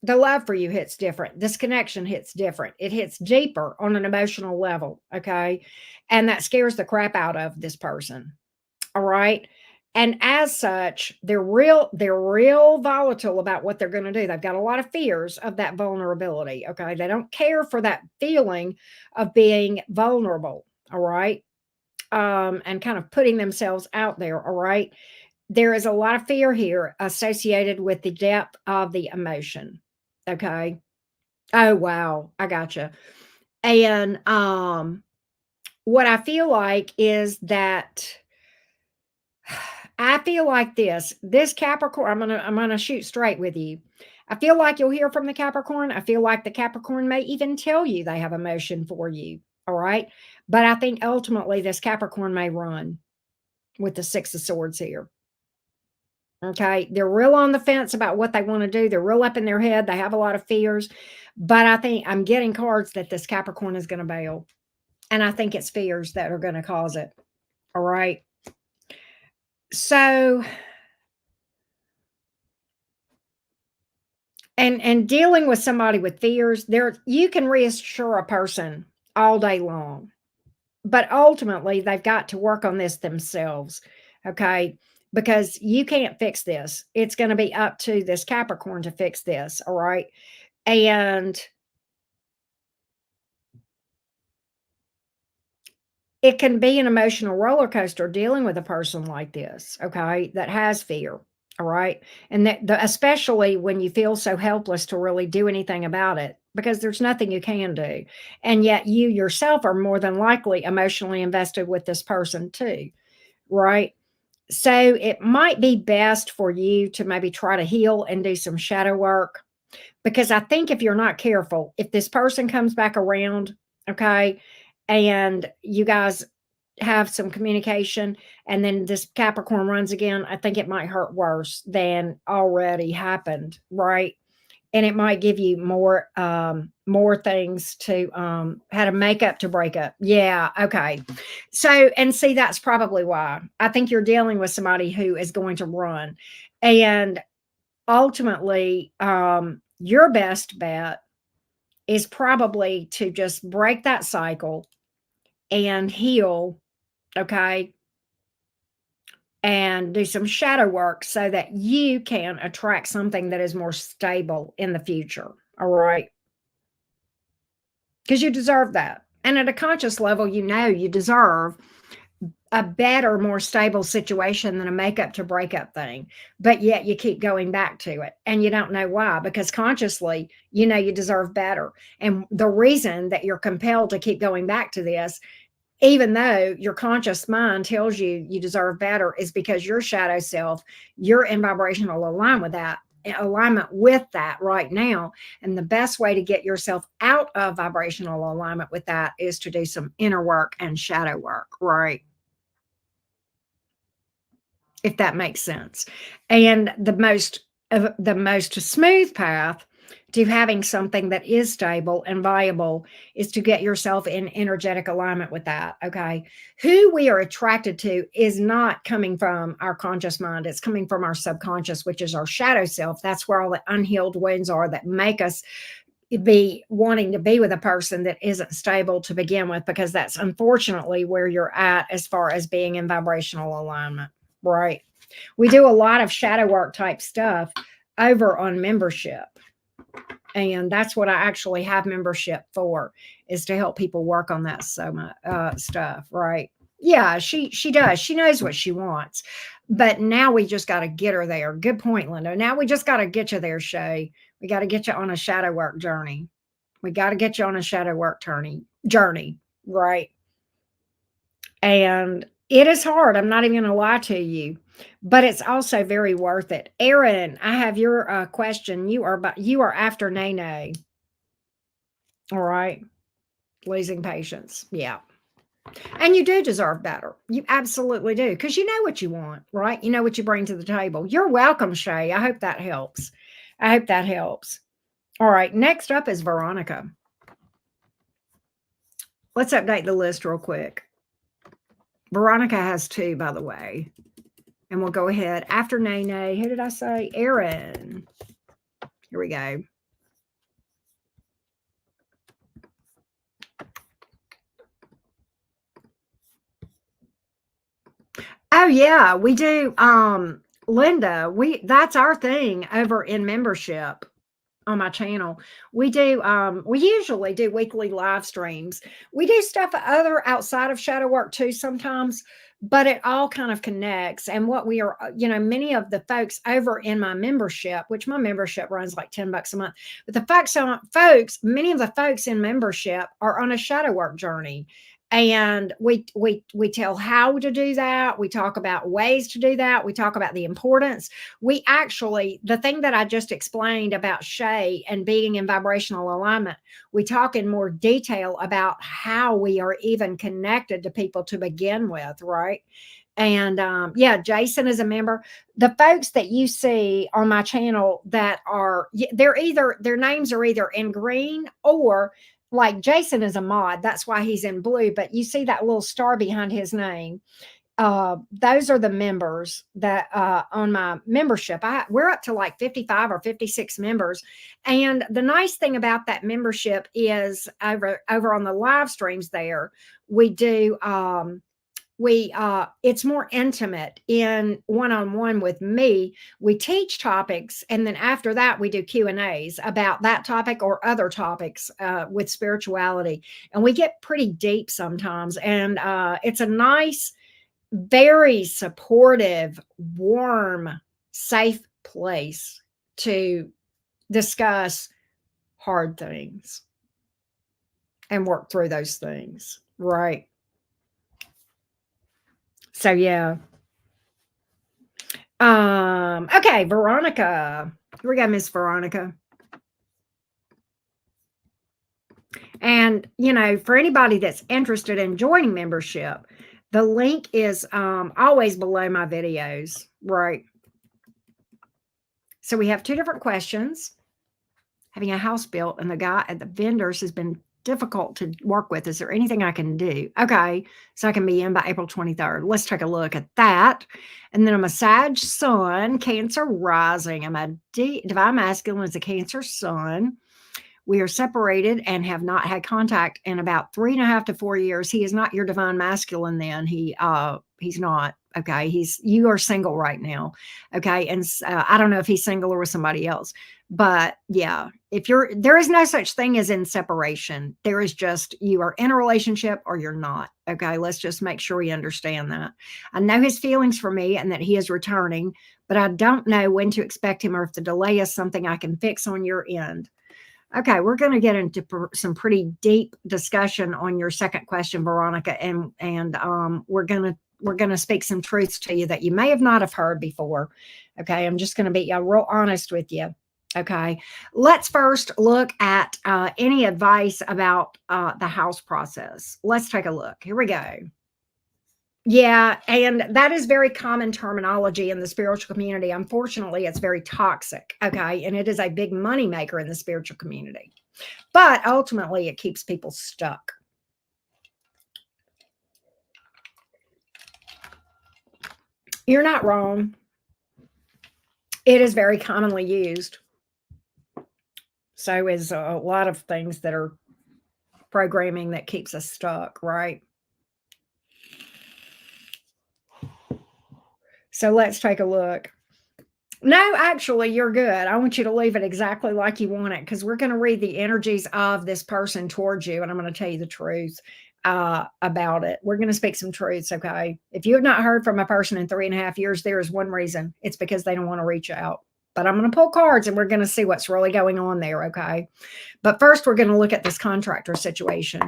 The love for you hits different. This connection hits different. It hits deeper on an emotional level. Okay. And that scares the crap out of this person. All right. And as such, they're real volatile about what they're going to do. They've got a lot of fears of that vulnerability. Okay. They don't care for that feeling of being vulnerable. All right. And kind of putting themselves out there. All right. There is a lot of fear here associated with the depth of the emotion. Okay. Oh, wow. I gotcha. And what I feel like is that I feel like this Capricorn, I'm gonna shoot straight with you. I feel like you'll hear from the Capricorn. I feel like the Capricorn may even tell you they have emotion for you. All right. But I think ultimately this Capricorn may run with the 6 of Swords here. Okay. They're real on the fence about what they want to do. They're real up in their head. They have a lot of fears. But I think I'm getting cards that this Capricorn is going to bail. And I think it's fears that are going to cause it. All right. So, and dealing with somebody with fears, you can reassure a person all day long. But ultimately, they've got to work on this themselves. Okay. Because you can't fix this. It's going to be up to this Capricorn to fix this. All right. And it can be an emotional roller coaster dealing with a person like this, okay, that has fear. All right. And especially when you feel so helpless to really do anything about it, because there's nothing you can do. And yet you yourself are more than likely emotionally invested with this person too, right? So it might be best for you to maybe try to heal and do some shadow work, because I think if you're not careful, if this person comes back around, okay, and you guys have some communication and then this Capricorn runs again, I think it might hurt worse than already happened, right? And it might give you more things to how to make up to break up. Yeah, okay. So, and see, that's probably why. I think you're dealing with somebody who is going to run. And ultimately, your best bet is probably to just break that cycle and heal, okay, and do some shadow work so that you can attract something that is more stable in the future. All right. Because you deserve that. And at a conscious level, you know you deserve a better, more stable situation than a makeup to breakup thing. But yet you keep going back to it and you don't know why, because consciously, you know you deserve better. And the reason that you're compelled to keep going back to this, even though your conscious mind tells you you deserve better, is because your shadow self, you're in vibrational alignment with that right now. And the best way to get yourself out of vibrational alignment with that is to do some inner work and shadow work, right? If that makes sense. And the most smooth path to having something that is stable and viable is to get yourself in energetic alignment with that. Okay. Who we are attracted to is not coming from our conscious mind, it's coming from our subconscious, which is our shadow self. That's where all the unhealed wounds are that make us be wanting to be with a person that isn't stable to begin with, because that's unfortunately where you're at as far as being in vibrational alignment, right? We do a lot of shadow work type stuff over on membership, and that's what I actually have membership for, is to help people work on that so much stuff, right? Yeah, she does. She knows what she wants, but now we just got to get her there. Good point, Linda. Now we just got to get you there, Shay. We got to get you on a shadow work journey. We got to get you on a shadow work journey, right? And it is hard. I'm not even going to lie to you, but it's also very worth it. Aaron, I have your question. You are after Nene. All right. Losing patience. Yeah. And you do deserve better. You absolutely do. Because you know what you want, right? You know what you bring to the table. You're welcome, Shay. I hope that helps. I hope that helps. All right. Next up is Veronica. Let's update the list real quick. Veronica has two, by the way. And we'll go ahead after Nene. Who did I say? Aaron. Here we go. Oh yeah, we do. Linda, that's our thing over in membership on my channel. We usually do weekly live streams. We do stuff other outside of shadow work too sometimes, but it all kind of connects. And what we are, many of the folks over in my membership, which my membership runs like $10 a month, but many of the folks in membership are on a shadow work journey. And we tell how to do that. We talk about ways to do that. We talk about the importance. We actually, the thing that I just explained about Shay and being in vibrational alignment, we talk in more detail about how we are even connected to people to begin with, right? And yeah, Jason is a member. The folks that you see on my channel that are, their names are either in green, or like Jason is a mod. That's why he's in blue. But you see that little star behind his name. Those are the members that on my membership. We're up to like 55 or 56 members. And the nice thing about that membership is over on the live streams there, we do it's more intimate in one-on-one with me. We teach topics, and then after that we do Q&As about that topic or other topics with spirituality, and we get pretty deep sometimes. And it's a nice, very supportive, warm, safe place to discuss hard things and work through those things. Right. So yeah. Okay, Veronica. Here we go, Miss Veronica. And, for anybody that's interested in joining membership, the link is always below my videos, right? So we have two different questions. Having a house built and the guy at the vendors has been difficult to work with. Is there anything I can do? Okay, so I can be in by April 23rd. Let's take a look at that. And then I'm a Sag Sun, Cancer rising. I'm a divine masculine is a Cancer Sun. We are separated and have not had contact in about 3.5 to 4 years. He is not your divine masculine then. He's not. Okay. You are single right now. Okay. And I don't know if he's single or with somebody else, but yeah, there is no such thing as in separation. There is just, you are in a relationship or you're not. Okay. Let's just make sure we understand that. I know his feelings for me and that he is returning, but I don't know when to expect him or if the delay is something I can fix on your end. Okay, we're going to get into some pretty deep discussion on your second question, Veronica, and we're gonna speak some truths to you that you may have not have heard before. Okay, I'm just going to be real honest with you. Okay, let's first look at any advice about the house process. Let's take a look. Here we go. Yeah, and that is very common terminology in the spiritual community. Unfortunately, it's very toxic, okay? And it is a big money maker in the spiritual community. But ultimately, it keeps people stuck. You're not wrong. It is very commonly used. So is a lot of things that are programming that keeps us stuck, right? So let's take a look. No, actually, you're good. I want you to leave it exactly like you want it because we're going to read the energies of this person towards you, and I'm going to tell you the truth about it. We're going to speak some truths, okay? If you have not heard from a person in 3.5 years, there is one reason. It's because they don't want to reach out. But I'm going to pull cards, and we're going to see what's really going on there, okay? But first, we're going to look at this contractor situation.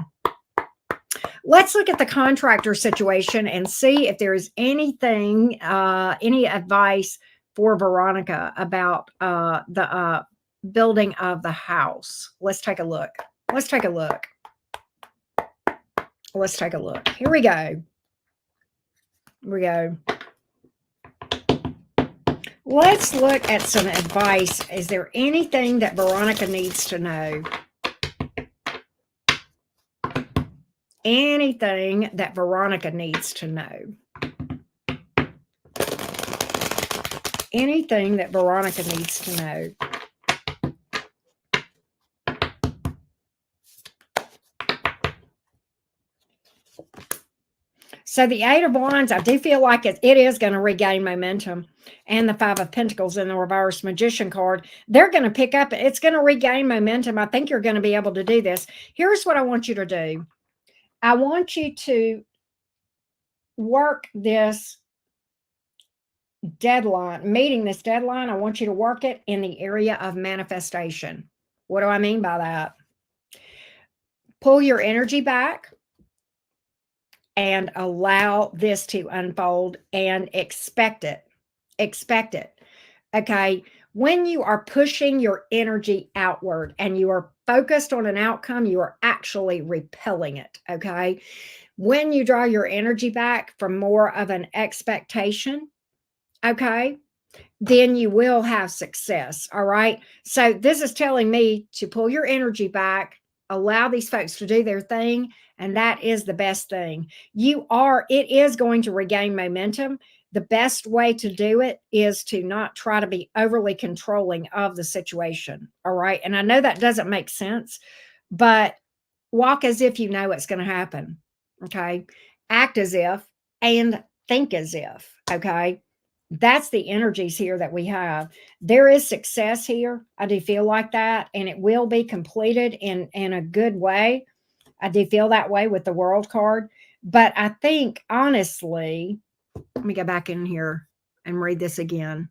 Let's look at the contractor situation and see if there is anything, any advice for Veronica about the building of the house. Let's take a look. Let's take a look. Let's take a look. Here we go. Here we go. Let's look at some advice. Is there anything that Veronica needs to know? Anything that Veronica needs to know? Anything that Veronica needs to know? So the Eight of Wands, I do feel like it is going to regain momentum. And the Five of Pentacles in the reverse Magician card, they're going to pick up. It's going to regain momentum. I think you're going to be able to do this. Here's what I want you to do. I want you to work this deadline, meeting this deadline. I want you to work it in the area of manifestation. What do I mean by that? Pull your energy back and allow this to unfold and expect it. Expect it. Okay. When you are pushing your energy outward and you are focused on an outcome, you are actually repelling it. Okay. When you draw your energy back from more of an expectation, okay, then you will have success. All right. So this is telling me to pull your energy back, allow these folks to do their thing. And that is the best thing. It is going to regain momentum. The best way to do it is to not try to be overly controlling of the situation. All right. And I know that doesn't make sense, but walk as if you know it's going to happen. Okay. Act as if and think as if. Okay. That's the energies here that we have. There is success here. I do feel like that. And it will be completed in a good way. I do feel that way with the World card. But I think, honestly, let me go back in here and read this again.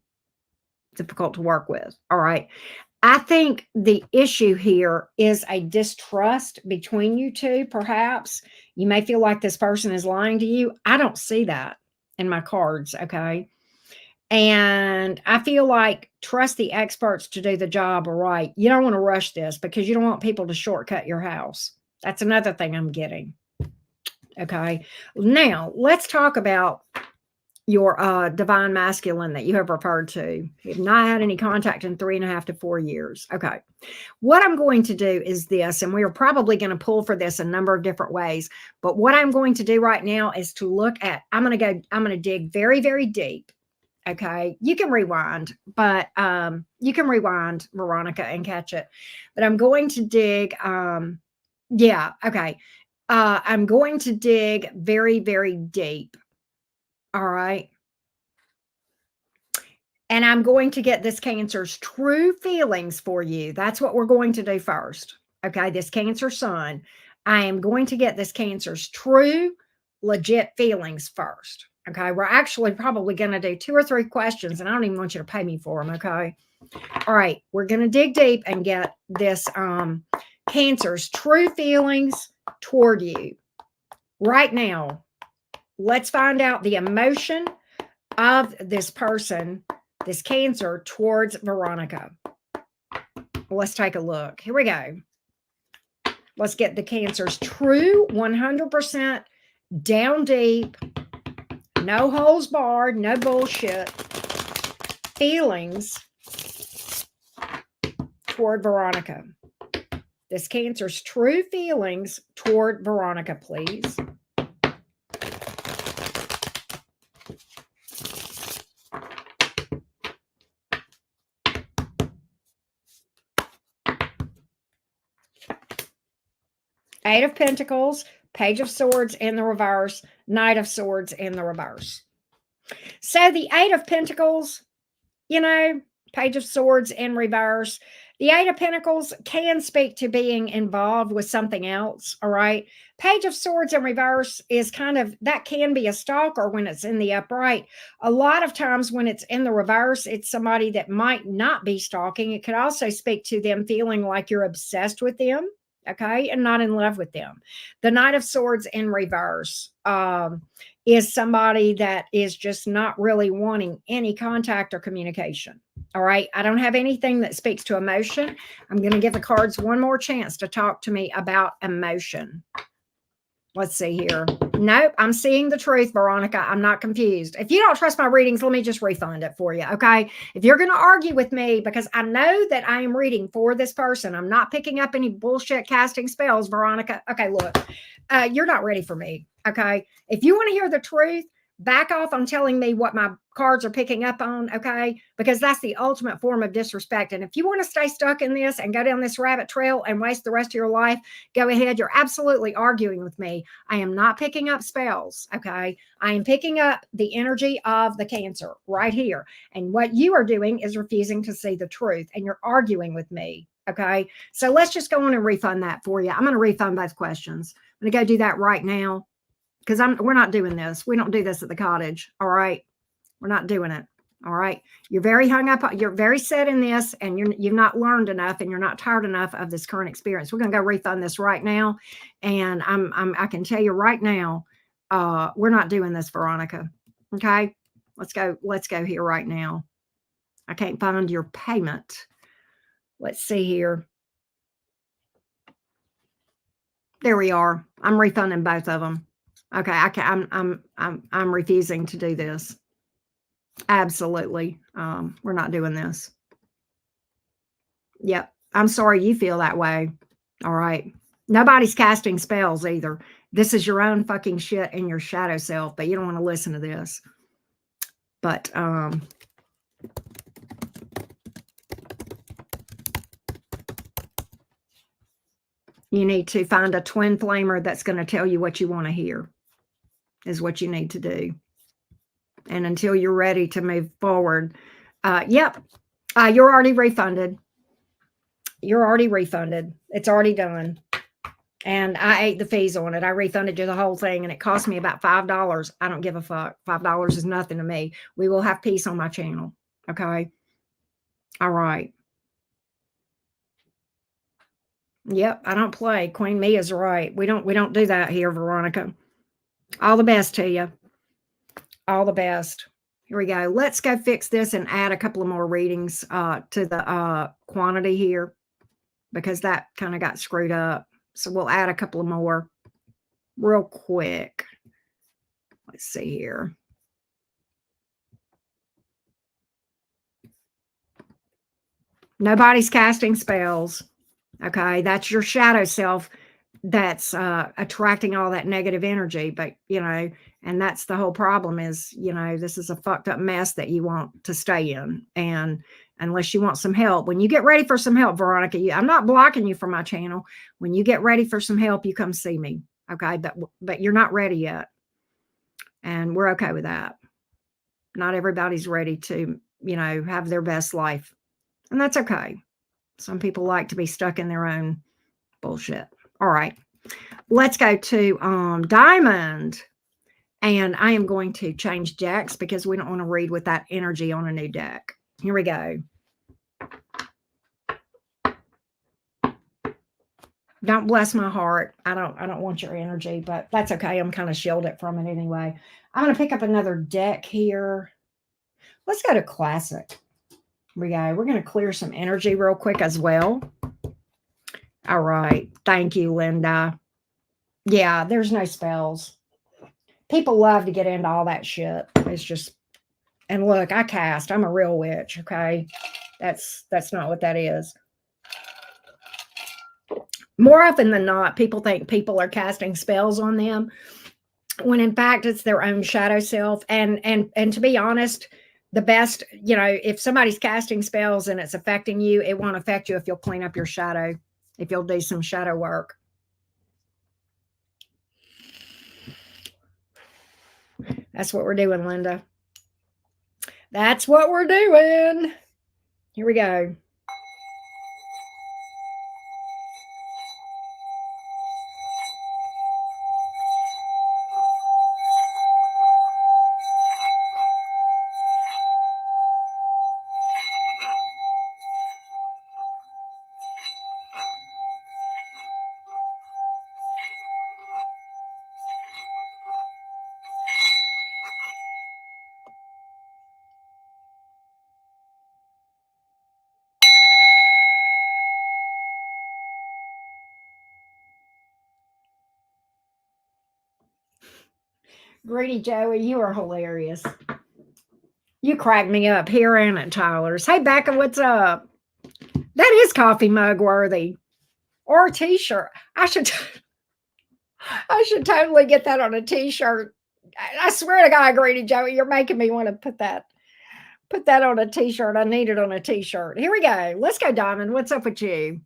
Difficult to work with. All right. I think the issue here is a distrust between you two, perhaps. You may feel like this person is lying to you. I don't see that in my cards, okay? And I feel like trust the experts to do the job right. You don't want to rush this because you don't want people to shortcut your house. That's another thing I'm getting. Okay. Now, let's talk about your divine masculine that you have referred to. You've not had any contact in 3.5 to 4 years. Okay. What I'm going to do is this, and we are probably going to pull for this a number of different ways. But what I'm going to do right now is to look at, I'm going to dig very, very deep. Okay. You can rewind, but you can rewind, Veronica, and catch it. But I'm going to dig, yeah, okay. I'm going to dig very, very deep. All right. And I'm going to get this Cancer's true feelings for you. That's what we're going to do first. Okay. This Cancer sun, I am going to get this Cancer's true, legit feelings first. Okay. We're actually probably going to do 2 or 3 questions, and I don't even want you to pay me for them. Okay. All right. We're going to dig deep and get this Cancer's true feelings toward you right now. Let's find out the emotion of this person, this Cancer, towards Veronica. Let's take a look. Here we go. Let's get the Cancer's true 100% down deep, no holes barred, no bullshit feelings toward Veronica. This Cancer's true feelings toward Veronica, please. Eight of Pentacles, Page of Swords in the reverse, Knight of Swords in the reverse. So the Eight of Pentacles, you know, Page of Swords in reverse. The Eight of Pentacles can speak to being involved with something else, all right? Page of Swords in reverse is kind of, that can be a stalker when it's in the upright. A lot of times when it's in the reverse, it's somebody that might not be stalking. It could also speak to them feeling like you're obsessed with them, okay, and not in love with them. The Knight of Swords in reverse is somebody that is just not really wanting any contact or communication. All right. I don't have anything that speaks to emotion. I'm going to give the cards one more chance to talk to me about emotion. Let's see here. Nope. I'm seeing the truth, Veronica. I'm not confused. If you don't trust my readings, let me just refund it for you. Okay. If you're going to argue with me, because I know that I am reading for this person, I'm not picking up any bullshit casting spells, Veronica. Okay. Look, you're not ready for me. Okay. If you want to hear the truth, back off on telling me what my cards are picking up on, okay? Because that's the ultimate form of disrespect. And if you want to stay stuck in this and go down this rabbit trail and waste the rest of your life, go ahead. You're absolutely arguing with me. I am not picking up spells, okay? I am picking up the energy of the Cancer right here. And what you are doing is refusing to see the truth, and you're arguing with me, okay? So let's just go on and refund that for you. I'm going to refund both questions. I'm going to go do that right now. Because we're not doing this. We don't do this at the cottage. All right. We're not doing it. All right. You're very hung up. You're very set in this, and you've not learned enough, and you're not tired enough of this current experience. We're going to go refund this right now. And I can tell you right now, we're not doing this, Veronica. Okay. Let's go here right now. I can't find your payment. Let's see here. There we are. I'm refunding both of them. Okay, I'm refusing to do this. Absolutely. We're not doing this. Yep. I'm sorry you feel that way. All right. Nobody's casting spells either. This is your own fucking shit and your shadow self, but you don't want to listen to this. But you need to find a twin flamer that's going to tell you what you want to hear. Is what you need to do. And until you're ready to move forward, yep, you're already refunded. You're already refunded. It's already done. And I ate the fees on it. I refunded you the whole thing, and it cost me about $5. I don't give a fuck. $5 is nothing to me. We will have peace on my channel. Okay. All right. Yep, I don't play. Queen Mia's right. We don't do that here, Veronica. All the best to you. All the best. Here we go. Let's go fix this and add a couple of more readings to the quantity here because that kind of got screwed up. So we'll add a couple of more real quick. Let's see here. Nobody's casting spells. Okay, that's your shadow self that's attracting all that negative energy. But, and that's the whole problem is, this is a fucked up mess that you want to stay in. And unless you want some help, when you get ready for some help, Veronica, I'm not blocking you from my channel. When you get ready for some help, you come see me. Okay, but you're not ready yet. And we're okay with that. Not everybody's ready to, have their best life. And that's okay. Some people like to be stuck in their own bullshit. All right. Let's go to Diamond. And I am going to change decks because we don't want to read with that energy on a new deck. Here we go. Don't bless my heart. I don't want your energy, but that's okay. I'm kind of shielded from it anyway. I'm going to pick up another deck here. Let's go to Classic. Here we go. We're going to clear some energy real quick as well. All right. Thank you, Linda. Yeah, there's no spells. People love to get into all that shit. It's just, and look, I cast. I'm a real witch, okay? That's not what that is. More often than not, people think people are casting spells on them when in fact it's their own shadow self. And to be honest, the best, if somebody's casting spells and it's affecting you, it won't affect you if you'll clean up your shadow, if you'll do some shadow work. That's what we're doing, Linda. That's what we're doing. Here we go. Greedy Joey, you are hilarious. You crack me up here and at Tyler's. Hey, Becca, what's up? That is coffee mug worthy. Or a t-shirt. I should totally get that on a t-shirt. I swear to God, Greedy Joey, you're making me want to put that on a t-shirt. I need it on a t-shirt. Here we go. Let's go, Diamond. What's up with you?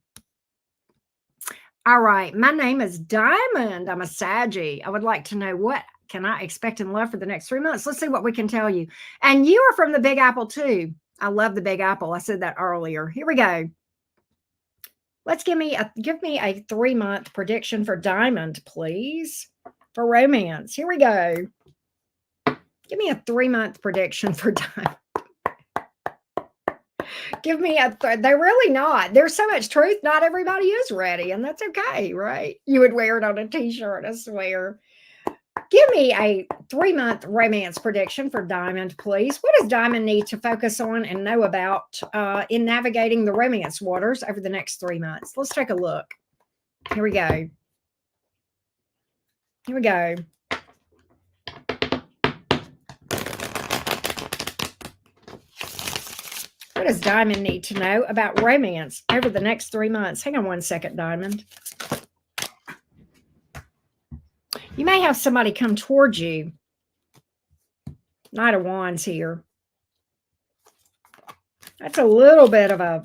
All right. My name is Diamond. I'm a Saggy. I would like to know what can I expect in love for the next 3 months. Let's see what we can tell you. And you are from the Big Apple too. I love the Big Apple. I said that earlier. Here we go. Let's give me a 3-month prediction for Diamond, please, for romance. Here we go. Give me a 3-month prediction for Diamond. Give me they're really not. There's so much truth. Not everybody is ready, and that's okay, right? You would wear it on a t-shirt, I swear. Give me a 3-month romance prediction for Diamond, please. What does Diamond need to focus on and know about in navigating the romance waters over the next 3 months? Let's take a look. Here we go. Here we go. What does Diamond need to know about romance over the next 3 months? Hang on 1 second, Diamond. You may have somebody come towards you. Knight of Wands here. That's a little bit of a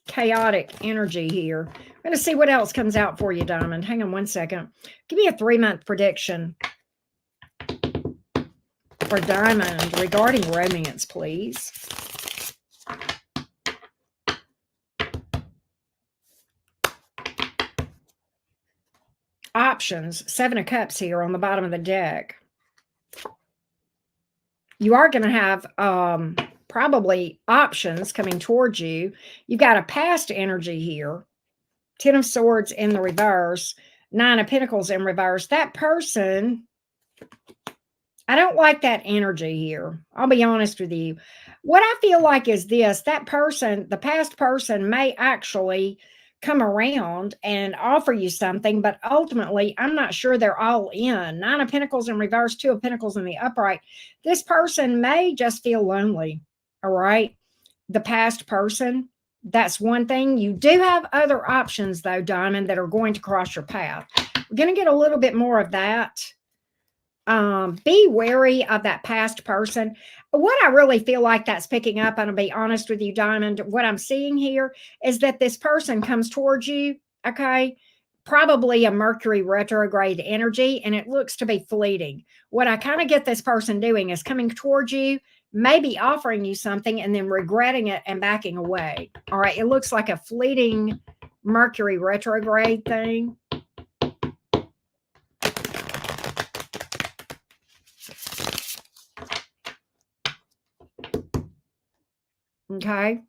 chaotic energy here. I'm going to see what else comes out for you, Diamond. Hang on 1 second. Give me a 3-month prediction for Diamond regarding romance, please. Options. 7 of Cups here on the bottom of the deck. You are going to have probably options coming towards you. You've got a past energy here. Ten of Swords in the reverse, Nine of Pentacles in reverse. That person, I don't like that energy here. I'll be honest with you. What I feel like is this: that person, the past person, may actually come around and offer you something, but ultimately, I'm not sure they're all in. Nine of Pentacles in reverse, Two of Pentacles in the upright. This person may just feel lonely. All right. The past person, that's one thing. You do have other options, though, Diamond, that are going to cross your path. We're going to get a little bit more of that. Be wary of that past person. What I really feel like that's picking up, and I'll be honest with you, Diamond, what I'm seeing here is that this person comes towards you, okay? Probably a Mercury retrograde energy, and it looks to be fleeting. What I kind of get this person doing is coming towards you, maybe offering you something, and then regretting it and backing away. All right, it looks like a fleeting Mercury retrograde thing. Okay.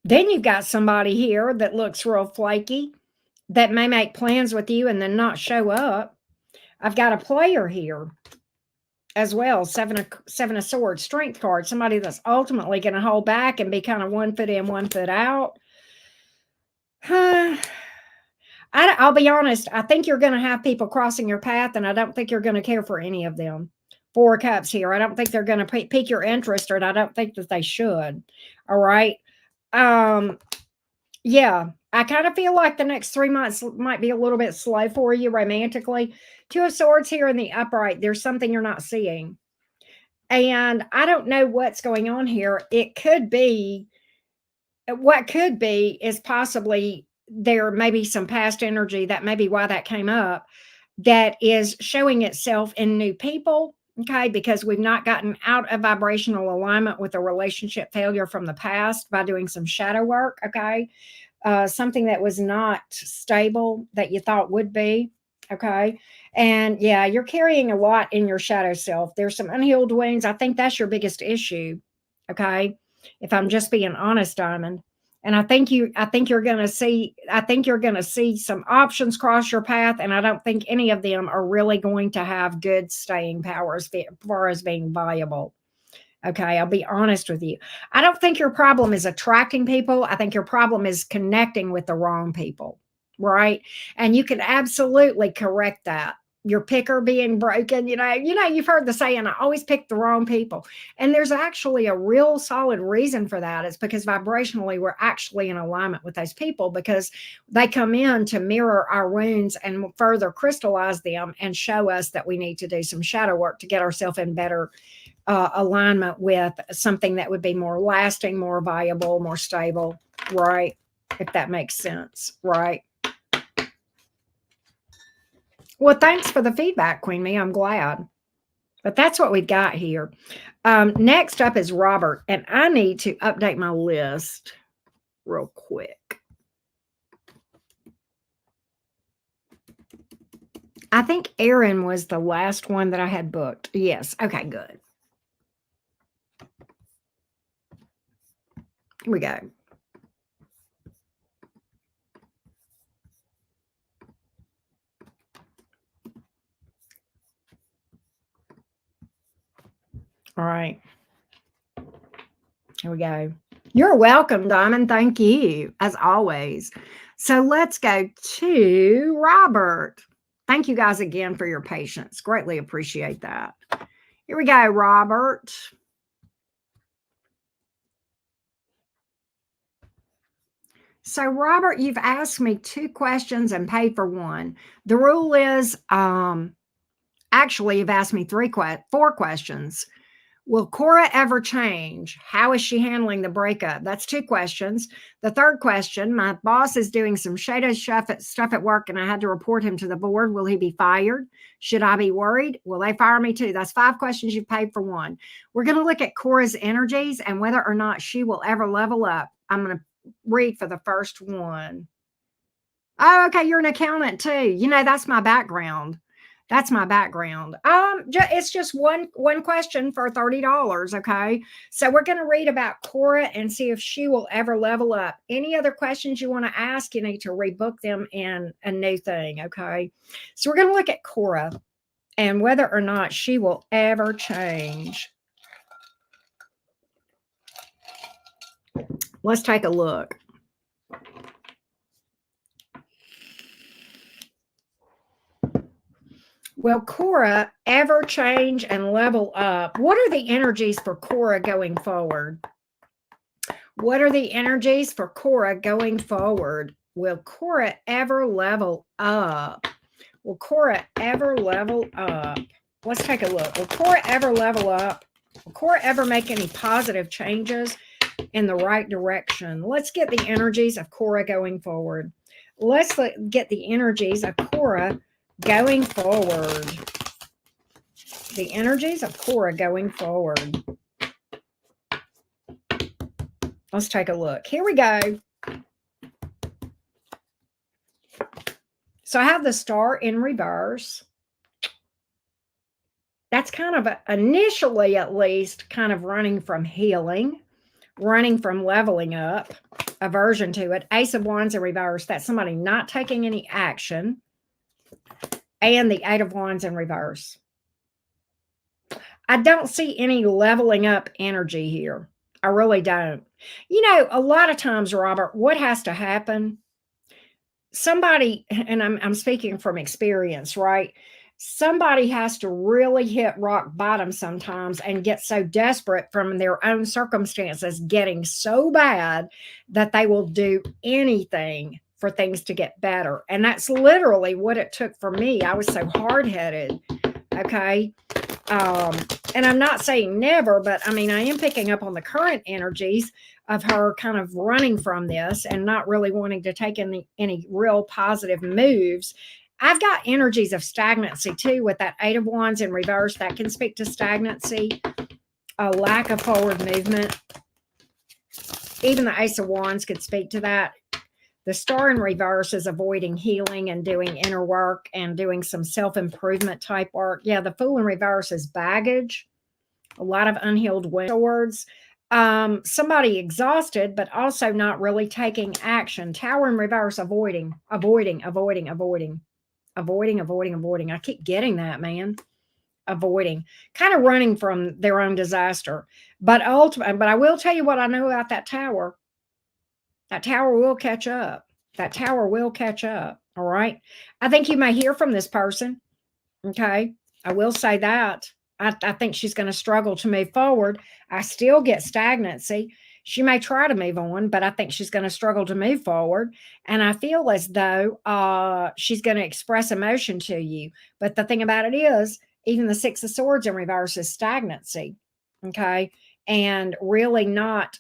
Then you've got somebody here that looks real flaky, that may make plans with you and then not show up. I've got a player here as well, seven of Swords, Strength card, somebody that's ultimately going to hold back and be kind of 1 foot in, 1 foot out. I'll be honest, I think you're going to have people crossing your path, and I don't think you're going to care for any of them. Four of Cups here. I don't think they're going to pique your interest, or I don't think that they should. All right. Yeah, I kind of feel like the next 3 months might be a little bit slow for you romantically. Two of Swords here in the upright. There's something you're not seeing. And I don't know what's going on here. It could be, what could be is possibly there may be some past energy, that may be why that came up, that is showing itself in new people. Okay, because we've not gotten out of vibrational alignment with a relationship failure from the past by doing some shadow work. Okay, something that was not stable that you thought would be. Okay. And yeah, you're carrying a lot in your shadow self. There's some unhealed wounds. I think that's your biggest issue. Okay. If I'm just being honest, Diamond. And I think you're going to see some options cross your path. And I don't think any of them are really going to have good staying power as far as being viable. Okay, I'll be honest with you. I don't think your problem is attracting people. I think your problem is connecting with the wrong people, right? And you can absolutely correct that. Your picker being broken, you've heard the saying, I always pick the wrong people. And there's actually a real solid reason for that. It's because vibrationally, we're actually in alignment with those people, because they come in to mirror our wounds and further crystallize them and show us that we need to do some shadow work to get ourselves in better alignment with something that would be more lasting, more viable, more stable, right? If that makes sense, right? Well, thanks for the feedback, Queen Bee. I'm glad. But that's what we've got here. Next up is Robert, and I need to update my list real quick. I think Aaron was the last one that I had booked. Yes. Okay, good. Here we go. All right. Here we go. You're welcome, Diamond. Thank you, as always. So let's go to Robert. Thank you guys again for your patience. Greatly appreciate that. Here we go, Robert. So, Robert, you've asked me 2 questions and paid for 1. The rule is, actually, you've asked me 4 questions. Will Cora ever change? How is she handling the breakup? That's 2 questions. The third question, my boss is doing some shadow stuff at work and I had to report him to the board. Will he be fired? Should I be worried? Will they fire me too? That's 5 questions you've paid for 1. We're going to look at Cora's energies and whether or not she will ever level up. I'm going to read for the first one. Oh, okay, you're an accountant too. That's my background. That's my background. It's just one question for $30. Okay, so we're going to read about Cora and see if she will ever level up. Any other questions you want to ask, you need to rebook them in a new thing. Okay, so we're going to look at Cora and whether or not she will ever change. Let's take a look. Will Cora ever change and level up? What are the energies for Cora going forward? What are the energies for Cora going forward? Will Cora ever level up? Will Cora ever level up? Let's take a look. Will Cora ever level up? Will Cora ever make any positive changes in the right direction? Let's get the energies of Cora going forward. Let's get the energies of Cora going forward. The energies of Cora going forward. Let's take a look. Here we go. So I have the Star in reverse. That's kind of initially, at least, kind of running from healing, running from leveling up, aversion to it. Ace of Wands in reverse. That's somebody not taking any action. And the Eight of Wands in reverse. I don't see any leveling up energy here. I really don't. A lot of times, Robert, what has to happen? Somebody, and I'm speaking from experience, right? Somebody has to really hit rock bottom sometimes and get so desperate from their own circumstances getting so bad that they will do anything for things to get better. And that's literally what it took for me. I was so hard-headed. Okay. And I'm not saying never, but I mean, I am picking up on the current energies of her kind of running from this and not really wanting to take any real positive moves. I've got energies of stagnancy too with that Eight of Wands in reverse. That can speak to stagnancy, a lack of forward movement. Even the Ace of Wands could speak to that. The Star in reverse is avoiding healing and doing inner work and doing some self-improvement type work. Yeah, the Fool in reverse is baggage, a lot of unhealed wounds. Somebody exhausted, but also not really taking action. Tower in reverse, avoiding. I keep getting that, man. Avoiding, kind of running from their own disaster. But I will tell you what I know about that Tower. That Tower will catch up. That Tower will catch up. All right. I think you may hear from this person. Okay. I will say that. I think she's going to struggle to move forward. I still get stagnancy. She may try to move on, but I think she's going to struggle to move forward. And I feel as though she's going to express emotion to you. But the thing about it is, even the Six of Swords in reverse is stagnancy. Okay. And really not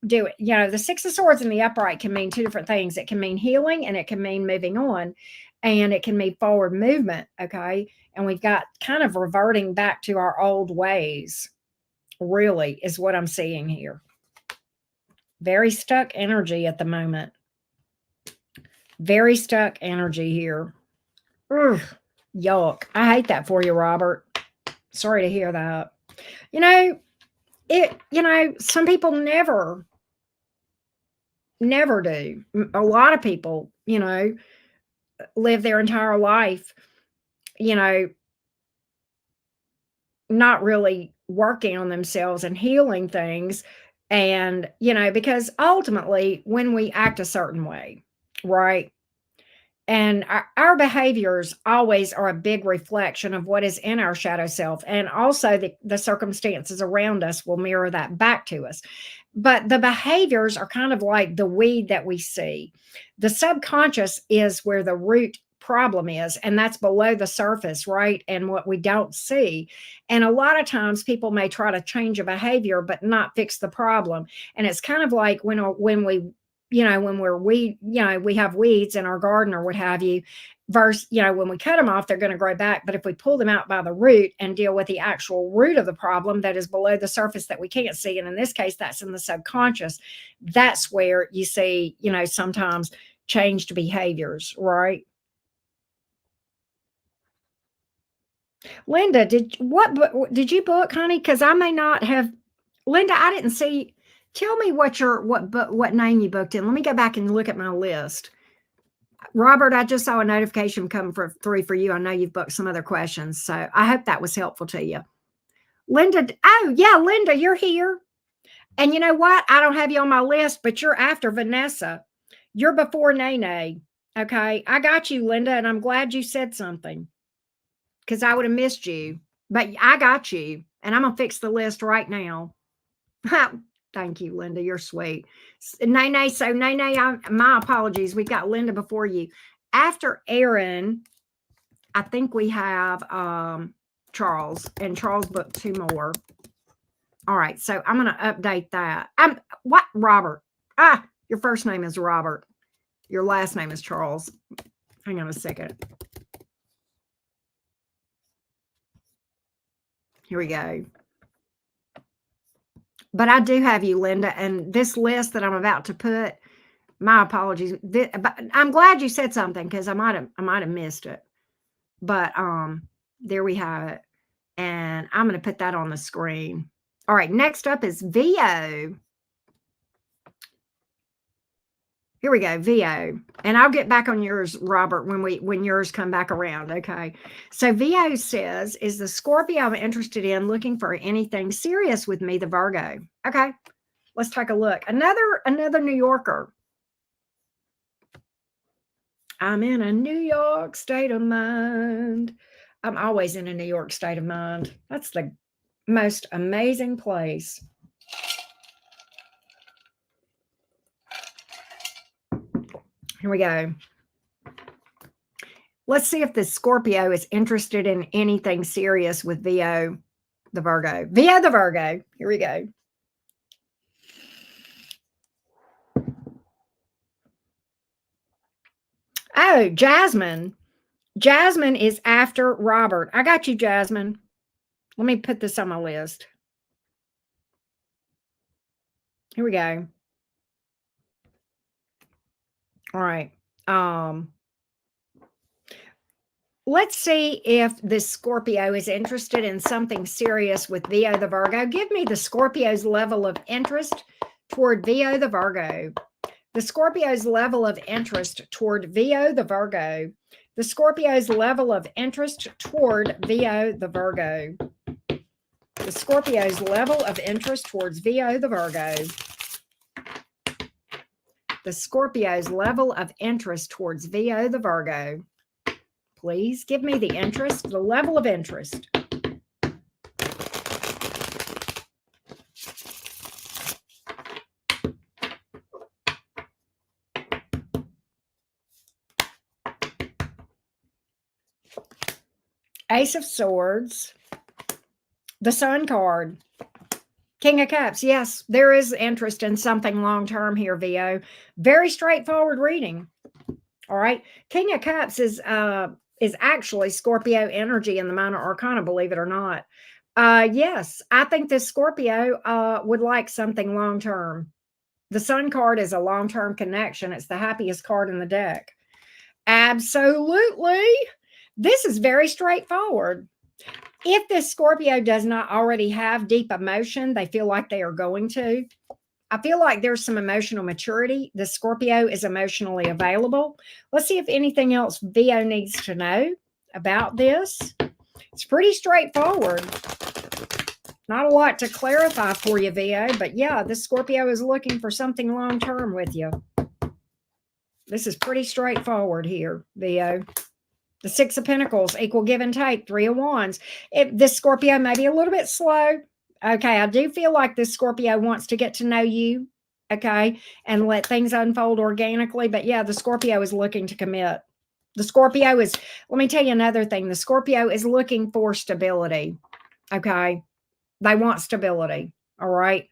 do it. The Six of Swords in the upright can mean two different things. It can mean healing and it can mean moving on, and it can mean forward movement. Okay. And we've got kind of reverting back to our old ways, really, is what I'm seeing here. Very stuck energy at the moment. Very stuck energy here. Ugh, yuck. I hate that for you, Robert. Sorry to hear that. Some people never do. A lot of people, live their entire life, not really working on themselves and healing things. And, because ultimately when we act a certain way, right? And our behaviors always are a big reflection of what is in our shadow self. And also the circumstances around us will mirror that back to us. But the behaviors are kind of like the weed that we see. The subconscious is where the root problem is, and that's below the surface, right? And what we don't see. And a lot of times people may try to change a behavior, but not fix the problem. And it's kind of like when we we have weeds in our garden or what have you, versus, when we cut them off, they're going to grow back. But if we pull them out by the root and deal with the actual root of the problem that is below the surface that we can't see, and in this case, that's in the subconscious, that's where you see, sometimes changed behaviors, right? Linda, did you book, honey? Because I may not have. Linda, I didn't see. Tell me what name you booked in. Let me go back and look at my list. Robert, I just saw a notification come through for you. I know you've booked some other questions, so I hope that was helpful to you. Linda, oh yeah, Linda, you're here. And you know what? I don't have you on my list, but you're after Vanessa. You're before Nene. Okay. I got you, Linda, and I'm glad you said something because I would have missed you. But I got you, and I'm gonna fix the list right now. Thank you, Linda. You're sweet. Nene, so Nene, my apologies. We've got Linda before you. After Aaron, I think we have Charles, and Charles booked two more. All right, so I'm going to update that. What, Robert? Your first name is Robert. Your last name is Charles. Hang on a second. Here we go. But I do have you, Linda, and this list that I'm about to put, my apologies. But I'm glad you said something because I might have missed it. But there we have it. And I'm going to put that on the screen. All right, next up is VO. Here we go, VO. And I'll get back on yours, Robert, when yours come back around. Okay. So VO says, is the Scorpio I'm interested in looking for anything serious with me, the Virgo? Okay. Let's take a look. Another New Yorker. I'm in a New York state of mind. I'm always in a New York state of mind. That's the most amazing place. Here we go. Let's see if the Scorpio is interested in anything serious with VO, the Virgo. VO, the Virgo. Here we go. Oh, Jasmine. Jasmine is after Robert. I got you, Jasmine. Let me put this on my list. Here we go. All right. Let's see if the Scorpio is interested in something serious with VO the Virgo. Give me the Scorpio's level of interest toward VO the Virgo. The Scorpio's level of interest toward VO the Virgo. The Scorpio's level of interest toward VO the Virgo. The Scorpio's level of interest towards VO the Virgo. The Scorpio's level of interest towards VO the Virgo. Please give me the interest, the level of interest. Ace of Swords. The Sun card. King of Cups. Yes, there is interest in something long-term here, VO. Very straightforward reading. All right. King of Cups is actually Scorpio energy in the minor arcana, believe it or not. Yes, I think this Scorpio would like something long-term. The Sun card is a long-term connection. It's the happiest card in the deck. Absolutely. This is very straightforward. If this Scorpio does not already have deep emotion, they feel like they are going to. I feel like there's some emotional maturity. The Scorpio is emotionally available. Let's see if anything else VO needs to know about this. It's pretty straightforward. Not a lot to clarify for you, VO, but yeah, this Scorpio is looking for something long-term with you. This is pretty straightforward here, VO. The Six of Pentacles, equal give and take, Three of Wands. This Scorpio may be a little bit slow. Okay, I do feel like this Scorpio wants to get to know you, okay, and let things unfold organically. But yeah, the Scorpio is looking to commit. The Scorpio is, let me tell you another thing. The Scorpio is looking for stability, okay? They want stability, all right?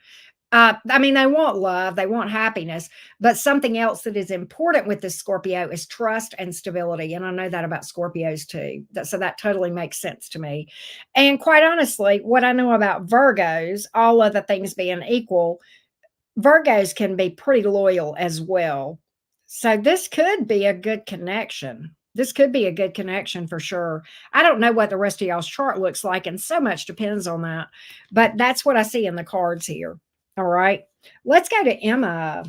I mean, they want love, they want happiness, but something else that is important with this Scorpio is trust and stability. And I know that about Scorpios too. So that totally makes sense to me. And quite honestly, what I know about Virgos, all other things being equal, Virgos can be pretty loyal as well. So this could be a good connection. This could be a good connection for sure. I don't know what the rest of y'all's chart looks like, and so much depends on that. But that's what I see in the cards here. All right. Let's go to Emma.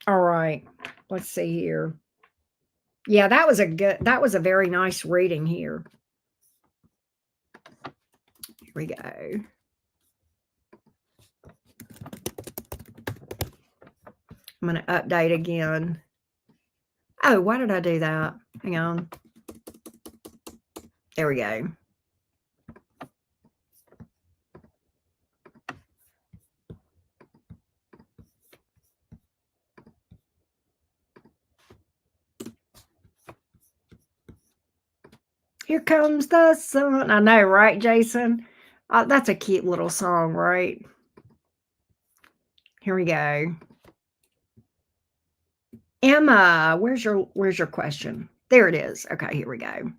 All right. Let's see here. Yeah, that was a very nice reading here. Here we go. I'm going to update again. Oh, why did I do that? Hang on. There we go. Here comes the sun. I know, right, Jason? That's a cute little song, right? Here we go. Emma, where's your question? There it is. Okay, here we go.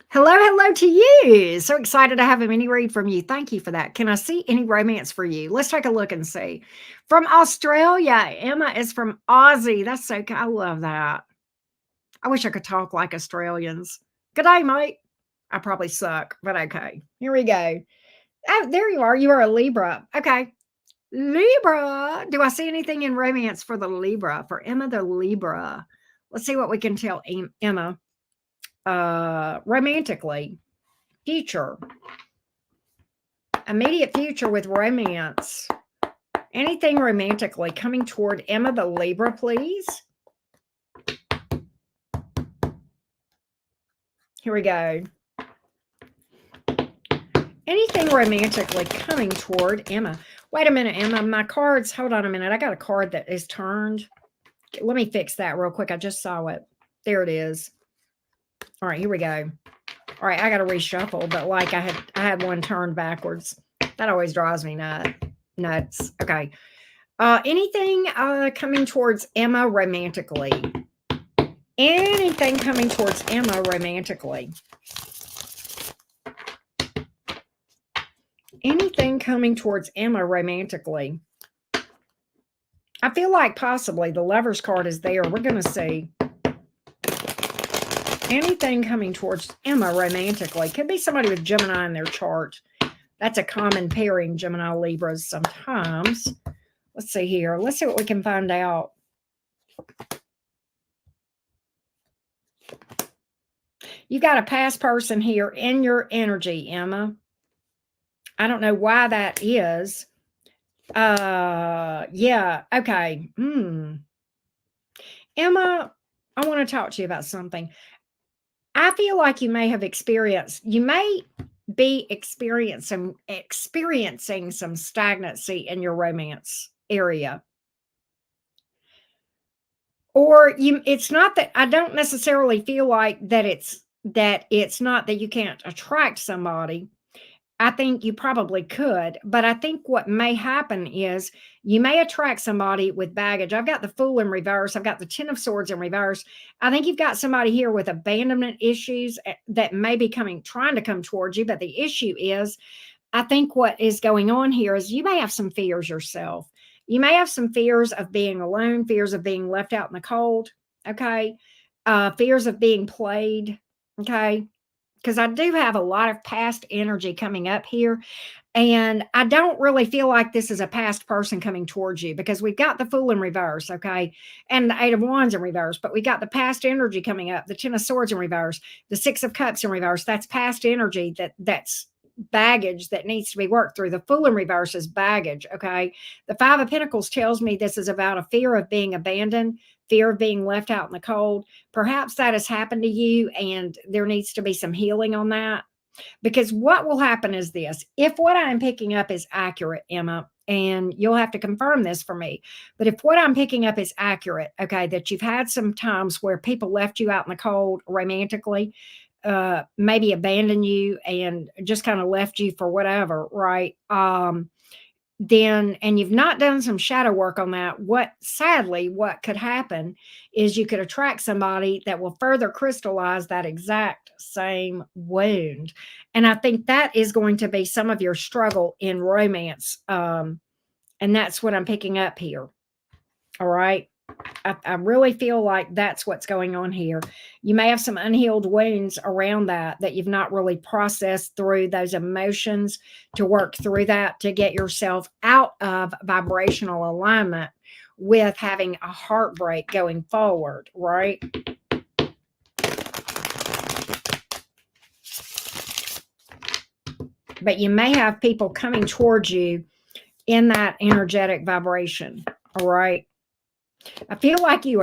Hello to you. So excited to have a mini read from you. Thank you for that. Can I see any romance for you? Let's take a look and see. From Australia, Emma is from Aussie. That's so I love that. I wish I could talk like Australians. Good day, mate. I probably suck, but okay. Here we go. Oh, there you are. You are a Libra. Okay. Libra. Do I see anything in romance for the Libra? For Emma the Libra. Let's see what we can tell Emma. Romantically. Future. Immediate future with romance. Anything romantically coming toward Emma the Libra, please. Here we go. Anything romantically coming toward Emma. Wait a minute, Emma. My cards, hold on a minute. I got a card that is turned. Let me fix that real quick. I just saw it. There it is. All right, here we go. All right, I got to reshuffle, but like I had one turned backwards. That always drives me nuts. Okay. Anything coming towards Emma romantically? Anything coming towards Emma romantically? Anything coming towards Emma romantically? I feel like possibly the Lover's card is there. We're going to see. Anything coming towards Emma romantically. Could be somebody with Gemini in their chart. That's a common pairing, Gemini Libras sometimes. Let's see here. Let's see what we can find out. You've got a past person here in your energy, Emma. I don't know why that is. Yeah, okay. Emma, I want to talk to you about something. I feel like you may be experiencing some stagnancy in your romance area. Or it's not that I don't necessarily feel like that it's not that you can't attract somebody. I think you probably could, but I think what may happen is you may attract somebody with baggage. I've got the Fool in reverse. I've got the Ten of Swords in reverse. I think you've got somebody here with abandonment issues that may be trying to come towards you. But the issue is, I think what is going on here is you may have some fears yourself. You may have some fears of being alone, fears of being left out in the cold. Okay. Fears of being played. Okay. Because I do have a lot of past energy coming up here. And I don't really feel like this is a past person coming towards you because we've got the Fool in reverse, okay? And the Eight of Wands in reverse, but we got the past energy coming up, the Ten of Swords in reverse, the Six of Cups in reverse. That's past energy that's baggage that needs to be worked through. The Fool in reverse is baggage, okay? The Five of Pentacles tells me this is about a fear of being abandoned, fear of being left out in the cold. Perhaps that has happened to you and there needs to be some healing on that. Because what will happen is this, if what I'm picking up is accurate, Emma, and you'll have to confirm this for me, but if what I'm picking up is accurate, okay, that you've had some times where people left you out in the cold romantically, maybe abandoned you and just kind of left you for whatever, right? then and you've not done some shadow work on that, what sadly, what could happen is you could attract somebody that will further crystallize that exact same wound. And I think that is going to be some of your struggle in romance. And that's what I'm picking up here. All right. I really feel like that's what's going on here. You may have some unhealed wounds around that you've not really processed through those emotions to work through that to get yourself out of vibrational alignment with having a heartbreak going forward, right? But you may have people coming towards you in that energetic vibration, all right? I feel like you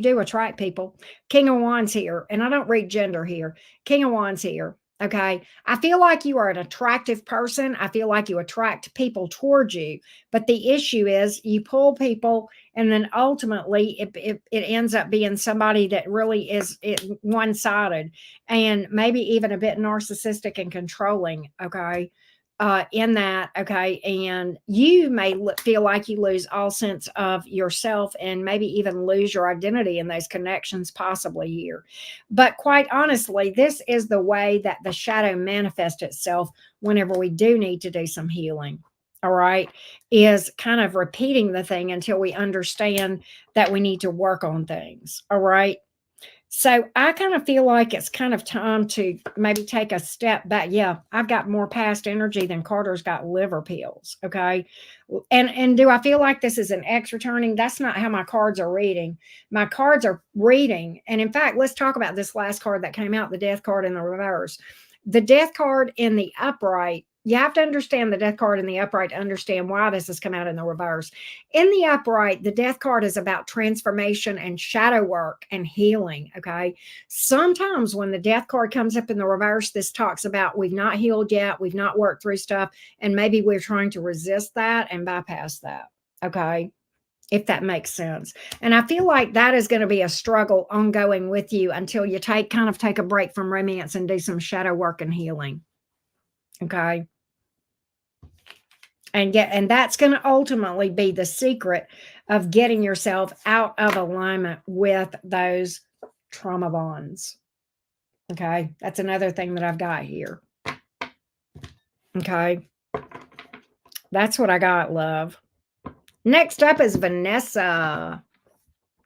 do attract people. King of Wands here, and I don't read gender here. King of Wands here. Okay. I feel like you are an attractive person. I feel like you attract people towards you. But the issue is you pull people, and then ultimately it ends up being somebody that really is one sided and maybe even a bit narcissistic and controlling. Okay, in that, okay, and you may feel like you lose all sense of yourself and maybe even lose your identity in those connections possibly here. But quite honestly, this is the way that the shadow manifests itself whenever we do need to do some healing. All right, is kind of repeating the thing until we understand that we need to work on things. All right, so I kind of feel like it's kind of time to maybe take a step back. Yeah, I've got more past energy than Carter's got liver pills. Okay. And do I feel like this is an X returning? That's not how my cards are reading. My cards are reading. And in fact, let's talk about this last card that came out, the death card in the reverse. The death card in the upright, you have to understand the death card in the upright to understand why this has come out in the reverse. In the upright, the death card is about transformation and shadow work and healing. Okay. Sometimes when the death card comes up in the reverse, this talks about we've not healed yet, we've not worked through stuff, and maybe we're trying to resist that and bypass that. Okay. If that makes sense. And I feel like that is going to be a struggle ongoing with you until you take a break from romance and do some shadow work and healing. Okay. And that's going to ultimately be the secret of getting yourself out of alignment with those trauma bonds. Okay, that's another thing that I've got here. Okay, that's what I got, love. Next up is Vanessa.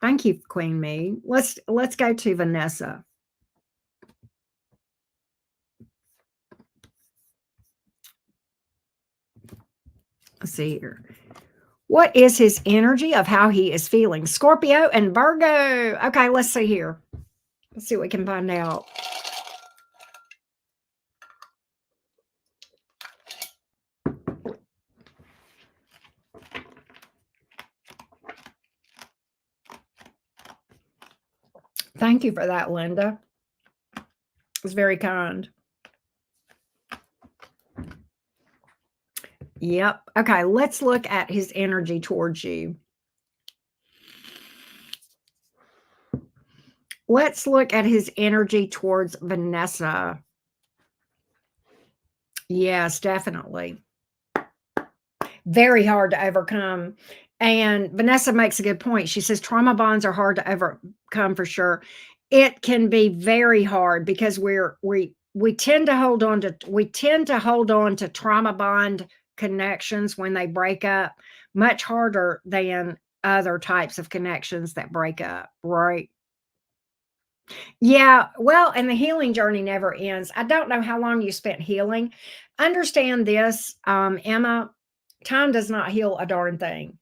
Thank you, Queen Me. Let's go to Vanessa. Let's see here. What is his energy of how he is feeling? Scorpio and Virgo. Okay, let's see here. Let's see what we can find out. Thank you for that, Linda. It's very kind. Yep. Okay, let's look at his energy towards you. Let's look at his energy towards Vanessa. Yes, definitely. Very hard to overcome. And Vanessa makes a good point. She says trauma bonds are hard to overcome for sure. It can be very hard because we tend to hold on to trauma bond connections when they break up much harder than other types of connections that break up, right? Yeah, well, and the healing journey never ends. I don't know how long you spent healing. Understand this, Emma, time does not heal a darn thing.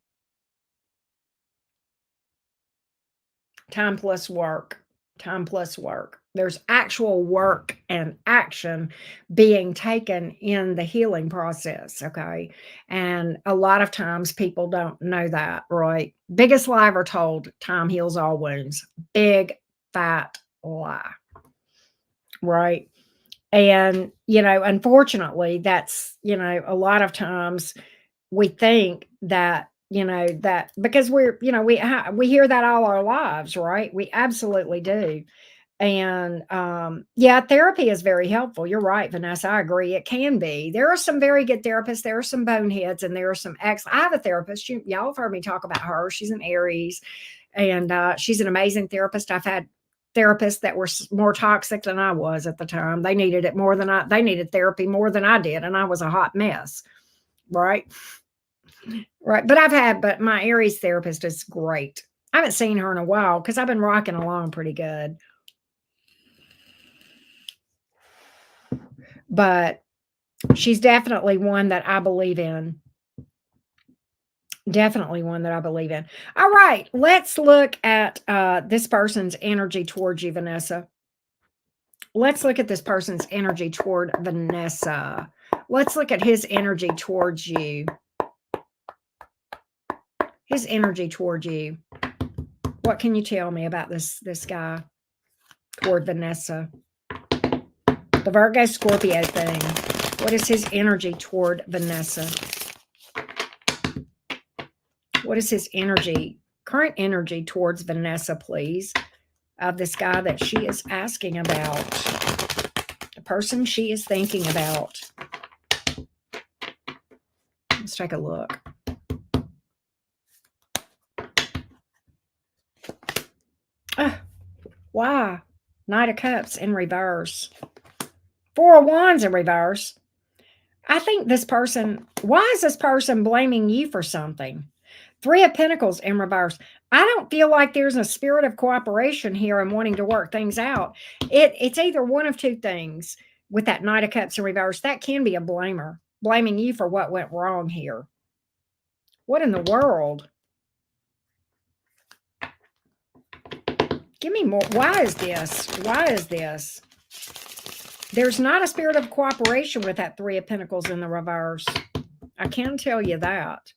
Time plus work. Time plus work. There's actual work and action being taken in the healing process. Okay. And a lot of times people don't know that, right? Biggest lie ever told, time heals all wounds. Big, fat lie. Right. And, unfortunately, that's, a lot of times we think that, that because we hear that all our lives, right? We absolutely do. And yeah, therapy is very helpful. You're right, Vanessa. I agree. It can be. There are some very good therapists. There are some boneheads, and there are some I have a therapist. Y'all have heard me talk about her. She's an Aries, and she's an amazing therapist. I've had therapists that were more toxic than I was at the time. They needed it more than I. They needed therapy more than I did, and I was a hot mess. Right, right. But my Aries therapist is great. I haven't seen her in a while because I've been rocking along pretty good. But she's definitely one that I believe in. Definitely one that I believe in. All right, let's look at this person's energy towards you, Vanessa. Let's look at this person's energy toward Vanessa. Let's look at his energy towards you. His energy towards you. What can you tell me about this guy toward Vanessa? The Virgo Scorpio thing. What is his energy toward Vanessa? What is his energy, current energy towards Vanessa, please, of this guy that she is asking about, the person she is thinking about? Let's take a look. Why? Knight of Cups in reverse. Four of Wands in reverse. I think this person, why is this person blaming you for something? Three of Pentacles in reverse. I don't feel like there's a spirit of cooperation here and wanting to work things out. It's either one of two things with that Knight of Cups in reverse. That can be a blamer, blaming you for what went wrong here. What in the world? Give me more. Why is this? Why is this? There's not a spirit of cooperation with that Three of Pentacles in the reverse. I can tell you that.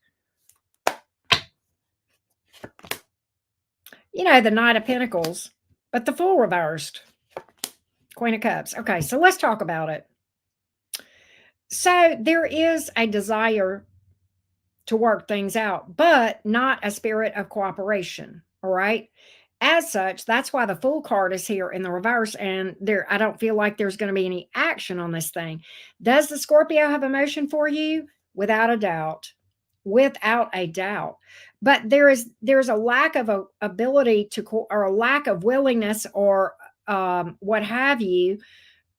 You know, the Knight of Pentacles, but the Fool reversed. Queen of Cups. Okay, so let's talk about it. So there is a desire to work things out, but not a spirit of cooperation. All right. As such, that's why the Fool card is here in the reverse, and I don't feel like there's going to be any action on this thing. Does the Scorpio have emotion for you? Without a doubt. Without a doubt. But there's a lack of ability to, or a lack of willingness, or what have you,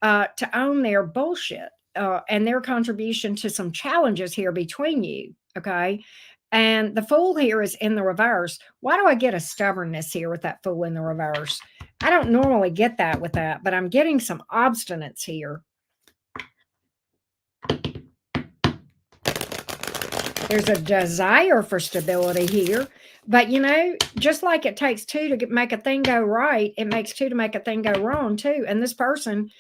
to own their bullshit and their contribution to some challenges here between you. Okay. And the Fool here is in the reverse. Why do I get a stubbornness here with that Fool in the reverse? I don't normally get that with that, but I'm getting some obstinance here. There's a desire for stability here. But, you know, just like it takes two to make a thing go right, it makes two to make a thing go wrong, too. And this person,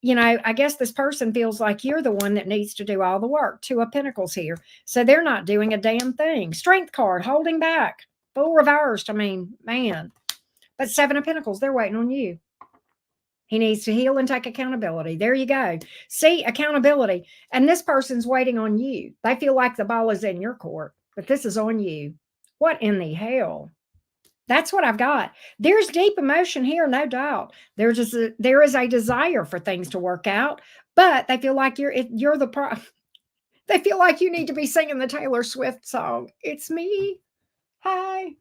you know, I guess this person feels like you're the one that needs to do all the work. Two of Pentacles here. So they're not doing a damn thing. Strength card, holding back. Full reversed. I mean, man. But Seven of Pentacles, they're waiting on you. He needs to heal and take accountability. There you go. See, accountability. And this person's waiting on you. They feel like the ball is in your court, but this is on you. What in the hell? That's what I've got. There's deep emotion here, no doubt. There is a desire for things to work out, but they feel like you're the they feel like you need to be singing the Taylor Swift song. It's me. Hi.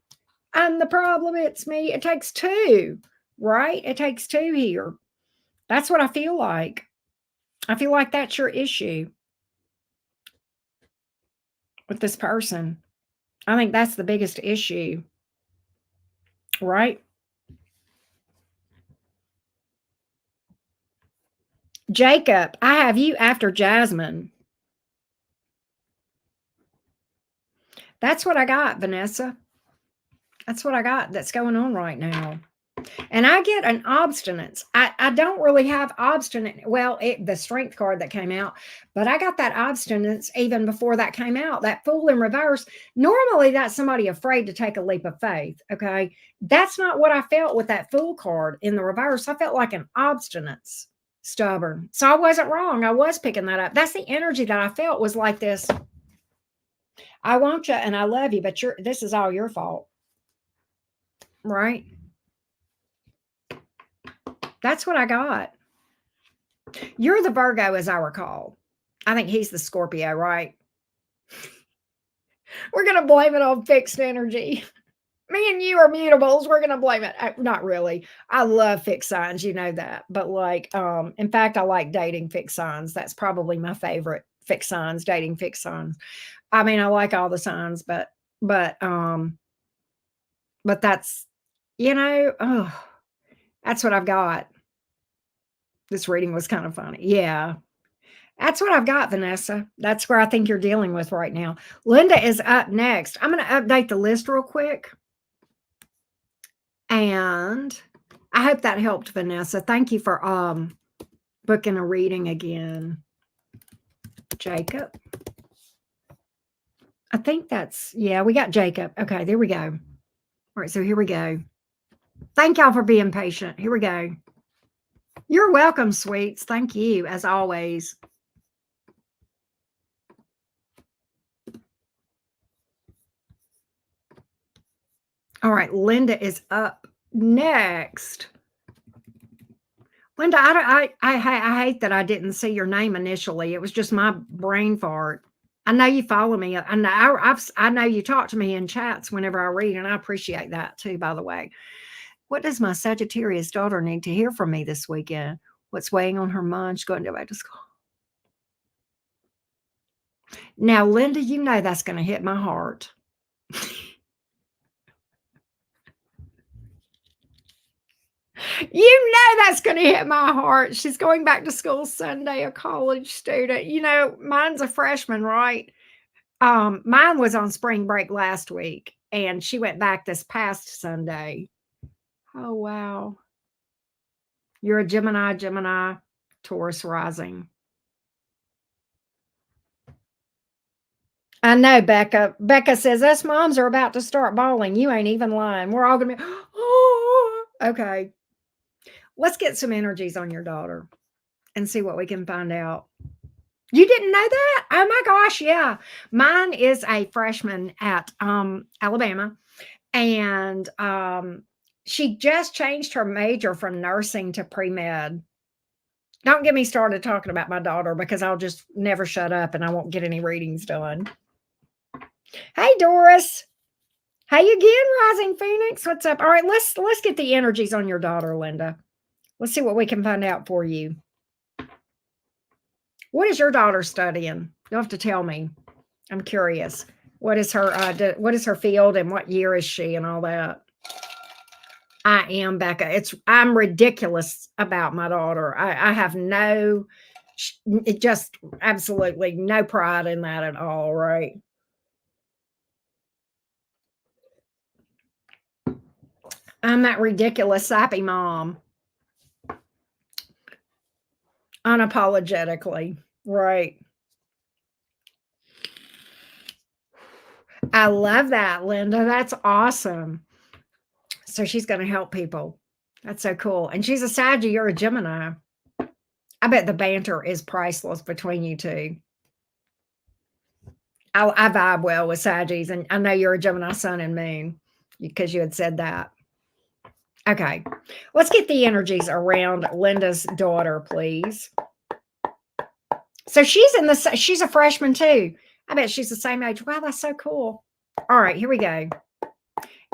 I'm the problem. It's me. It takes two, right? It takes two here. That's what I feel like. I feel like that's your issue with this person. I think that's the biggest issue, right? Jacob, I have you after Jasmine. That's what I got, Vanessa. That's what I got that's going on right now. And I get an obstinance. I don't really have obstinate. Well, the strength card that came out, but I got that obstinance even before that came out. That Fool in reverse. Normally, that's somebody afraid to take a leap of faith. Okay. That's not what I felt with that Fool card in the reverse. I felt like an obstinance, stubborn. So I wasn't wrong. I was picking that up. That's the energy that I felt was like this. I want you and I love you, but this is all your fault. Right? That's what I got. You're the Virgo, as I recall. I think he's the Scorpio, right? We're going to blame it on fixed energy. Me and you are mutables. We're going to blame it. Not really. I love fixed signs. You know that. But like, in fact, I like dating fixed signs. That's probably my favorite fixed signs, dating fixed signs. I mean, I like all the signs, but, um, but that's, oh, that's what I've got. This reading was kind of funny. Yeah. That's what I've got, Vanessa. That's where I think you're dealing with right now. Linda is up next. I'm going to update the list real quick. And I hope that helped, Vanessa. Thank you for booking a reading again. Jacob. I think that's, yeah, we got Jacob. Okay, there we go. All right, so here we go. Thank y'all for being patient. Here we go. You're welcome, sweets. Thank you, as always. All right, Linda is up next. Linda, I hate that I didn't see your name initially. It was just my brain fart. I know you follow me. I know you talk to me in chats whenever I read, and I appreciate that too, by the way. What does my Sagittarius daughter need to hear from me this weekend? What's weighing on her mind? She's going to go back to school. Now, Linda, you know that's going to hit my heart. You know that's going to hit my heart. She's going back to school Sunday, a college student. You know, mine's a freshman, right? Mine was on spring break last week, and she went back this past Sunday. Oh, wow. You're a Gemini, Taurus rising. I know, Becca. Becca says, us moms are about to start bawling. You ain't even lying. We're all going to be, oh, okay. Let's get some energies on your daughter and see what we can find out. You didn't know that? Oh my gosh, yeah. Mine is a freshman at Alabama, and she just changed her major from nursing to pre-med. Don't get me started talking about my daughter because I'll just never shut up and I won't get any readings done. Hey, Doris. How you again, Rising Phoenix? What's up? All right, let's get the energies on your daughter, Linda. Let's see what we can find out for you. What is your daughter studying? You'll have to tell me. I'm curious. What is her field and what year is she and all that? I am, Becca. I'm ridiculous about my daughter. I have just absolutely no pride in that at all, right? I'm that ridiculous, sappy mom. Unapologetically, right. I love that, Linda. That's awesome. So she's going to help people. That's so cool. And she's a Saggy, you're a Gemini. I bet the banter is priceless between you two. I vibe well with Saggies, and I know you're a Gemini sun and moon because you had said that. Okay, let's get the energies around Linda's daughter, please. So she's a freshman too. I bet she's the same age. Wow, that's so cool. All right, here we go.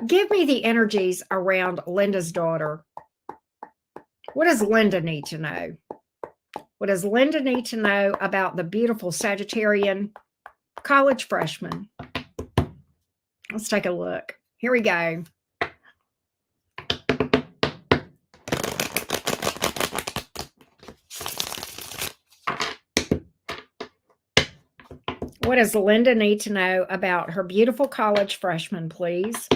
Give me the energies around Linda's daughter. What does Linda need to know? What does Linda need to know about the beautiful Sagittarian college freshman? Let's take a look. Here we go. What does Linda need to know about her beautiful college freshman, please?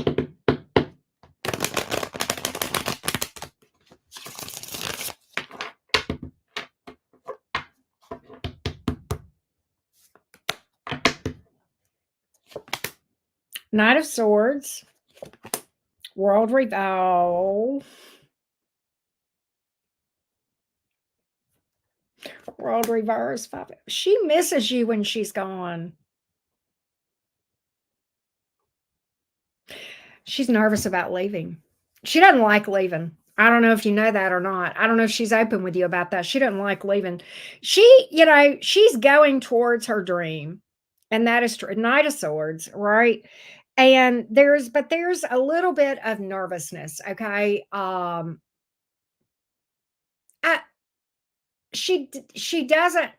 Knight of Swords, World Revolve, World Reverse. She misses you when she's gone. She's nervous about leaving. She doesn't like leaving. I don't know if you know that or not. I don't know if she's open with you about that. She doesn't like leaving. She's going towards her dream, and that is true. Knight of Swords, right? And there's a little bit of nervousness, okay? I, she doesn't,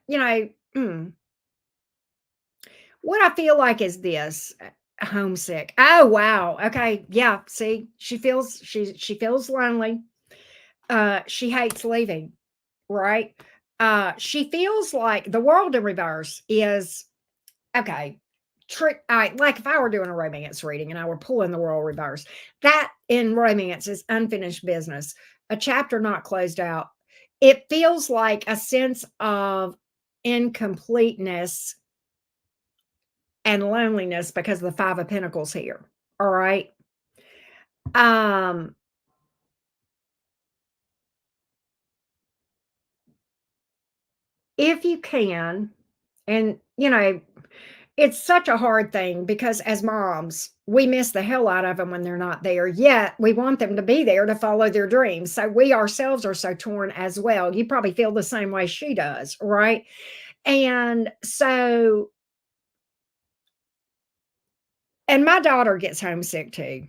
what I feel like is this, homesick. Oh, wow. Okay, yeah, see, she feels lonely. She hates leaving, right? She feels like the world in reverse is okay. Trick. Like if I were doing a romance reading and I were pulling the world reverse, that in romance is unfinished business, a chapter not closed out. It feels like a sense of incompleteness and loneliness because of the Five of Pentacles here. All right. Um, if you can, and it's such a hard thing because as moms, we miss the hell out of them when they're not there. Yet we want them to be there to follow their dreams. So we ourselves are so torn as well. You probably feel the same way she does, right? And so, and my daughter gets homesick too.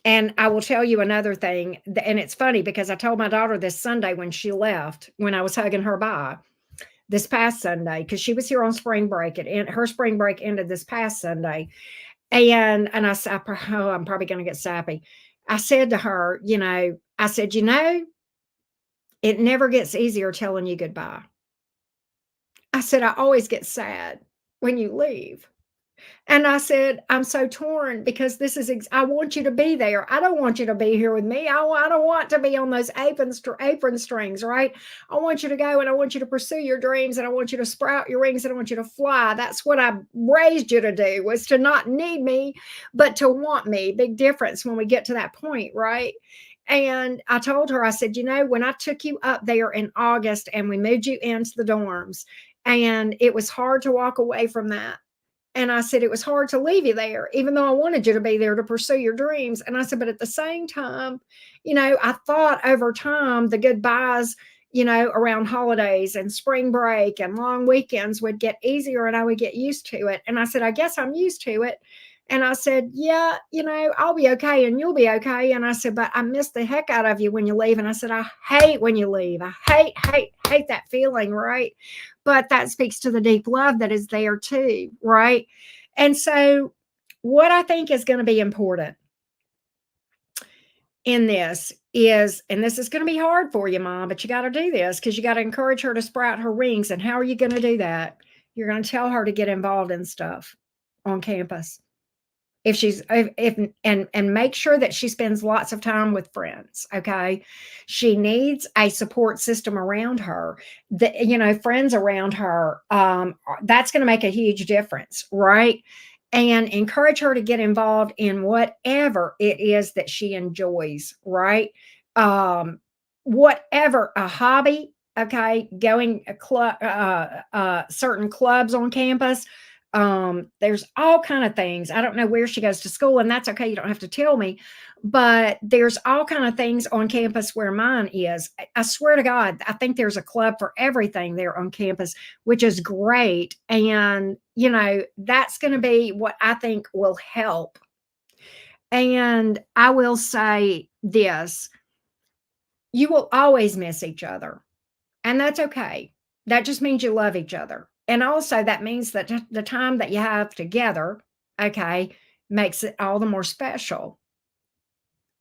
And I will tell you another thing, and it's funny because I told my daughter this Sunday when she left, when I was hugging her bye this past Sunday, because she was here on spring break. Her spring break ended this past Sunday. And I said, "Oh, I'm probably gonna get sappy." I said to her, I said, "It never gets easier telling you goodbye." I said, "I always get sad when you leave." And I said, "I'm so torn because I want you to be there. I don't want you to be here with me. I don't want to be on those apron strings, right? I want you to go and I want you to pursue your dreams and I want you to sprout your wings and I want you to fly. That's what I raised you to do, was to not need me, but to want me." Big difference when we get to that point, right? And I told her, I said, when I took you up there in August and we moved you into the dorms, and it was hard to walk away from that, and I said, "It was hard to leave you there, even though I wanted you to be there to pursue your dreams." And I said, "But at the same time, I thought over time the goodbyes, around holidays and spring break and long weekends would get easier and I would get used to it." And I said, "I guess I'm used to it." And I said, "Yeah, I'll be okay and you'll be okay." And I said, "But I miss the heck out of you when you leave." And I said, "I hate when you leave. I hate that feeling, right?" But that speaks to the deep love that is there too, right? And so, what I think is going to be important in this is, and this is going to be hard for you, mom, but you got to do this because you got to encourage her to sprout her wings. And how are you going to do that? You're going to tell her to get involved in stuff on campus. If she's if and make sure that she spends lots of time with friends, okay? She needs a support system around her, friends around her. That's going to make a huge difference, right? And encourage her to get involved in whatever it is that she enjoys, right? Whatever, a hobby, okay? Going a club, certain clubs on campus. There's all kind of things. I don't know where she goes to school, and that's okay. You don't have to tell me, but there's all kind of things on campus where mine is. I swear to God, I think there's a club for everything there on campus, which is great. And, that's going to be what I think will help. And I will say this: you will always miss each other. And that's okay. That just means you love each other. And also that means that the time that you have together, okay, makes it all the more special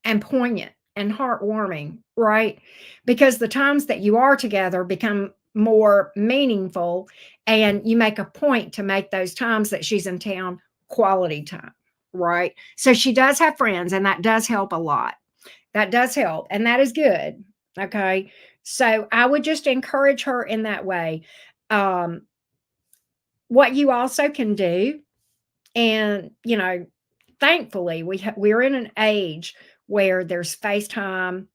and poignant and heartwarming, right? Because the times that you are together become more meaningful, and you make a point to make those times that she's in town quality time, right? So she does have friends, and that does help a lot. That does help, and that is good. Okay. So I would just encourage her in that way. Um, what you also can do, and thankfully we're in an age where there's FaceTime,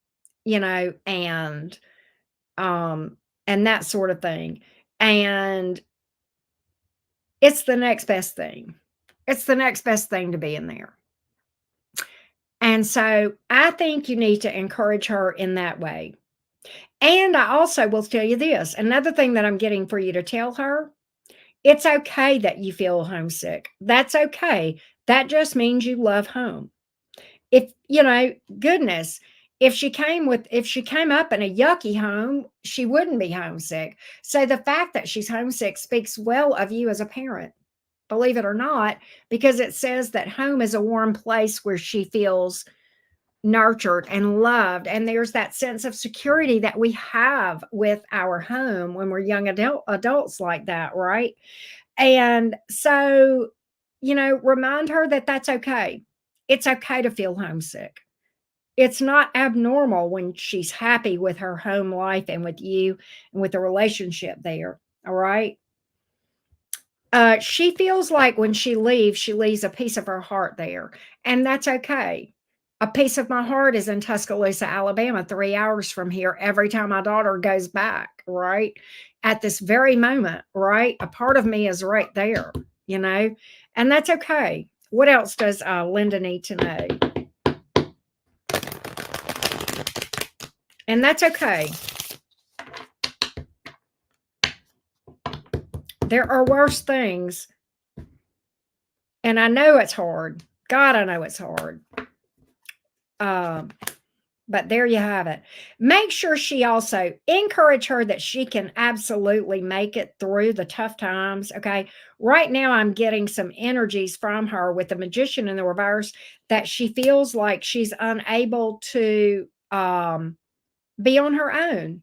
and um and that sort of thing. And it's the next best thing. It's the next best thing to be in there. And so I think you need to encourage her in that way. And I also will tell you this, another thing that I'm getting for you to tell her, it's okay that you feel homesick. That's okay. That just means you love home. If, goodness, if she came up in a yucky home, she wouldn't be homesick. So the fact that she's homesick speaks well of you as a parent, believe it or not, because it says that home is a warm place where she feels nurtured and loved. And there's that sense of security that we have with our home when we're young adults like that, right? And so, remind her that that's okay. It's okay to feel homesick. It's not abnormal when she's happy with her home life and with you and with the relationship there. All right. She feels like when she leaves a piece of her heart there, and that's okay. A piece of my heart is in Tuscaloosa, Alabama, 3 hours from here every time my daughter goes back, right? At this very moment, right? A part of me is right there, and that's okay. What else does Linda need to know? And that's okay. There are worse things. And I know it's hard. God, I know it's hard. But there you have it. Make sure she also encourage her that she can absolutely make it through the tough times. Okay. Right now, I'm getting some energies from her with the magician in the reverse that she feels like she's unable to be on her own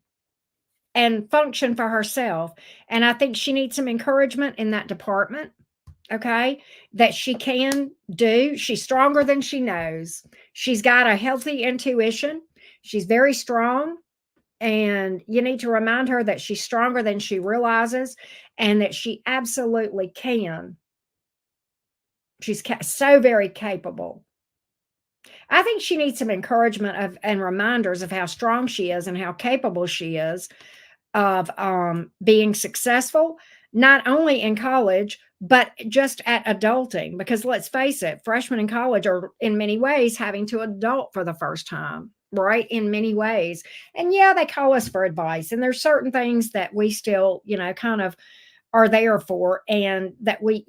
and function for herself. And I think she needs some encouragement in that department. Okay, that she can do. She's stronger than she knows. She's got a healthy intuition. She's very strong. And you need to remind her that she's stronger than she realizes and that she absolutely can. She's so very capable. I think she needs some encouragement and reminders of how strong she is and how capable she is of being successful, not only in college, but just at adulting. Because let's face it, freshmen in college are in many ways having to adult for the first time, right? In many ways. And yeah, they call us for advice. And there's certain things that we still, kind of are there for, and that we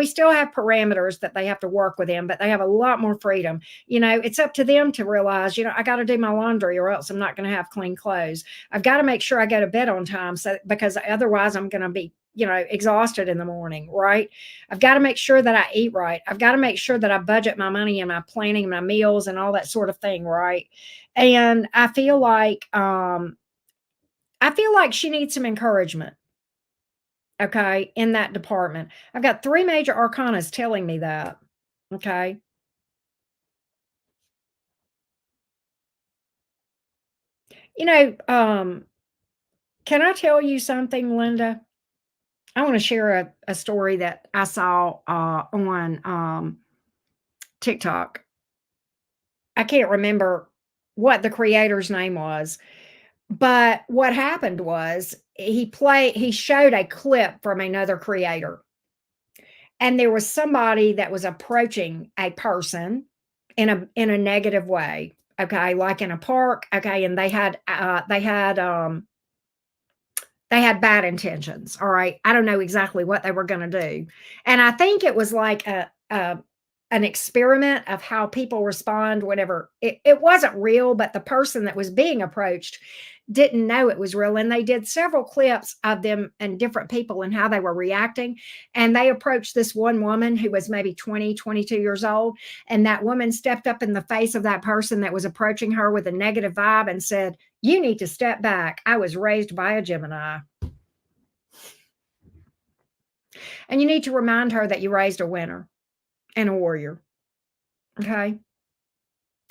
still have parameters that they have to work within, but they have a lot more freedom. It's up to them to realize, I got to do my laundry or else I'm not going to have clean clothes. I've got to make sure I go to bed on time, so because otherwise I'm going to be exhausted in the morning, right? I've got to make sure that I eat right. I've got to make sure that I budget my money and my planning my meals and all that sort of thing, right? And I feel like she needs some encouragement, okay, in that department. I've got 3 major arcanas telling me that, okay? You know, um, can I tell you something, Linda? I wanna share a story that I saw, on, TikTok. I can't remember what the creator's name was, but what happened was he showed a clip from another creator, and there was somebody that was approaching a person in a negative way, okay, like in a park, okay, and they had bad intentions, all right. I don't know exactly what they were going to do, and I think it was like a an experiment of how people respond whenever it wasn't real, but the person that was being approached didn't know it was real. And they did several clips of them and different people and how they were reacting. And they approached this one woman who was maybe 20, 22 years old. And that woman stepped up in the face of that person that was approaching her with a negative vibe and said, "You need to step back. I was raised by a Gemini." And you need to remind her that you raised a winner and a warrior. Okay.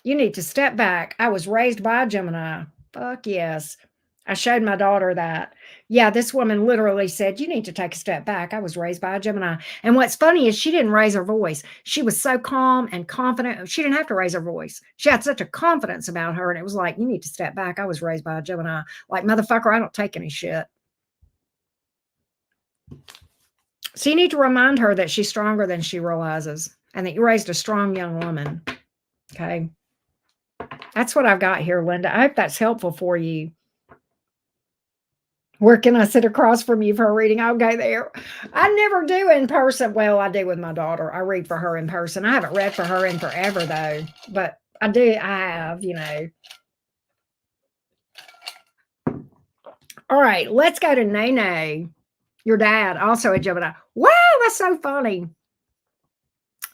You need to step back. I was raised by a Gemini. Fuck yes. I showed my daughter that. Yeah, this woman literally said, "You need to take a step back. I was raised by a Gemini." And what's funny is she didn't raise her voice. She was so calm and confident. She didn't have to raise her voice. She had such a confidence about her. And it was like, "You need to step back. I was raised by a Gemini." Like, motherfucker, I don't take any shit. So you need to remind her that she's stronger than she realizes and that you raised a strong young woman. Okay. That's what I've got here, Linda. I hope that's helpful for you. Where can I sit across from you for a reading? I'll go there. I never do in person. Well, I do with my daughter. I read for her in person. I haven't read for her in forever though, but I do. I have. All right, let's go to Nene. Your dad, also a Gemini. Wow, that's so funny.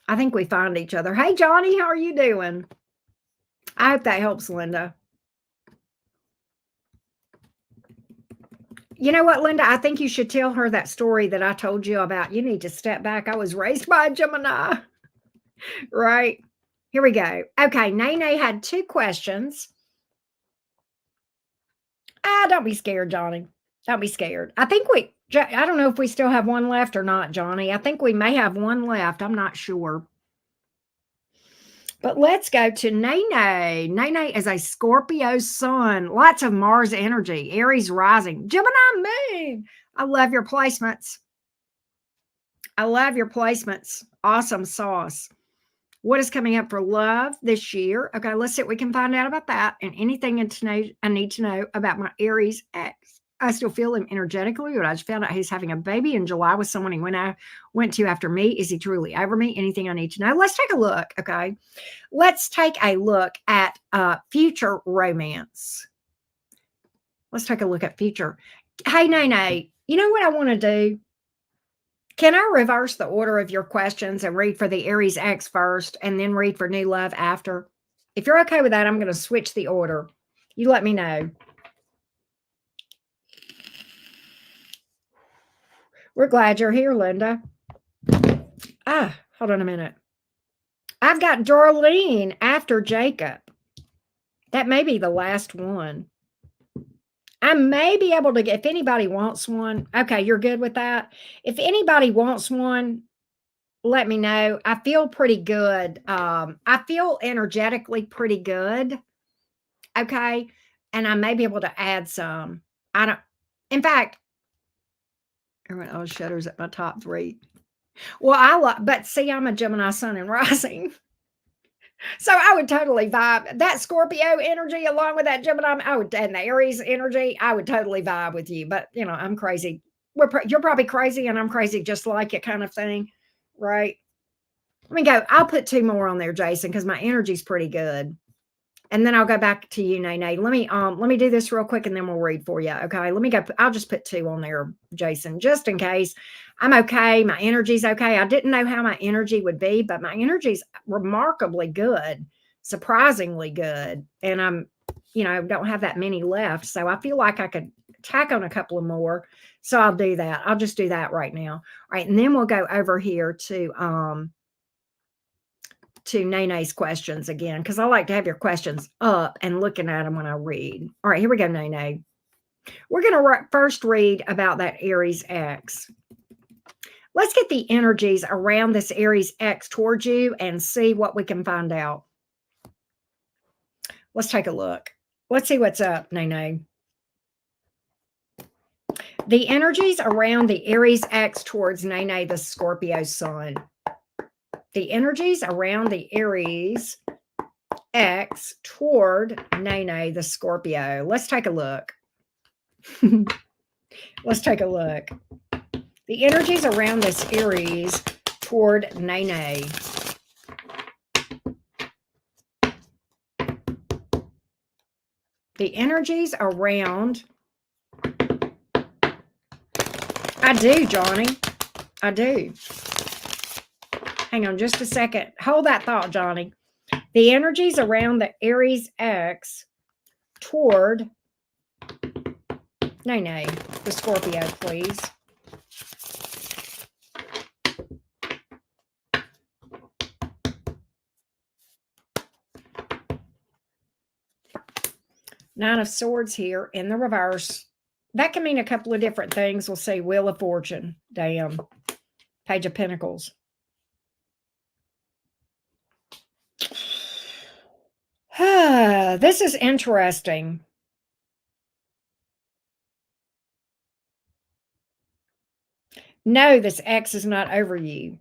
I think we find each other. Hey, Johnny, how are you doing? I hope that helps, Linda. You know what, Linda? I think you should tell her that story that I told you about. You need to step back. I was raised by a Gemini, right? Here we go. Okay, Nene had two questions. Don't be scared, Johnny. Don't be scared. I don't know if we still have one left or not, Johnny. I think we may have one left. I'm not sure. But let's go to Nene. Nene is a Scorpio sun, lots of Mars energy, Aries rising, Gemini moon. I love your placements. I love your placements. Awesome sauce. What is coming up for love this year? Okay, let's see what we can find out about that. And anything I need to know about my Aries ex. I still feel him energetically, but I just found out he's having a baby in July with someone he went to after me. Is he truly over me? Anything I need to know? Let's take a look. Okay. Let's take a look at future romance. Let's take a look at future. Hey, Nene, you know what I want to do? Can I reverse the order of your questions and read for the Aries X first and then read for new love after? If you're okay with that, I'm going to switch the order. You let me know. We're glad you're here, Linda. Hold on a minute. I've got Darlene after Jacob. That may be the last one. I may be able to get, if anybody wants one. Okay, you're good with that. If anybody wants one, let me know. I feel pretty good. I feel energetically pretty good. Okay. And I may be able to add some. I don't, in fact, everyone else shudders at my top three. Well, but see, I'm a Gemini sun and rising. So I would totally vibe that Scorpio energy along with that Gemini. And the Aries energy. I would totally vibe with you. But I'm crazy. You're probably crazy, and I'm crazy just like it, kind of thing, right? Let me go. I'll put two more on there, Jason, because my energy's pretty good. And then I'll go back to you, Nene. Let me do this real quick and then we'll read for you. Okay. Let me go. I'll just put two on there, Jason, just in case. I'm okay. My energy's okay. I didn't know how my energy would be, but my energy's remarkably good, surprisingly good. And don't have that many left. So I feel like I could tack on a couple of more. So I'll do that. I'll just do that right now. All right. And then we'll go over here to Nene's questions again, because I like to have your questions up and looking at them when I read. All right, here we go, Nene. We're going to first read about that Aries X. Let's get the energies around this Aries X towards you and see what we can find out. Let's take a look. Let's see what's up, Nene. The energies around the Aries X towards Nene, the Scorpio sun. The energies around the Aries X toward Nene, the Scorpio. Let's take a look. Let's take a look. The energies around this Aries toward Nene. The energies around. I do, Johnny. I do. Hang on just a second. Hold that thought, Johnny. The energies around the Aries X toward Nene, the Scorpio, please. Nine of Swords here in the reverse. That can mean a couple of different things. We'll say Wheel of Fortune. Damn. Page of Pentacles. This is interesting. No, this X is not over you.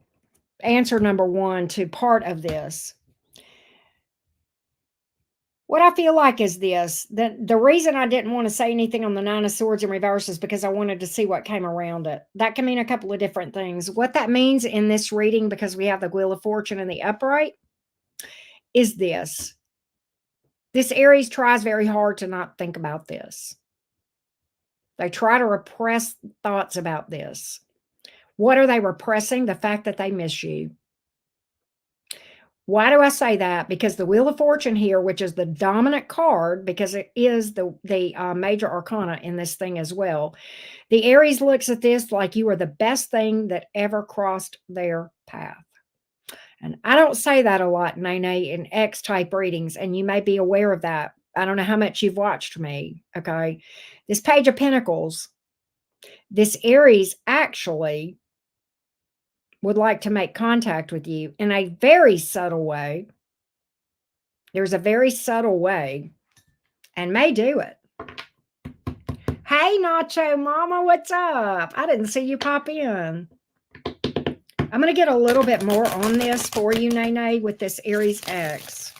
Answer number one to part of this. What I feel like is this, that the reason I didn't want to say anything on the Nine of Swords in reverse is because I wanted to see what came around it. That can mean a couple of different things. What that means in this reading, because we have the Wheel of Fortune in the upright, is this. This Aries tries very hard to not think about this. They try to repress thoughts about this. What are they repressing? The fact that they miss you. Why do I say that? Because the Wheel of Fortune here, which is the dominant card, because it is the major arcana in this thing as well. The Aries looks at this like you are the best thing that ever crossed their path. And I don't say that a lot, Nene, in X-type readings, and you may be aware of that. I don't know how much you've watched me, okay? This Page of Pentacles, this Aries actually would like to make contact with you in a very subtle way. There's a very subtle way, and may do it. Hey, Nacho Mama, what's up? I didn't see you pop in. I'm going to get a little bit more on this for you, Nene, with this Aries X.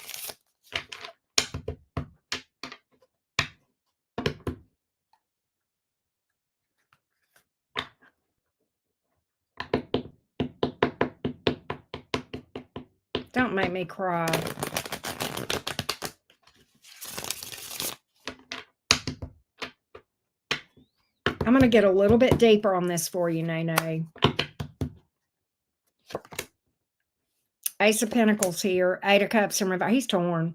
Don't make me cry. I'm going to get a little bit deeper on this for you, Nene. Ace of Pentacles here. Eight of Cups in reverse. He's torn.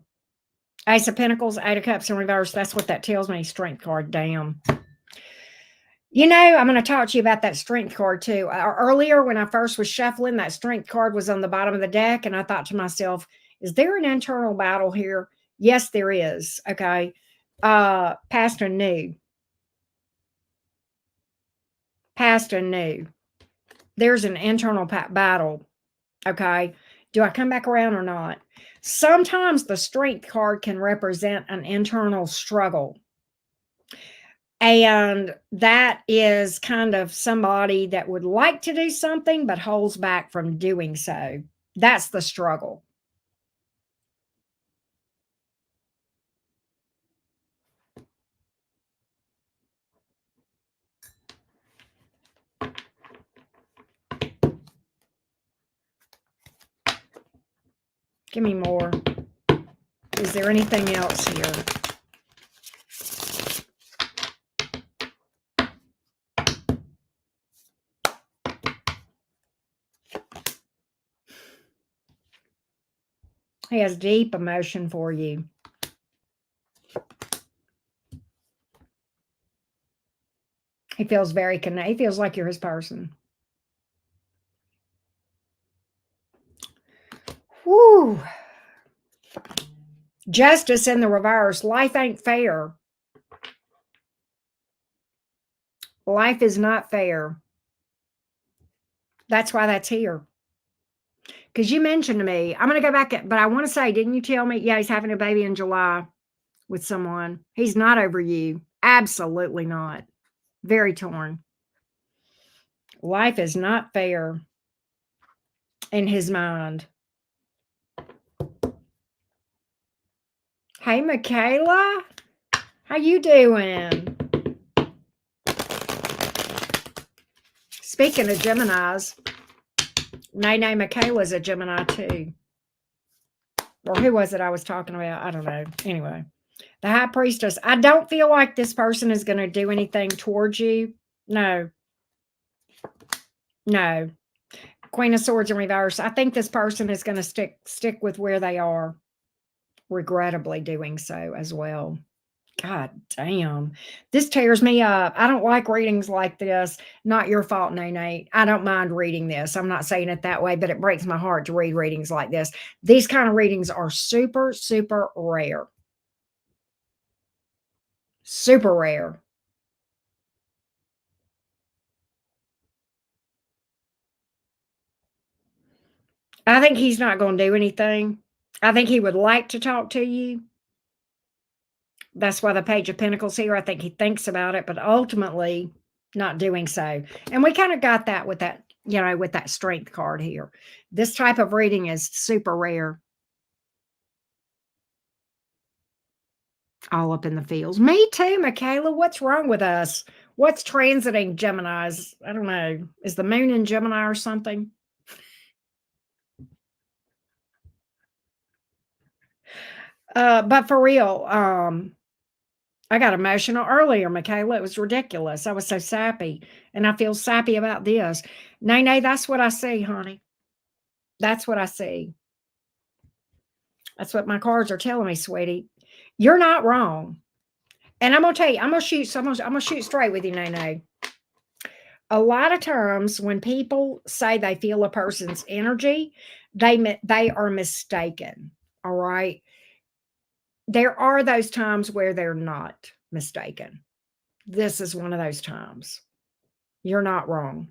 Ace of Pentacles, Eight of Cups in reverse. That's what that tells me. Strength card. Damn. You know, I'm going to talk to you about that strength card too. Earlier, when I first was shuffling, that strength card was on the bottom of the deck. And I thought to myself, is there an internal battle here? Yes, there is. Okay. Past and new. Past and new. There's an internal battle. Okay. Do I come back around or not? Sometimes the strength card can represent an internal struggle. And that is kind of somebody that would like to do something, but holds back from doing so. That's the struggle. Give me more. Is there anything else here? He has deep emotion for you. He feels very connected. He feels like you're his person. Whew. Justice in the reverse. Life ain't fair. Life is not fair. That's why that's here. Because you mentioned to me, I'm going to go back, but I want to say, didn't you tell me? Yeah, he's having a baby in July with someone. He's not over you. Absolutely not. Very torn. Life is not fair in his mind. Hey, Michaela. How you doing? Speaking of Geminis, Nene Michaela's a Gemini too. Or who was it I was talking about? I don't know. Anyway, the High Priestess. I don't feel like this person is going to do anything towards you. No. No. Queen of Swords in reverse. I think this person is going to stick with where they are. Regrettably doing so as well. God damn. This tears me up. I don't like readings like this. Not your fault, Nene. I don't mind reading this. I'm not saying it that way, but it breaks my heart to read readings like this. These kind of readings are super, super rare. Super rare. I think he's not going to do anything. I think he would like to talk to you. That's why the Page of Pentacles here. I think he thinks about it, but ultimately not doing so. And we kind of got that with that, you know, with that strength card here. This type of reading is super rare. All up in the fields. Me too, Michaela. What's wrong with us? What's transiting Geminis? I don't know. Is the moon in Gemini or something? But for real, I got emotional earlier, Michaela. It was ridiculous. I was so sappy, and I feel sappy about this. Nay, that's what I see, honey. That's what I see. That's what my cards are telling me, sweetie. You're not wrong. And I'm gonna tell you, I'm gonna shoot straight with you, Nay. A lot of times when people say they feel a person's energy, they are mistaken. All right. There are those times where they're not mistaken. This is one of those times. You're not wrong.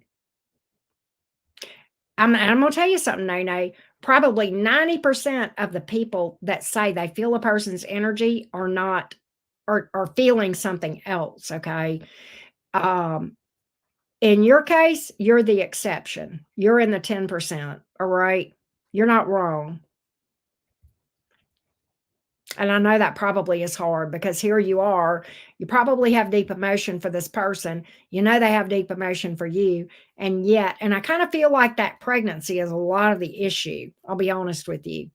I'm gonna tell you something, Nene. Probably 90% of the people that say they feel a person's energy are not are feeling something else. Okay. Um, in your case, you're the exception. You're in the 10%. All right. You're not wrong. And I know that probably is hard because here you are, you probably have deep emotion for this person. You know they have deep emotion for you. And yet, and I kind of feel like that pregnancy is a lot of the issue. I'll be honest with you.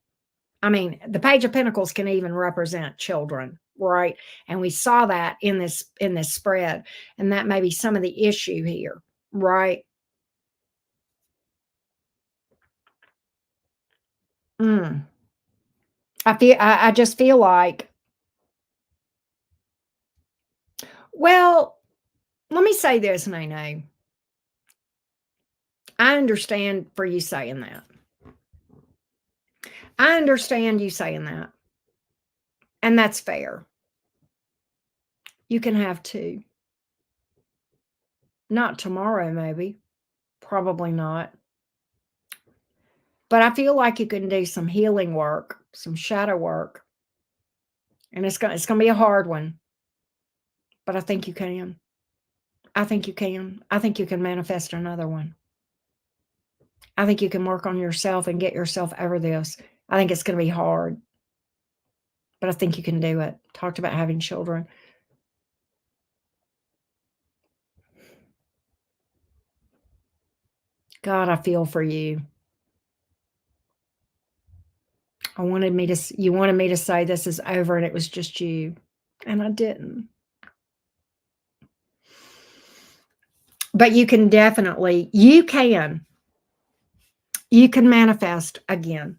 I mean, the Page of Pentacles can even represent children, right? And we saw that in this spread. And that may be some of the issue here, right? Mm. I just feel like, well, let me say this, Nene. I understand for you saying that. I understand you saying that. And that's fair. You can have two. Not tomorrow, maybe. Probably not. But I feel like you can do some healing work, some shadow work. And it's gonna be a hard one. But I think you can. I think you can. I think you can manifest another one. I think you can work on yourself and get yourself over this. I think it's gonna be hard. But I think you can do it. Talked about having children. God, I feel for you. You wanted me to say this is over and it was just you, and I didn't. But you can manifest again.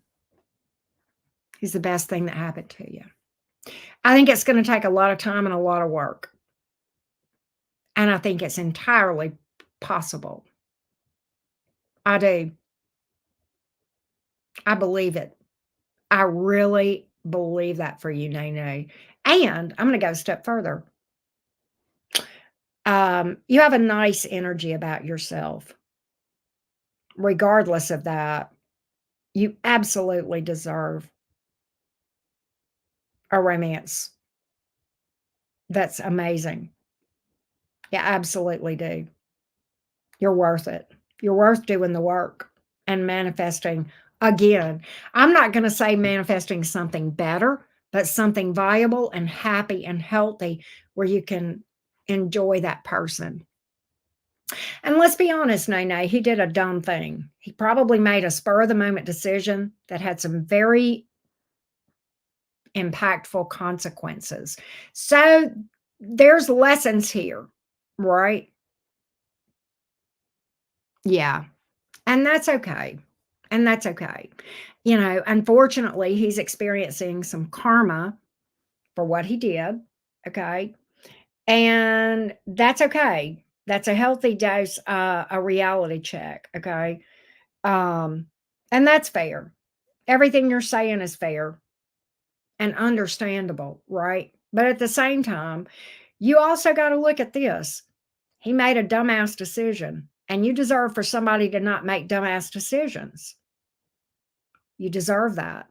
He's the best thing that happened to you. I think it's gonna take a lot of time and a lot of work, and I think it's entirely possible. I do. I believe it. I really believe that for you, Nene. And I'm gonna go a step further. You have a nice energy about yourself. Regardless of that, you absolutely deserve a romance that's amazing. You absolutely do. You're worth it. You're worth doing the work and manifesting again. I'm not going to say manifesting something better, but something viable and happy and healthy where you can enjoy that person. And let's be honest, Nene, he did a dumb thing. He probably made a spur of the moment decision that had some very impactful consequences. So there's lessons here, right? Yeah. And that's okay. And that's okay. You know, unfortunately, he's experiencing some karma for what he did. Okay. And that's okay. That's a healthy dose, a reality check. Okay. Um, and that's fair. Everything you're saying is fair and understandable, right? But at the same time, you also got to look at this. He made a dumbass decision, and you deserve for somebody to not make dumbass decisions. You deserve that.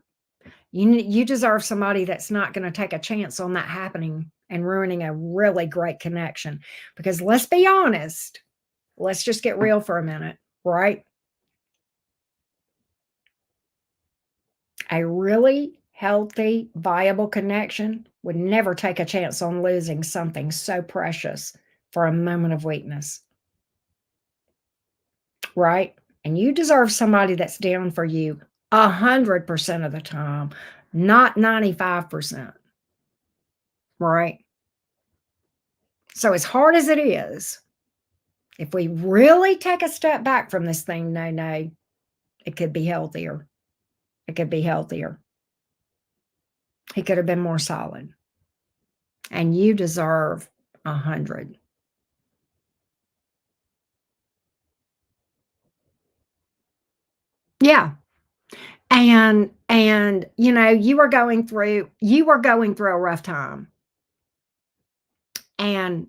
You deserve somebody that's not going to take a chance on that happening and ruining a really great connection. Because let's be honest, let's just get real for a minute, right? A really healthy, viable connection would never take a chance on losing something so precious for a moment of weakness. Right? And you deserve somebody that's down for you 100% of the time, not 95%. Right? So as hard as it is, if we really take a step back from this thing, no, it could be healthier. It could be healthier. He could have been more solid. And you deserve 100. Yeah. And you were going through a rough time. And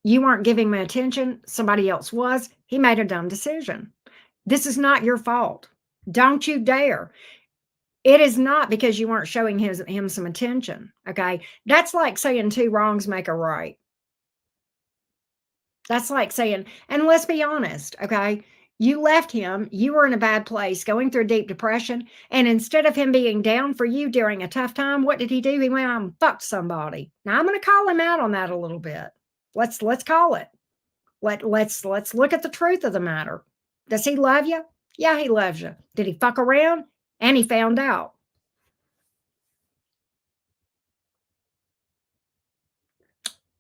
you weren't giving me attention, somebody else was. He made a dumb decision. This is not your fault. Don't you dare. It is not because you weren't showing him some attention, okay? That's like saying two wrongs make a right. That's like saying, and let's be honest, okay? You left him, you were in a bad place, going through a deep depression, and instead of him being down for you during a tough time, what did he do? He went out and fucked somebody. Now I'm going to call him out on that a little bit. Let's call it. Let's look at the truth of the matter. Does he love you? Yeah, he loves you. Did he fuck around? And he found out.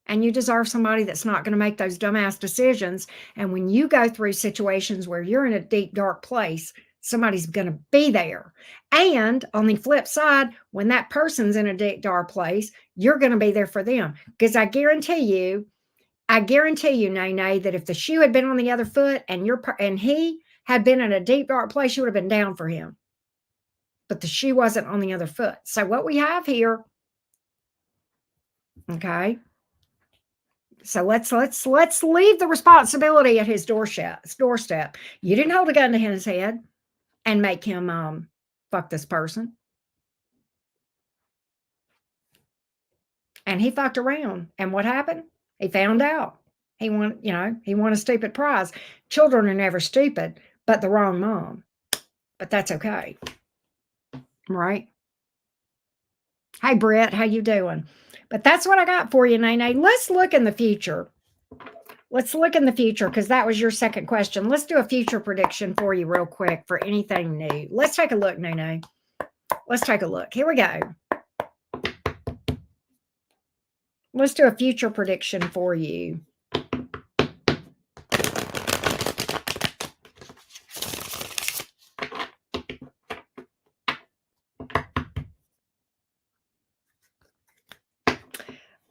And you deserve somebody that's not going to make those dumbass decisions. And when you go through situations where you're in a deep, dark place, somebody's going to be there. And on the flip side, when that person's in a deep, dark place, you're going to be there for them. Because I guarantee you, Nene, that if the shoe had been on the other foot and he had been in a deep, dark place, you would have been down for him. But the shoe wasn't on the other foot. So what we have here, okay. So let's leave the responsibility at his doorstep. You didn't hold a gun to his head and make him fuck this person. And he fucked around. And what happened? He found out. He won a stupid prize. Children are never stupid, but the wrong mom. But that's okay. Right? Hey, Brett, how you doing? But that's what I got for you, Nene. Let's look in the future. Let's look in the future because that was your second question. Let's do a future prediction for you real quick for anything new. Let's take a look, Nene. Let's take a look. Here we go. Let's do a future prediction for you.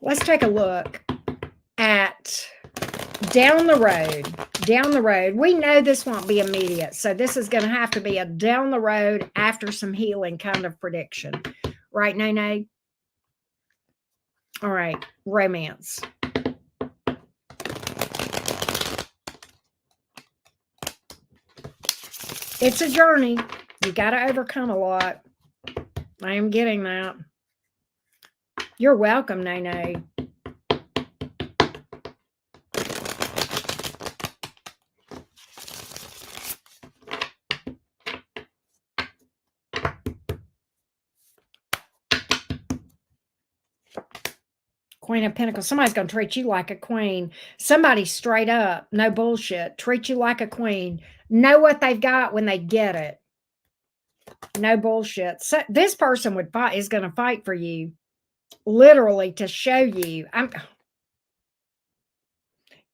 Let's take a look at down the road. We know this won't be immediate. So this is going to have to be a down the road after some healing kind of prediction. Right, Nene? All right. Romance. It's a journey. You got to overcome a lot. I am getting that. You're welcome, Nene. Queen of Pentacles. Somebody's going to treat you like a queen. Somebody straight up, no bullshit, treat you like a queen. Know what they've got when they get it. No bullshit. So this person is going to fight for you, literally, to show you.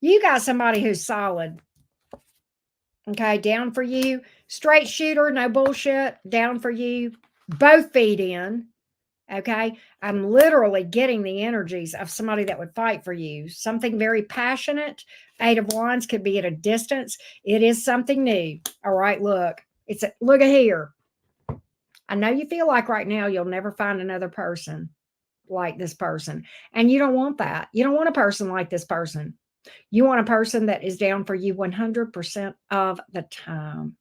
You got somebody who's solid. Okay, down for you. Straight shooter, no bullshit. Down for you. Both feet in. Okay, I'm literally getting the energies of somebody that would fight for you. Something very passionate. 8 of Wands could be at a distance. It is something new. All right, look. Look at here. I know you feel like right now you'll never find another person like this person. And you don't want that. You don't want a person like this person. You want a person that is down for you 100% of the time.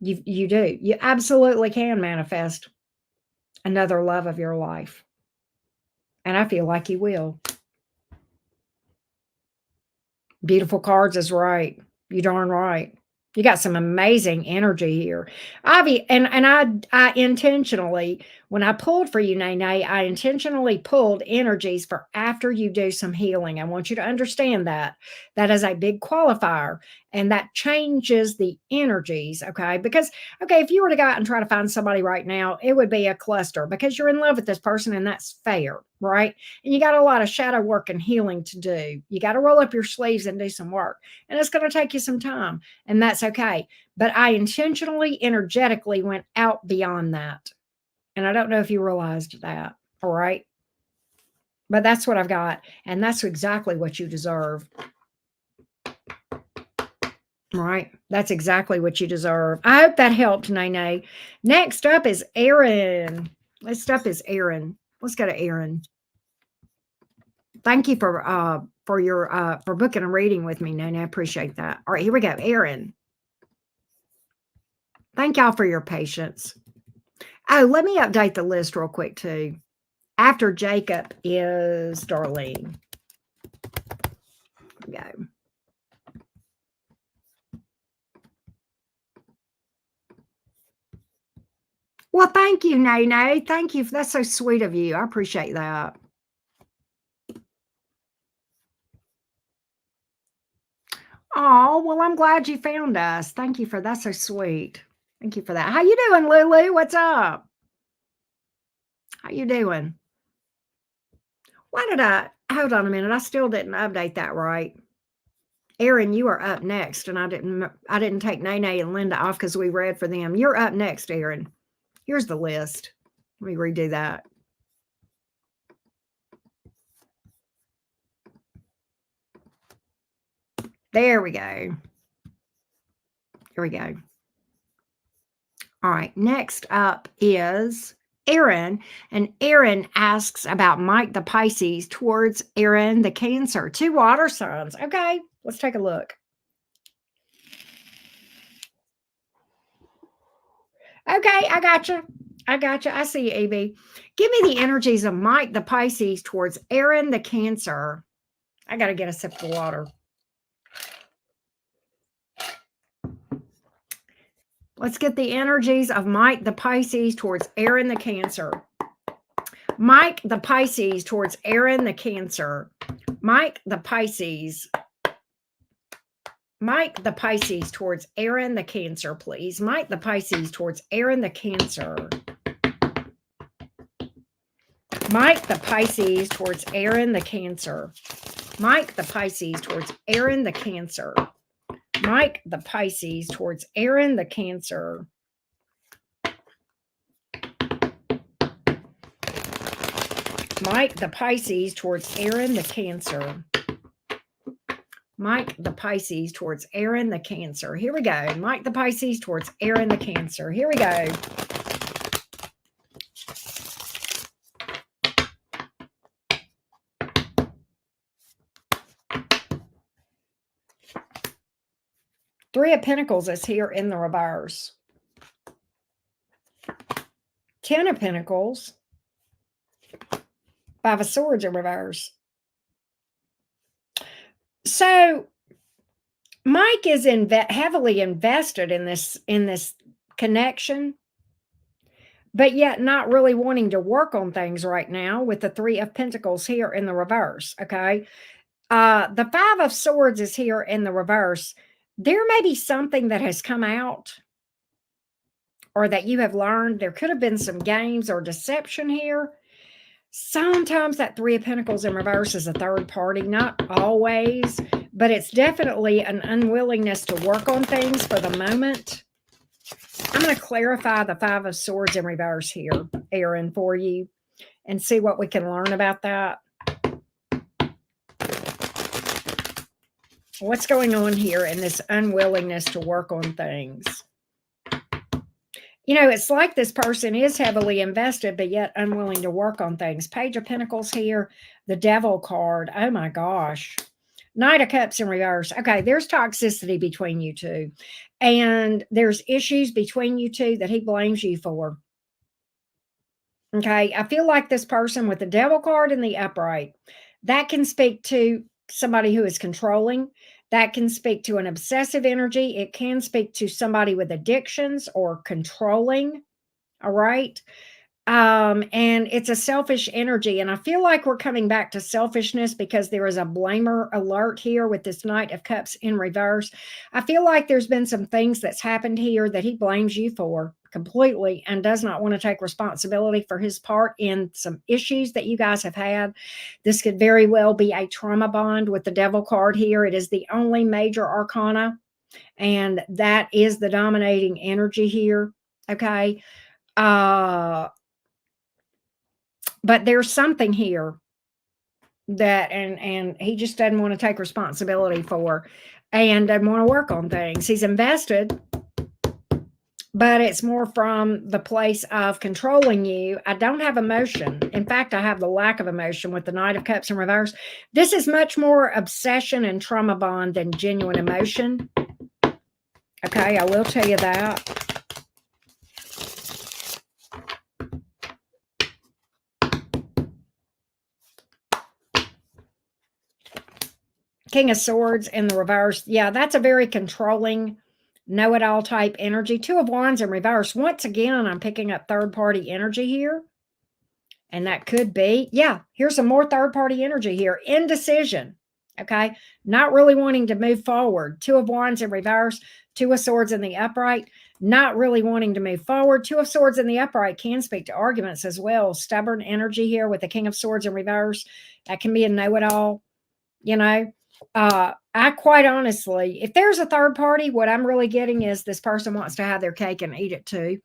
You do. You absolutely can manifest another love of your life. And I feel like you will. Beautiful cards is right. You darn right. You got some amazing energy here. I intentionally, when I pulled for you, Nene, I intentionally pulled energies for after you do some healing. I want you to understand that. That is a big qualifier, and that changes the energies, okay? Because, okay, if you were to go out and try to find somebody right now, it would be a cluster because you're in love with this person, and that's fair, right? And you got a lot of shadow work and healing to do. You got to roll up your sleeves and do some work, and it's going to take you some time, and that's okay. But I intentionally, energetically went out beyond that. And I don't know if you realized that. All right. But that's what I've got. And that's exactly what you deserve. All right. That's exactly what you deserve. I hope that helped, Nene. Next up is Aaron. Next up is Aaron. Let's go to Aaron. Thank you for your for booking a reading with me, Nene. I appreciate that. All right, here we go. Aaron. Thank y'all for your patience. Oh, let me update the list real quick too. After Jacob is Darlene. Go. Well, thank you, Nene. Thank you. That's so sweet of you. I appreciate that. Oh, well, I'm glad you found us. Thank you for that's so sweet. Thank you for that. How you doing, Lulu? What's up? How you doing? Why did I hold on a minute? I still didn't update that right. Aaron, you are up next, and I didn't take Nene and Linda off because we read for them. You're up next, Aaron. Here's the list. Let me redo that. There we go. Here we go. All right. Next up is Aaron. And Aaron asks about Mike the Pisces towards Aaron the Cancer. Two water signs. Okay. Let's take a look. Okay. I got you. I got you. I see you, AB. Give me the energies of Mike the Pisces towards Aaron the Cancer. I got to get a sip of water. Let's get the energies of Mike the Pisces towards Aaron the Cancer. Mike the Pisces towards Aaron the Cancer. Mike the Pisces. Mike the Pisces towards Aaron the Cancer, please. Mike the Pisces towards Aaron the Cancer. Mike the Pisces towards Aaron the Cancer. Mike the Pisces towards Aaron the Cancer. Mike the Pisces towards Aaron the Cancer. Mike the Pisces towards Aaron the Cancer. Mike the Pisces towards Aaron the Cancer. Here we go. Mike the Pisces towards Aaron the Cancer. Here we go. Three of Pentacles is here in the reverse. 10 of Pentacles. Five of Swords in reverse. So Mike is heavily invested in this connection, but yet not really wanting to work on things right now with the Three of Pentacles here in the reverse. Okay. The Five of Swords is here in the reverse. There may be something that has come out or that you have learned. There could have been some games or deception here. Sometimes that Three of Pentacles in reverse is a third party, not always, but it's definitely an unwillingness to work on things for the moment. I'm going to clarify the Five of Swords in reverse here, Aaron, for you and see what we can learn about that. What's going on here in this unwillingness to work on things? You know, it's like this person is heavily invested, but yet unwilling to work on things. Page of Pentacles here, the Devil card. Oh my gosh. Knight of Cups in reverse. Okay, there's toxicity between you two. And there's issues between you two that he blames you for. Okay, I feel like this person with the Devil card and the upright, that can speak to somebody who is controlling. That can speak to an obsessive energy. It can speak to somebody with addictions or controlling. All right. And it's a selfish energy. And I feel like we're coming back to selfishness because there is a blamer alert here with this Knight of Cups in reverse. I feel like there's been some things that's happened here that he blames you for completely and does not want to take responsibility for his part in some issues that you guys have had. This could very well be a trauma bond with the Devil card here. It is the only major arcana, and that is the dominating energy here. Okay. But there's something here that and he just doesn't want to take responsibility for and doesn't want to work on things. He's invested, but it's more from the place of controlling you. I don't have emotion. In fact, I have the lack of emotion with the Knight of Cups in reverse. This is much more obsession and trauma bond than genuine emotion. Okay, I will tell you that. King of Swords in the reverse. Yeah, that's a very controlling, know-it-all type energy. Two of Wands in reverse. Once again, I'm picking up third-party energy here. And that could be, yeah, here's some more third-party energy here. Indecision, okay? Not really wanting to move forward. Two of Wands in reverse. Two of Swords in the upright. Not really wanting to move forward. Two of Swords in the upright can speak to arguments as well. Stubborn energy here with the King of Swords in reverse. That can be a know-it-all, you know? I quite honestly, if there's a third party, what I'm really getting is this person wants to have their cake and eat it too.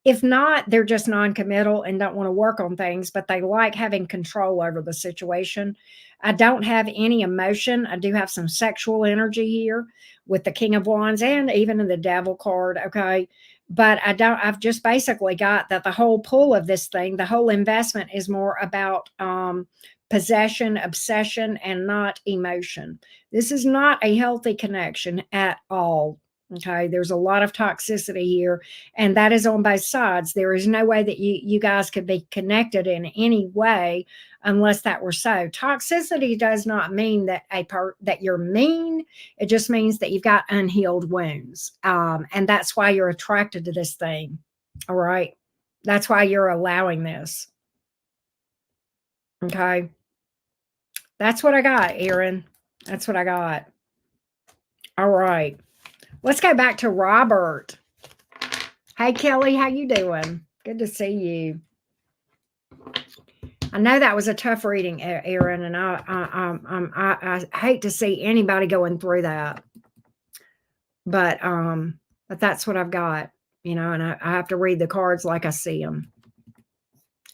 If not, they're just non-committal and don't want to work on things, but they like having control over the situation. I don't have any emotion. I do have some sexual energy here with the King of Wands and even in the Devil card, okay? But I've just basically got that the whole pull of this thing, the whole investment is more about possession, obsession, and not emotion. This is not a healthy connection at all. Okay, there's a lot of toxicity here, and that is on both sides. There is no way that you guys could be connected in any way unless that were so. Toxicity does not mean that that you're mean. It just means that you've got unhealed wounds, and that's why you're attracted to this thing. All right, that's why you're allowing this. Okay. That's what I got, Aaron. That's what I got. All right. Let's go back to Robert. Hey, Kelly, how you doing? Good to see you. I know that was a tough reading, Aaron, and I hate to see anybody going through that. But that's what I've got, you know, and I have to read the cards like I see them.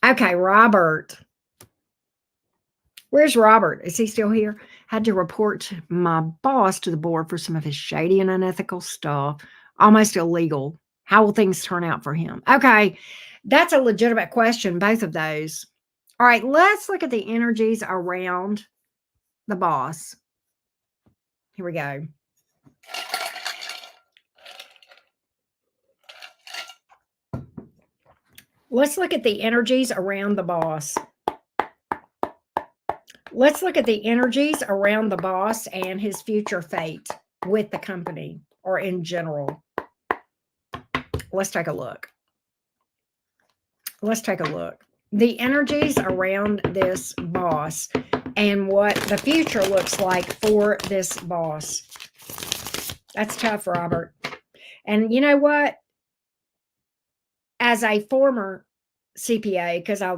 Okay, Robert. Where's Robert? Is he still here? Had to report my boss to the board for some of his shady and unethical stuff. Almost illegal. How will things turn out for him? Okay, that's a legitimate question, both of those. All right, let's look at the energies around the boss. Here we go. Let's look at the energies around the boss. Let's look at the energies around the boss and his future fate with the company or in general. Let's take a look. Let's take a look. The energies around this boss and what the future looks like for this boss. That's tough, Robert. And you know what? As a former CPA, because I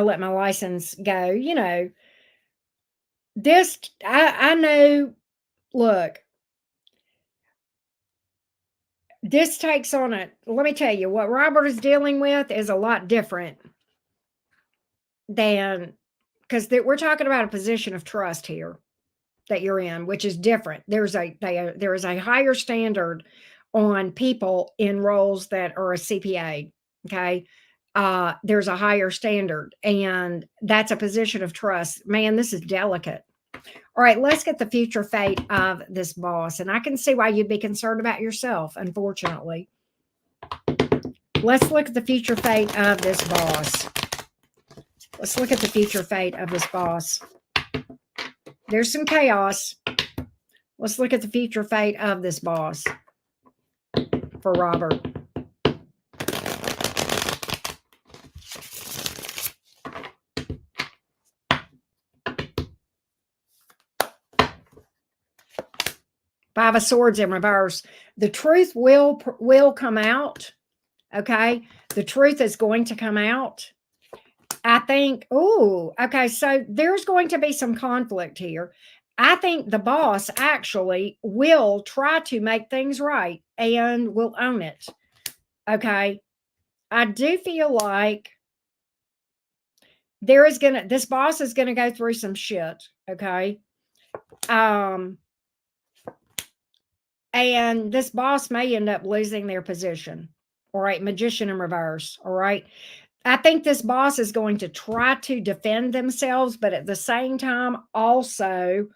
let my license go, you know, this, I know, look, this takes on let me tell you, what Robert is dealing with is a lot different than, because we're talking about a position of trust here that you're in, which is different. There is a higher standard on people in roles that are a CPA, okay? There's a higher standard, and that's a position of trust. Man, this is delicate. All right, let's get the future fate of this boss. And I can see why you'd be concerned about yourself, unfortunately. Let's look at the future fate of this boss. Let's look at the future fate of this boss. There's some chaos. Let's look at the future fate of this boss for Robert. Five of Swords in reverse. The truth will come out. Okay. The truth is going to come out. I think, oh, okay. So there's going to be some conflict here. I think the boss actually will try to make things right and will own it. Okay. I do feel like this boss is gonna go through some shit. Okay. And this boss may end up losing their position. All right. Magician in reverse. All right. I think this boss is going to try to defend themselves, but at the same time, also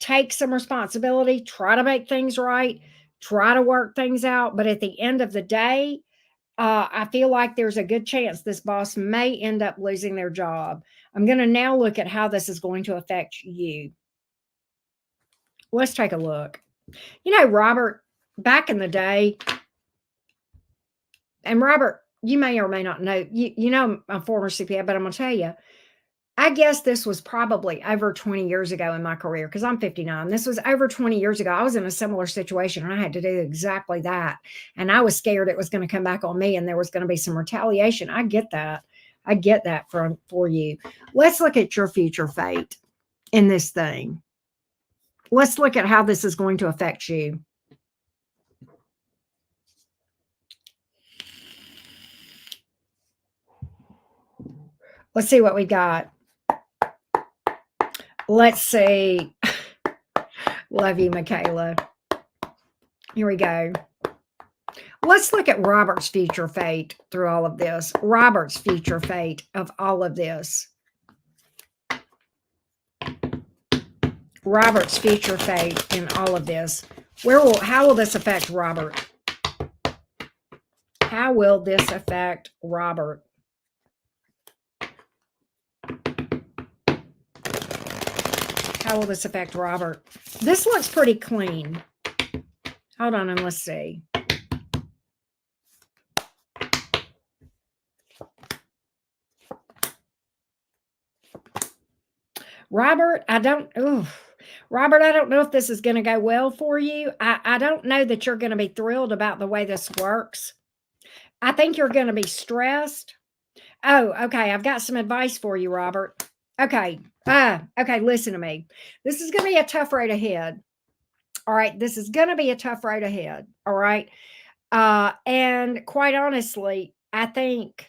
take some responsibility, try to make things right, try to work things out. But at the end of the day, I feel like there's a good chance this boss may end up losing their job. I'm going to now look at how this is going to affect you. Let's take a look. You know, Robert, back in the day, and Robert, you may or may not know, you know, I'm a former CPA, but I'm going to tell you, I guess this was probably over 20 years ago in my career because I'm 59. This was over 20 years ago. I was in a similar situation and I had to do exactly that. And I was scared it was going to come back on me and there was going to be some retaliation. I get that. I get that for you. Let's look at your future fate in this thing. Let's look at how this is going to affect you. Let's see what we got. Let's see. Love you, Michaela. Here we go. Let's look at Robert's future fate through all of this. Robert's future fate of all of this. Robert's future fate in all of this. How will this affect Robert? How will this affect Robert? How will this affect Robert? This looks pretty clean. Hold on and let's see. Robert, Robert, I don't know if this is going to go well for you. I don't know that you're going to be thrilled about the way this works. I think you're going to be stressed. Oh, okay. I've got some advice for you, Robert. Okay. Okay. Listen to me. This is going to be a tough road ahead. All right. This is going to be a tough road ahead. All right. And quite honestly, I think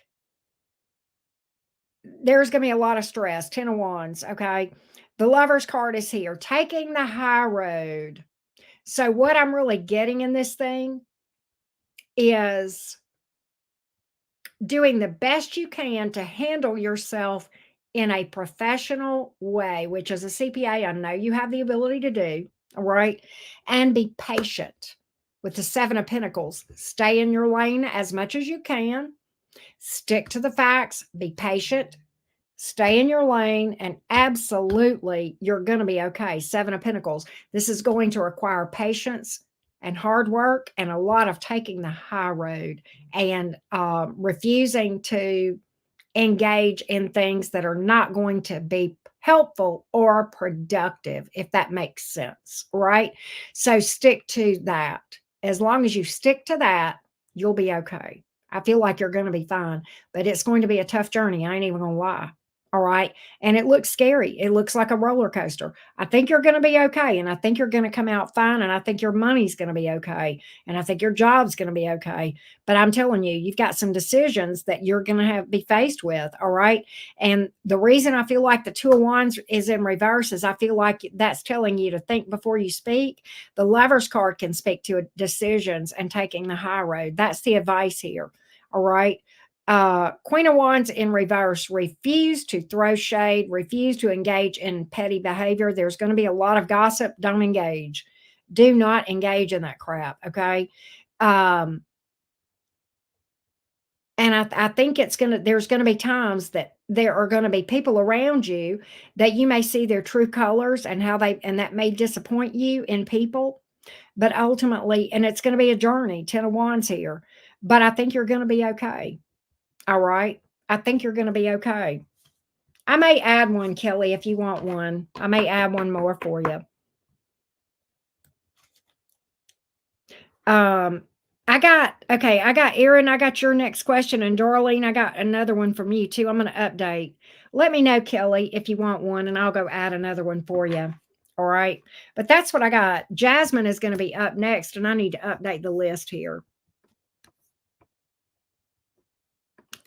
there's going to be a lot of stress. 10 of Wands. Okay. The Lover's card is here, taking the high road. So what I'm really getting in this thing is doing the best you can to handle yourself in a professional way, which as a CPA, I know you have the ability to do. All right. And be patient with the Seven of Pentacles. Stay in your lane as much as you can. Stick to the facts. Be patient. Stay in your lane. And absolutely, you're going to be okay. Seven of Pentacles. This is going to require patience and hard work and a lot of taking the high road and refusing to engage in things that are not going to be helpful or productive, if that makes sense, right? So stick to that. As long as you stick to that, you'll be okay. I feel like you're going to be fine, but it's going to be a tough journey. I ain't even going to lie. All right. And it looks scary. It looks like a roller coaster. I think you're going to be okay. And I think you're going to come out fine. And I think your money's going to be okay. And I think your job's going to be okay. But I'm telling you, you've got some decisions that you're going to be faced with. All right. And the reason I feel like the Two of Wands is in reverse is I feel like that's telling you to think before you speak. The Lover's card can speak to decisions and taking the high road. That's the advice here. All right. Queen of Wands in reverse. Refuse to throw shade, refuse to engage in petty behavior. There's going to be a lot of gossip. Don't engage. Do not engage in that crap. Okay. And I think there's going to be times that there are going to be people around you that you may see their true colors and and that may disappoint you in people. But ultimately, and it's going to be a journey, 10 of Wands here, but I think you're going to be okay. All right. I think you're going to be okay. I may add one, Kelly, if you want one. I may add one more for you. I got Erin, I got your next question, and Darlene, I got another one from you too. I'm going to update. Let me know, Kelly, if you want one, and I'll go add another one for you. All right. But that's what I got. Jasmine is going to be up next, and I need to update the list here.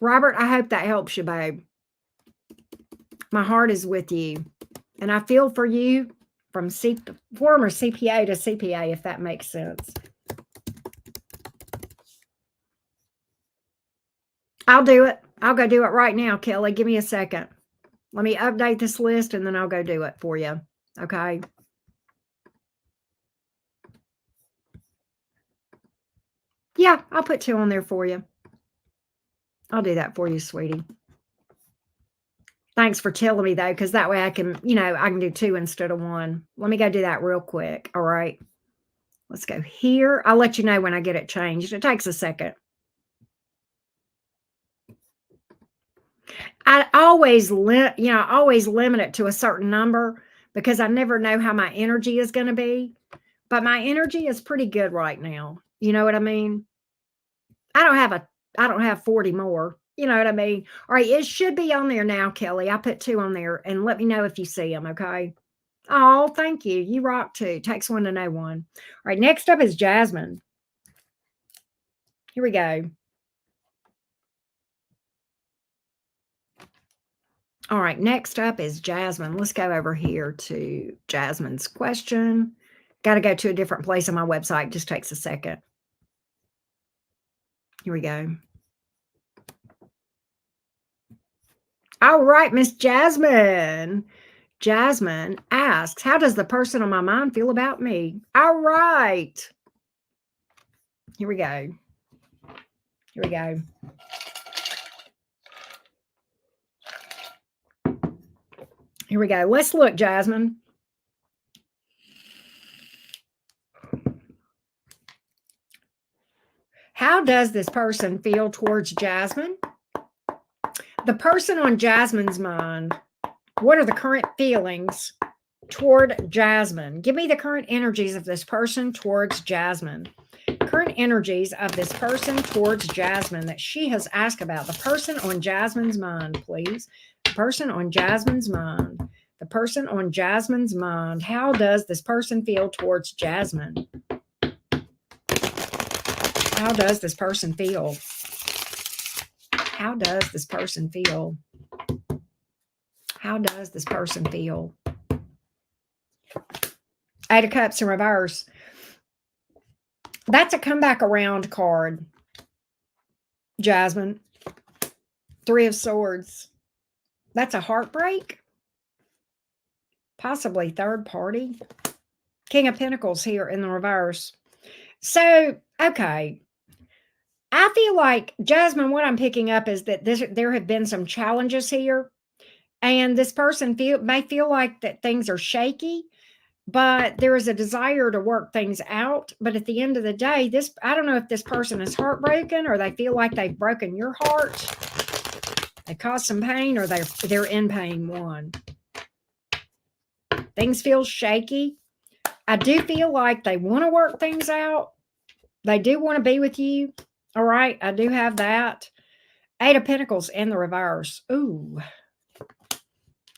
Robert, I hope that helps you, babe. My heart is with you, and I feel for you from former CPA to CPA, if that makes sense. I'll do it. I'll go do it right now, Kelly. Give me a second. Let me update this list, and then I'll go do it for you. Okay. Yeah, I'll put 2 on there for you. I'll do that for you, sweetie. Thanks for telling me, though, because that way I can, I can do 2 instead of 1. Let me go do that real quick. All right. Let's go here. I'll let you know when I get it changed. It takes a second. I always limit it to a certain number because I never know how my energy is going to be. But my energy is pretty good right now. You know what I mean? I don't have 40 more. You know what I mean? All right, it should be on there now, Kelly. I put 2 on there, and let me know if you see them, okay? Oh, thank you. You rock too. Takes one to know one. All right, next up is Jasmine. Here we go. All right, next up is Jasmine. Let's go over here to Jasmine's question. Got to go to a different place on my website. Just takes a second. Here we go. All right, Miss Jasmine. Jasmine asks, how does the person on my mind feel about me? All right. Here we go. Here we go. Here we go. Let's look, Jasmine. How does this person feel towards Jasmine? The person on Jasmine's mind, what are the current feelings toward Jasmine? Give me the current energies of this person towards Jasmine. Current energies of this person towards Jasmine that she has asked about. The person on Jasmine's mind, please. The person on Jasmine's mind. The person on Jasmine's mind. How does this person feel towards Jasmine? How does this person feel? How does this person feel? How does this person feel? 8 of Cups in reverse. That's a comeback around card, Jasmine. 3 of Swords. That's a heartbreak. Possibly third party. King of Pentacles here in the reverse. So, okay. I feel like, Jasmine, what I'm picking up is that there have been some challenges here. And this person may feel like that things are shaky, but there is a desire to work things out. But at the end of the day, I don't know if this person is heartbroken or they feel like they've broken your heart. They caused some pain or they're in pain. One. Things feel shaky. I do feel like they want to work things out. They do want to be with you. All right. I do have that. 8 of Pentacles in the reverse. Ooh.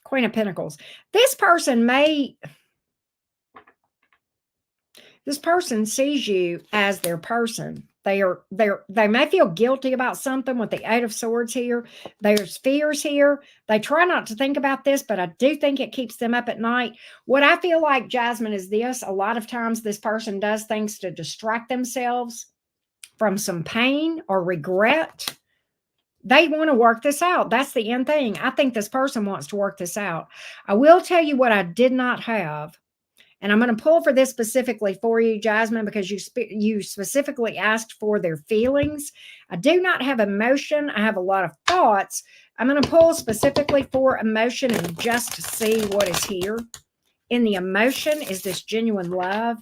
Queen of Pentacles. This person sees you as their person. They may feel guilty about something with the 8 of Swords here. There's fears here. They try not to think about this, but I do think it keeps them up at night. What I feel like, Jasmine, is this. A lot of times this person does things to distract themselves from some pain or regret. They want to work this out. That's the end thing. I think this person wants to work this out. I will tell you what I did not have. And I'm going to pull for this specifically for you, Jasmine, because you specifically asked for their feelings. I do not have emotion. I have a lot of thoughts. I'm going to pull specifically for emotion and just see what is here. In the emotion, is this genuine love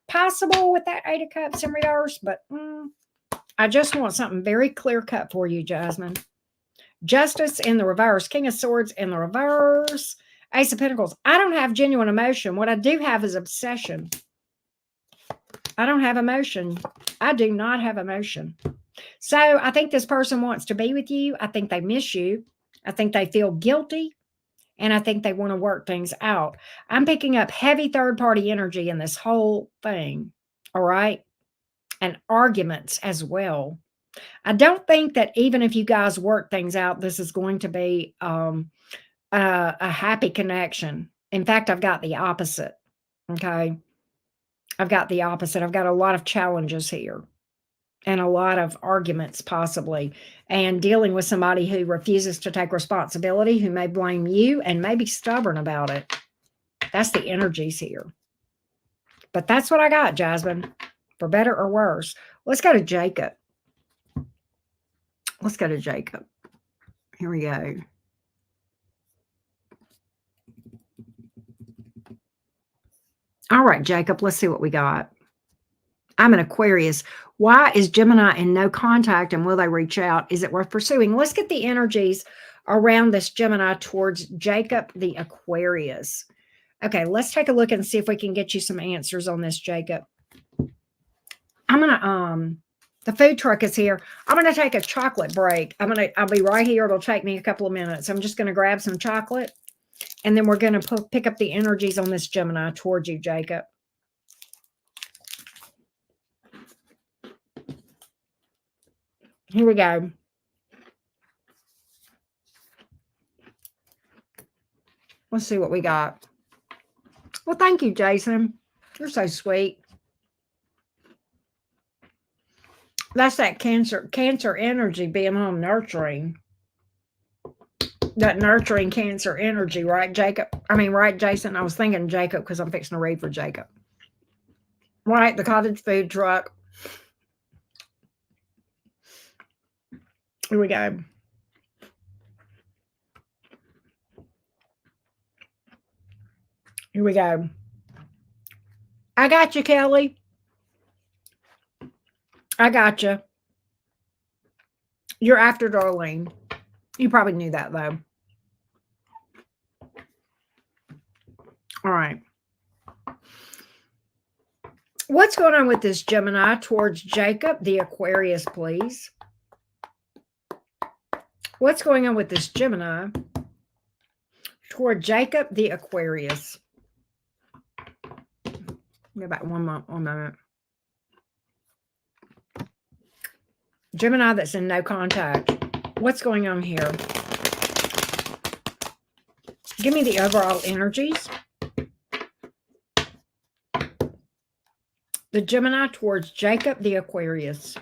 possible with that Eight of Cups in reverse? But I just want something very clear cut for you, Jasmine. Justice in the reverse, King of Swords in the reverse, Ace of Pentacles. I don't have genuine emotion. What I do have is obsession. I don't have emotion. I do not have emotion. So I think this person wants to be with you. I think they miss you. I think they feel guilty. And I think they want to work things out. I'm picking up heavy third-party energy in this whole thing. All right? And arguments as well. I don't think that even if you guys work things out, this is going to be a happy connection. In fact, I've got the opposite. Okay? I've got the opposite. I've got a lot of challenges here. And a lot of arguments possibly, and dealing with somebody who refuses to take responsibility, who may blame you and may be stubborn about it. That's the energies here. But that's what I got, Jasmine, for better or worse. Let's go to Jacob. Let's go to Jacob. Here we go. All right, Jacob, let's see what we got. I'm an Aquarius. Why is Gemini in no contact and will they reach out? Is it worth pursuing? Let's get the energies around this Gemini towards Jacob, the Aquarius. Okay, let's take a look and see if we can get you some answers on this, Jacob. I'm going to, the food truck is here. I'm going to take a chocolate break. I'll be right here. It'll take me a couple of minutes. I'm just going to grab some chocolate and then we're going to pick up the energies on this Gemini towards you, Jacob. Here we go. Let's see what we got. Well, thank you, Jason. You're so sweet. That's that cancer energy being home nurturing. That nurturing cancer energy, right, Jacob? I mean, right, Jason? I was thinking Jacob because I'm fixing to read for Jacob. Right, the cottage food truck. Here we go. Here we go. I got you, Kelly. I got you. You're after Darlene. You probably knew that, though. All right. What's going on with this Gemini towards Jacob, the Aquarius, please? What's going on with this Gemini toward Jacob, the Aquarius? Go back one moment. Gemini that's in no contact. What's going on here? Give me the overall energies. The Gemini towards Jacob, the Aquarius.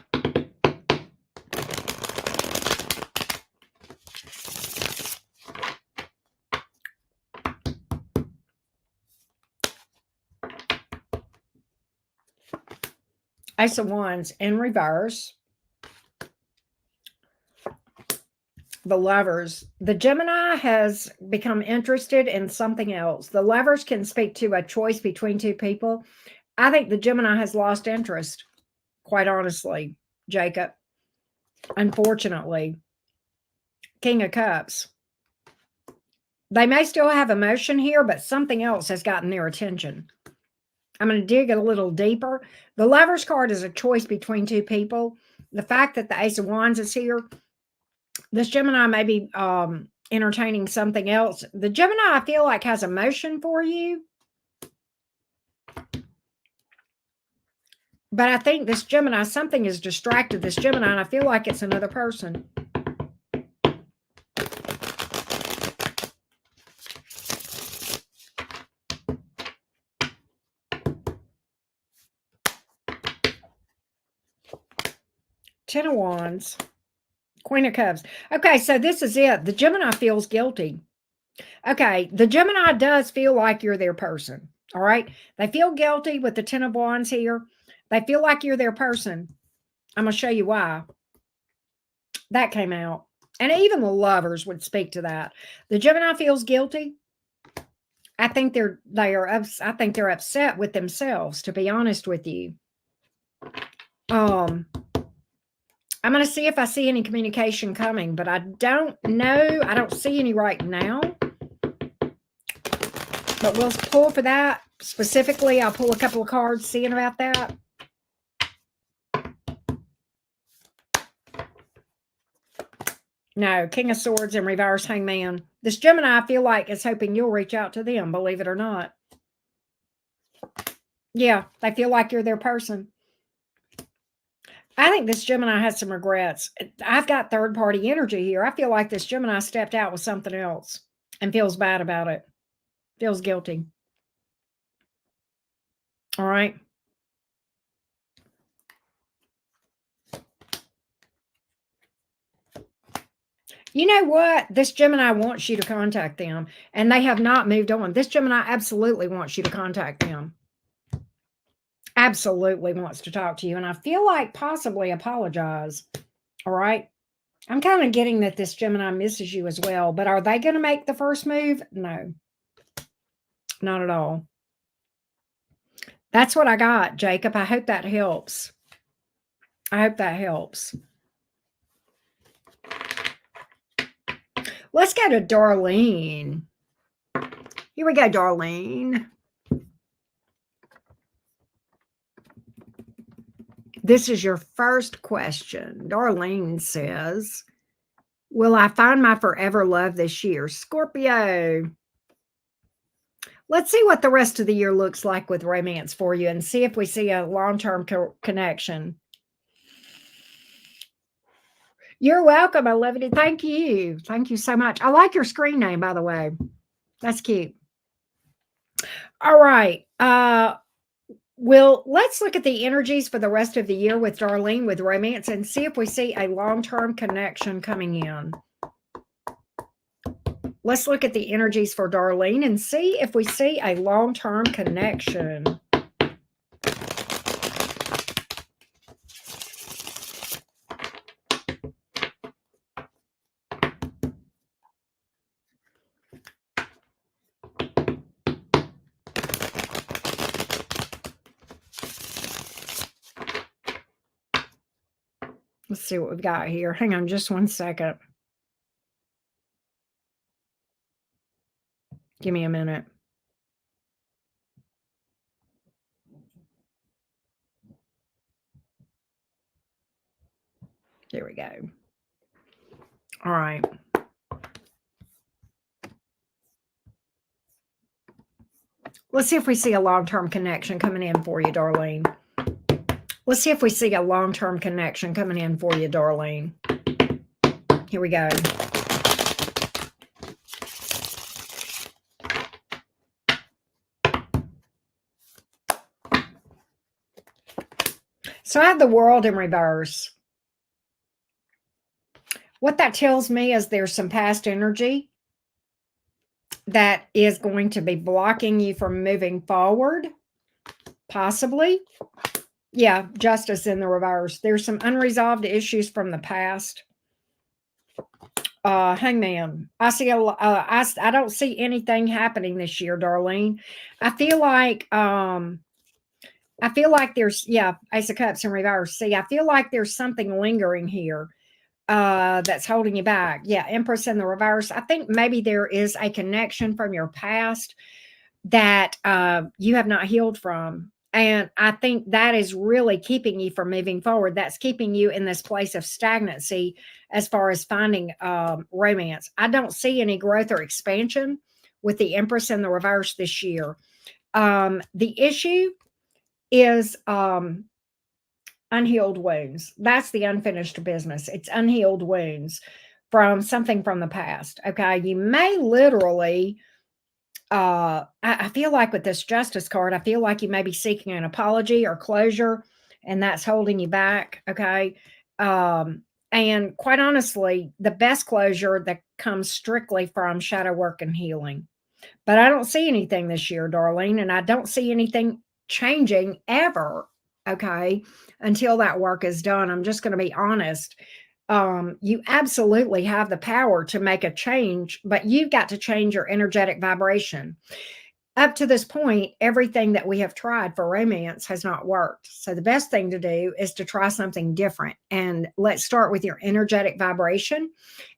Ace of Wands in reverse. The Lovers. The Gemini has become interested in something else. The Lovers can speak to a choice between two people. I think the Gemini has lost interest, quite honestly, Jacob. Unfortunately. King of Cups. They may still have emotion here, but something else has gotten their attention. I'm going to dig a little deeper. The Lovers card is a choice between two people. The fact that the Ace of Wands is here, this Gemini may be entertaining something else. The Gemini, I feel like, has emotion for you. But I think this Gemini, something has distracted this Gemini, and I feel like it's another person. Ten of Wands. Queen of Cups. Okay, so this is it. The Gemini feels guilty. Okay, the Gemini does feel like you're their person. All right? They feel guilty with the Ten of Wands here. They feel like you're their person. I'm going to show you why. That came out. And even the lovers would speak to that. The Gemini feels guilty. I think I think they're upset with themselves, to be honest with you. I'm going to see if I see any communication coming, but I don't know. I don't see any right now. But we'll pull for that. Specifically, I'll pull a couple of cards seeing about that. No, King of Swords and reverse Hangman. This Gemini, I feel like, is hoping you'll reach out to them, believe it or not. Yeah, they feel like you're their person. I think this Gemini has some regrets. I've got third-party energy here. I feel like this Gemini stepped out with something else and feels bad about it. Feels guilty. All right. You know what? This Gemini wants you to contact them, and they have not moved on. This Gemini absolutely wants you to contact them. Absolutely wants to talk to you, and I feel like possibly apologize. All right. I'm kind of getting that this Gemini misses you as well, but are they going to make the first move? No, not at all. That's what I got, Jacob. I hope that helps. I hope that helps. Let's go to Darlene. Here we go, Darlene. This is your first question. Darlene says, will I find my forever love this year? Scorpio. Let's see what the rest of the year looks like with romance for you and see if we see a long-term connection. You're welcome. I love it. Thank you. Thank you so much. I like your screen name, by the way. That's cute. All right. Well, let's look at the energies for the rest of the year with Darlene with romance and see if we see a long-term connection coming in. Let's look at the energies for Darlene and see if we see a long-term connection. Let's see what we've got here. Hang on just one second. Give me a minute. There we go. All right. Let's see if we see a long-term connection coming in for you, Darlene. Let's see if we see a long-term connection coming in for you, Darlene. Here we go. So I have the World in reverse. What that tells me is there's some past energy that is going to be blocking you from moving forward, possibly. Yeah, Justice in the reverse. There's some unresolved issues from the past. Hangman. I see I don't see anything happening this year, Darlene. I feel like there's Ace of Cups in reverse. See, I feel like there's something lingering here that's holding you back. Yeah, Empress in the reverse. I think maybe there is a connection from your past that you have not healed from. And I think that is really keeping you from moving forward. That's keeping you in this place of stagnancy as far as finding romance. I don't see any growth or expansion with the Empress in the reverse this year. The issue is unhealed wounds. That's the unfinished business. It's unhealed wounds from something from the past. Okay. You may literally, I feel like with this Justice card, I feel like you may be seeking an apology or closure, and that's holding you back. Okay. And quite honestly, the best closure that comes strictly from shadow work and healing. But I don't see anything this year, Darlene, and I don't see anything changing ever. Okay. Until that work is done. I'm just going to be honest. you absolutely have the power to make a change, but you've got to change your energetic vibration. Up to this point, everything that we have tried for romance has not worked. So the best thing to do is to try something different. And let's start with your energetic vibration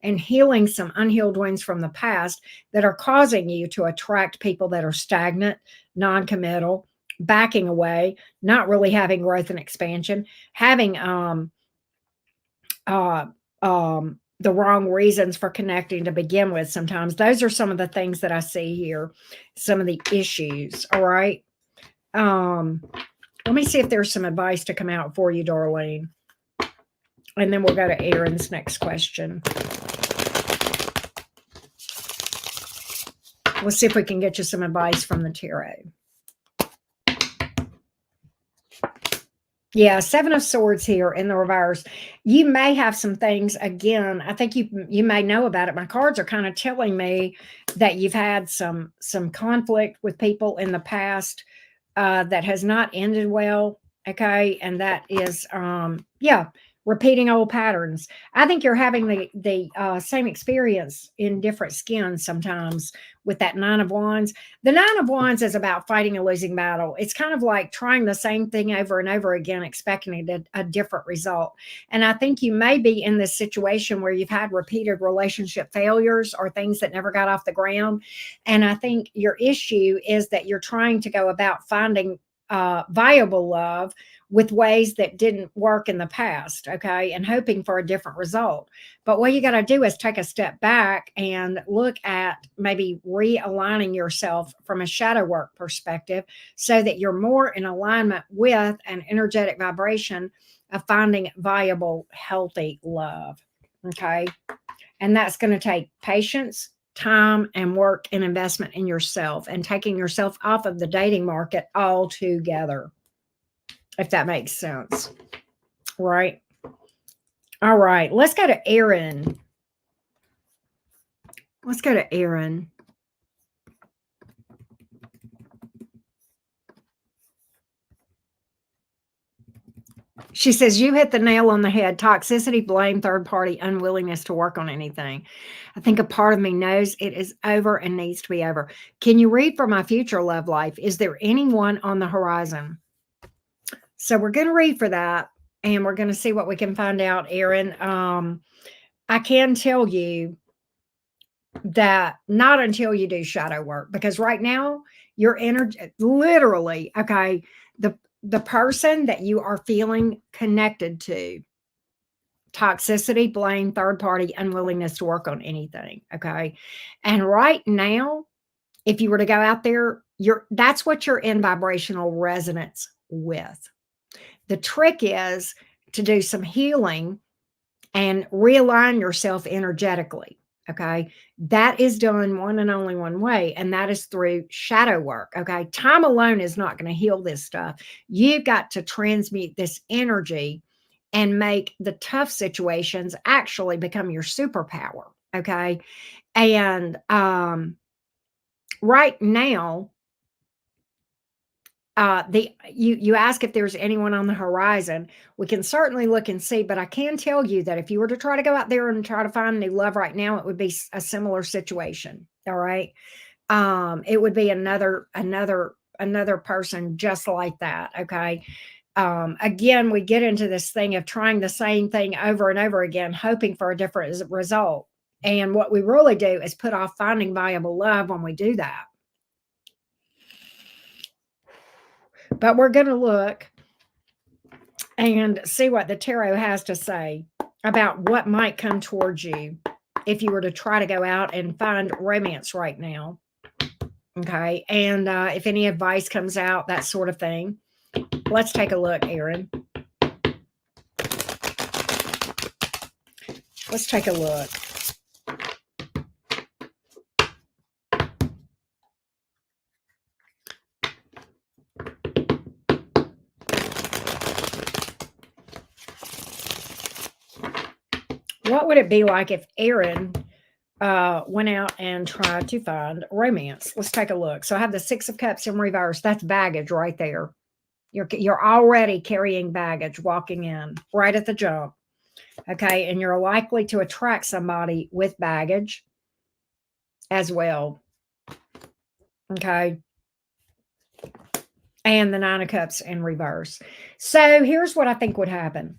and healing some unhealed wounds from the past that are causing you to attract people that are stagnant, non-committal, backing away, not really having growth and expansion, having uh, the wrong reasons for connecting to begin with. Sometimes those are some of the things that I see here, some of the issues. All right. Um, let me see if there's some advice to come out for you, Darlene. And then we'll go to Aaron's next question. Let's see if we can get you some advice from the tarot. Yeah, Seven of Swords here in the reverse. You may have some things, again, I think you may know about it. My cards are kind of telling me that you've had some conflict with people in the past that has not ended well, okay? And that is, yeah, repeating old patterns. I think you're having the same experience in different skins sometimes with that Nine of Wands. The Nine of Wands is about fighting a losing battle. It's kind of like trying the same thing over and over again, expecting a different result. And I think you may be in this situation where you've had repeated relationship failures or things that never got off the ground. And I think your issue is that you're trying to go about finding viable love with ways that didn't work in the past, okay, and hoping for a different result. But what you got to do is take a step back and look at maybe realigning yourself from a shadow work perspective so that you're more in alignment with an energetic vibration of finding viable, healthy love, okay? And that's going to take patience, time, and work and investment in yourself and taking yourself off of the dating market altogether, if that makes sense. Right? All right. Let's go to Erin. Let's go to Erin. She says, you hit the nail on the head. Toxicity, blame, third party, unwillingness to work on anything. I think a part of me knows it is over and needs to be over. Can you read for my future love life? Is there anyone on the horizon? So we're going to read for that, and we're going to see what we can find out, Erin. I can tell you that not until you do shadow work, because right now your energy, literally, okay, the person that you are feeling connected to, toxicity, blame, third party, unwillingness to work on anything, okay? And right now, if you were to go out there, that's what you're in vibrational resonance with. The trick is to do some healing and realign yourself energetically. Okay. That is done one and only one way, and that is through shadow work. Okay. Time alone is not going to heal this stuff. You've got to transmute this energy and make the tough situations actually become your superpower. Okay. And right now, you ask if there's anyone on the horizon. We can certainly look and see, but I can tell you that if you were to try to go out there and try to find new love right now, it would be a similar situation. All right. It would be another person just like that. Okay. Again, we get into this thing of trying the same thing over and over again, hoping for a different result. And what we really do is put off finding viable love when we do that. But we're going to look and see what the tarot has to say about what might come towards you if you were to try to go out and find romance right now. Okay. And if any advice comes out, that sort of thing. Let's take a look, Erin. Let's take a look. What would it be like if Erin went out and tried to find romance? Let's take a look. So I have the Six of Cups in reverse. That's baggage right there. You're already carrying baggage walking in right at the jump. Okay. And you're likely to attract somebody with baggage as well. Okay. And the Nine of Cups in reverse. So here's what I think would happen.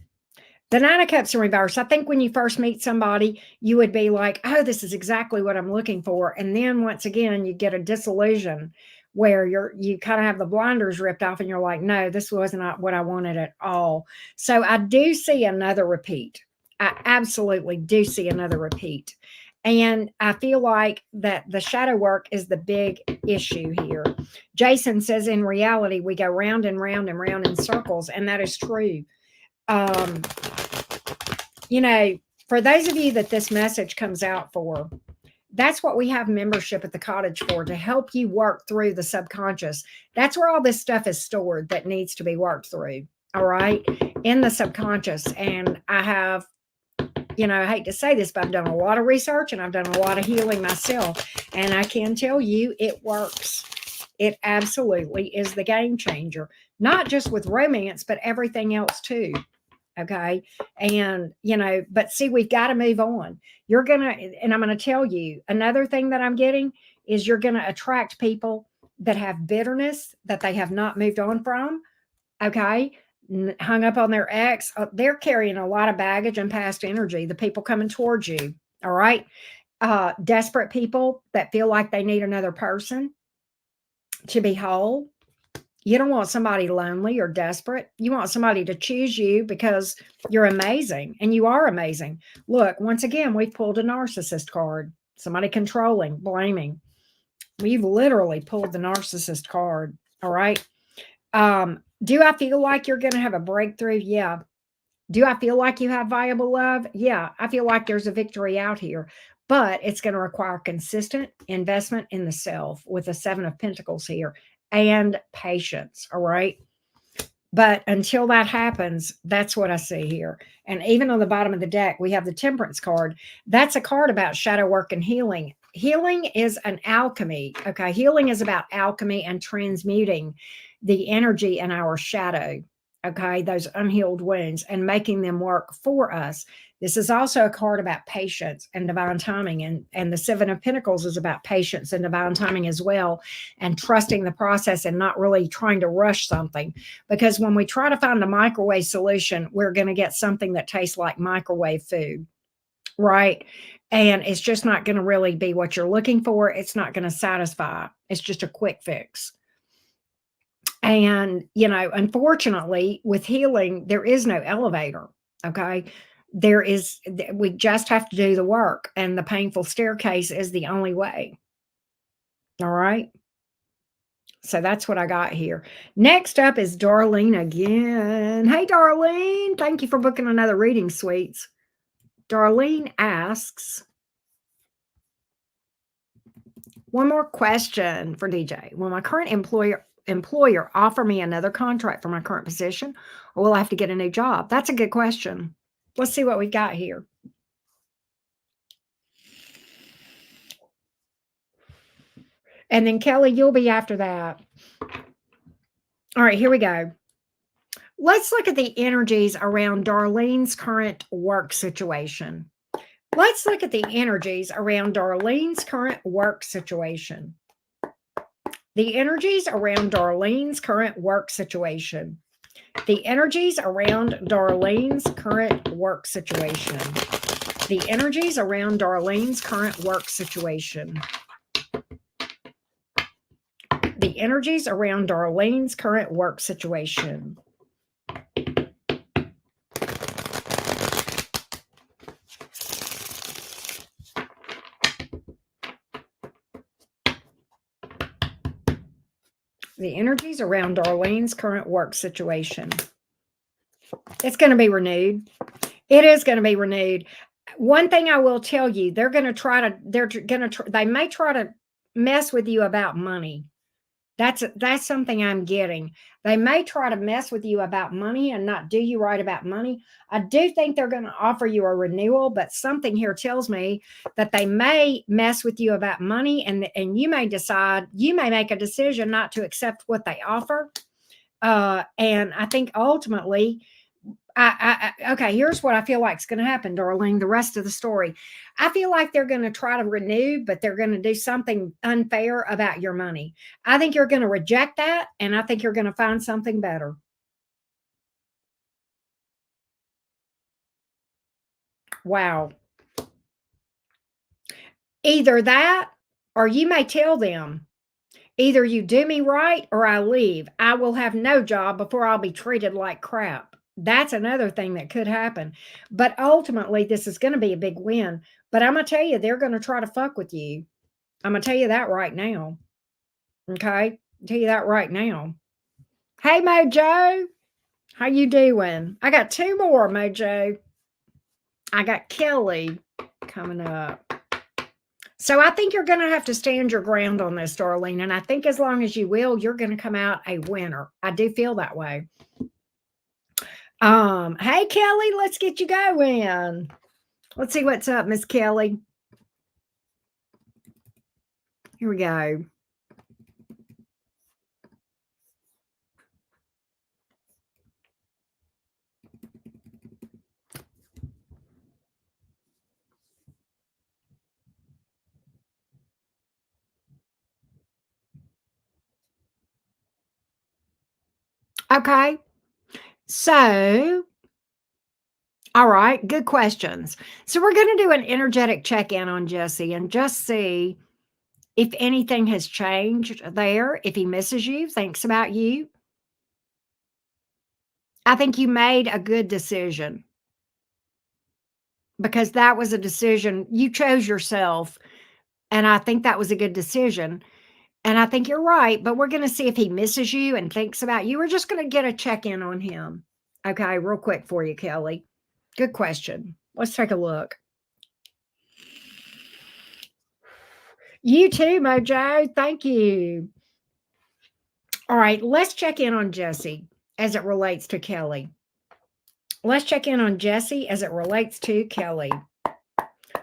The Nine of Cups in reverse. I think when you first meet somebody, you would be like, oh, this is exactly what I'm looking for. And then once again, you get a disillusion where you kind of have the blinders ripped off and you're like, no, this was not what I wanted at all. So I do see another repeat. I absolutely do see another repeat. And I feel like that the shadow work is the big issue here. Jason says, in reality, we go round and round and round in circles. And that is true. Um, you know, for those of you that this message comes out for, that's what we have membership at the cottage for, to help you work through the subconscious. That's where all this stuff is stored that needs to be worked through. All right. In the subconscious. And I have, I hate to say this, but I've done a lot of research and I've done a lot of healing myself. And I can tell you it works. It absolutely is the game changer, not just with romance, but everything else too. Okay. And, but see, we've got to move on. And I'm going to tell you another thing that I'm getting is you're going to attract people that have bitterness that they have not moved on from. Okay. Hung up on their ex. They're carrying a lot of baggage and past energy, the people coming towards you. All right. Desperate people that feel like they need another person to be whole. You don't want somebody lonely or desperate. You want somebody to choose you because you're amazing, and you are amazing. Look, once again, we've pulled a narcissist card. Somebody controlling, blaming. We've literally pulled the narcissist card. All right. Do I feel like you're going to have a breakthrough? Yeah. Do I feel like you have viable love? Yeah. I feel like there's a victory out here, but it's going to require consistent investment in the self with the Seven of Pentacles here, and patience. All right. But until that happens, that's what I see here. And even on the bottom of the deck, we have the Temperance card. That's a card about shadow work and healing. Healing is an alchemy. Okay. Healing is about alchemy and transmuting the energy in our shadow. Okay. Those unhealed wounds, and making them work for us. This is also a card about patience and divine timing. And the Seven of Pentacles is about patience and divine timing as well, and trusting the process and not really trying to rush something. Because when we try to find a microwave solution, we're going to get something that tastes like microwave food, right? And it's just not going to really be what you're looking for. It's not going to satisfy. It's just a quick fix. And, unfortunately, with healing, there is no elevator. Okay. We just have to do the work, and the painful staircase is the only way. All right. So that's what I got here. Next up is Darlene again. Hey, Darlene. Thank you for booking another reading, sweets. Darlene asks, one more question for DJ. Will my current employer offer me another contract for my current position, or will I have to get a new job? That's a good question. Let's see what we got here. And then Kelly, you'll be after that. All right, here we go. Let's look at the energies around Darlene's current work situation. Let's look at the energies around Darlene's current work situation. The energies around Darlene's current work situation. The energies around Darlene's current work situation. The energies around Darlene's current work situation. The energies around Darlene's current work situation. The energies around Darlene's current work situation. It's going to be renewed. It is going to be renewed. One thing I will tell you, they may try to mess with you about money. That's something I'm getting. They may try to mess with you about money and not do you right about money. I do think they're going to offer you a renewal, but something here tells me that they may mess with you about money, and you may make a decision not to accept what they offer. And I think ultimately, Okay, here's what I feel like is going to happen, darling. The rest of the story. I feel like they're going to try to renew, but they're going to do something unfair about your money. I think you're going to reject that, and I think you're going to find something better. Wow. Either that, or you may tell them, either you do me right or I leave. I will have no job before I'll be treated like crap. That's another thing that could happen. But ultimately, this is going to be a big win. But I'm going to tell you, they're going to try to fuck with you. I'm going to tell you that right now. Okay? I'll tell you that right now. Hey, Mojo. How you doing? I got two more, Mojo. I got Kelly coming up. So I think you're going to have to stand your ground on this, Darlene. And I think as long as you will, you're going to come out a winner. I do feel that way. Hey Kelly, let's get you going. Let's see what's up, Miss Kelly. Here we go. Okay. So, all right, good questions. So we're going to do an energetic check-in on Jesse and just see if anything has changed there, if he misses you, thinks about you. I think you made a good decision because that was a decision you chose yourself. And I think that was a good decision. And I think you're right, but we're going to see if he misses you and thinks about you. We're just going to get a check in on him. Okay, real quick for you, Kelly. Good question. Let's take a look. You too, Mojo. Thank you. All right, let's check in on Jesse as it relates to Kelly. Let's check in on Jesse as it relates to Kelly.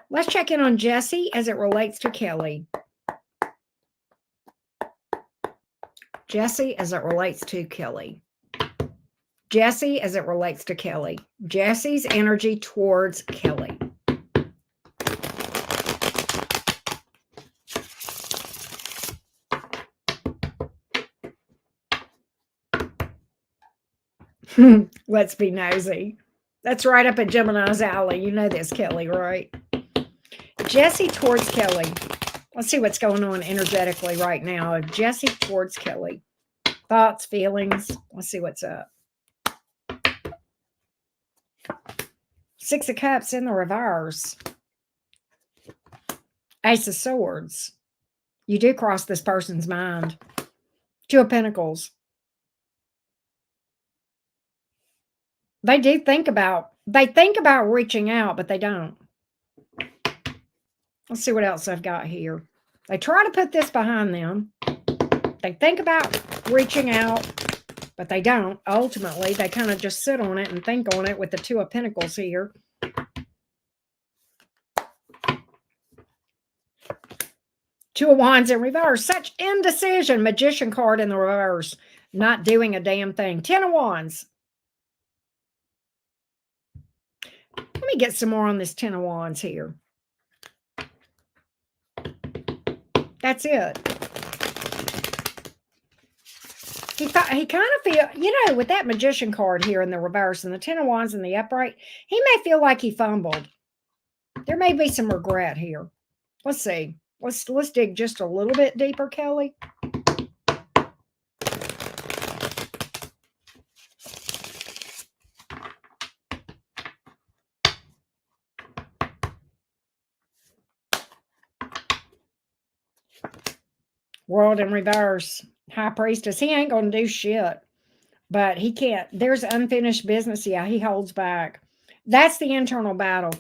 Let's check in on Jesse as it relates to Kelly. Jesse as it relates to Kelly. Jesse as it relates to Kelly. Jesse's energy towards Kelly. Let's be nosy. That's right up at Gemini's alley. You know this, Kelly, right? Jesse towards Kelly. Let's see what's going on energetically right now. Jesse towards Kelly. Thoughts, feelings. Let's see what's up. Six of Cups in the reverse. Ace of Swords. You do cross this person's mind. Two of Pentacles. They think about reaching out, but they don't. Let's see what else I've got here. They try to put this behind them. They think about reaching out, but they don't. Ultimately, they kind of just sit on it and think on it with the Two of Pentacles here. Two of Wands in reverse. Such indecision. Magician card in the reverse. Not doing a damn thing. Ten of Wands. Let me get some more on this Ten of Wands here. That's it. He kind of feel, with that Magician card here in the reverse and the Ten of Wands in the upright, he may feel like he fumbled. There may be some regret here. Let's see. Let's dig just a little bit deeper, Kelly. World in reverse. High Priestess. He ain't going to do shit. But he can't. There's unfinished business. Yeah, he holds back. That's the internal battle.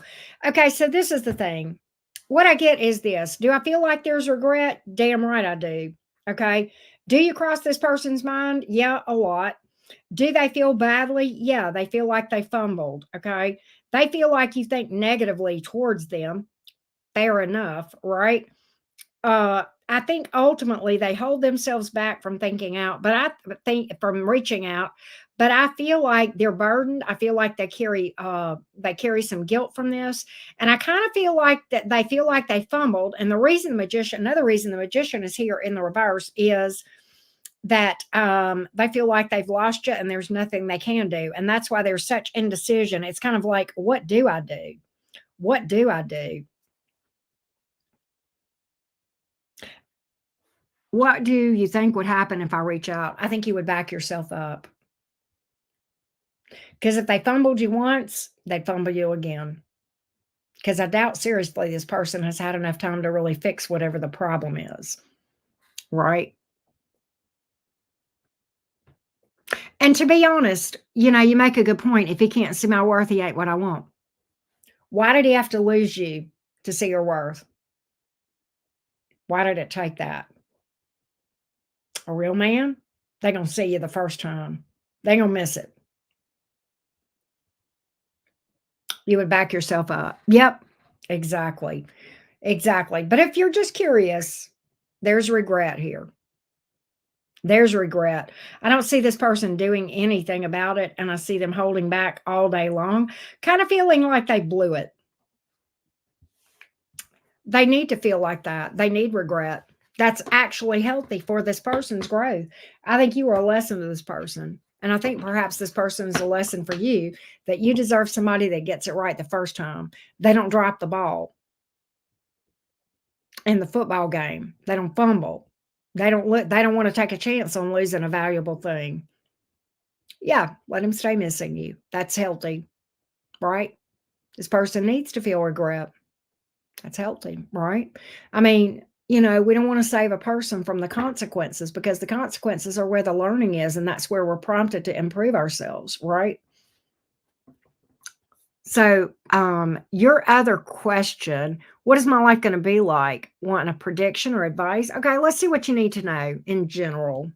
Okay, so this is the thing. What I get is this. Do I feel like there's regret? Damn right I do. Okay. Do you cross this person's mind? Yeah, a lot. Do they feel badly? Yeah, they feel like they fumbled. Okay. They feel like you think negatively towards them. Fair enough, right? I think ultimately they hold themselves back from thinking out, but I think from reaching out. but I feel like they're burdened. I feel like they carry some guilt from this. And I kind of feel like that they feel like they fumbled. And another reason the magician is here in the reverse is that they feel like they've lost you and there's nothing they can do. And that's why there's such indecision. It's kind of like, what do I do? What do I do? What do you think would happen if I reach out? I think you would back yourself up. Because if they fumbled you once, they'd fumble you again. Because I doubt seriously this person has had enough time to really fix whatever the problem is. Right. And to be honest, you make a good point. If he can't see my worth, he ain't what I want. Why did he have to lose you to see your worth? Why did it take that? A real man? They gonna see you the first time. They gonna miss it. You would back yourself up. Yep. Exactly. Exactly. But if you're just curious, there's regret here. There's regret. I don't see this person doing anything about it, and I see them holding back all day long, kind of feeling like they blew it. They need to feel like that. They need regret. That's actually healthy for this person's growth. I think you are a lesson to this person. And I think perhaps this person is a lesson for you that you deserve somebody that gets it right the first time. They don't drop the ball in the football game. They don't fumble. They don't want to take a chance on losing a valuable thing. Yeah, let them stay missing you. That's healthy, right? This person needs to feel regret. That's healthy, right? I mean, we don't want to save a person from the consequences because the consequences are where the learning is, and that's where we're prompted to improve ourselves, right? So, your other question, what is my life going to be like? Want a prediction or advice? Okay, let's see what you need to know in general.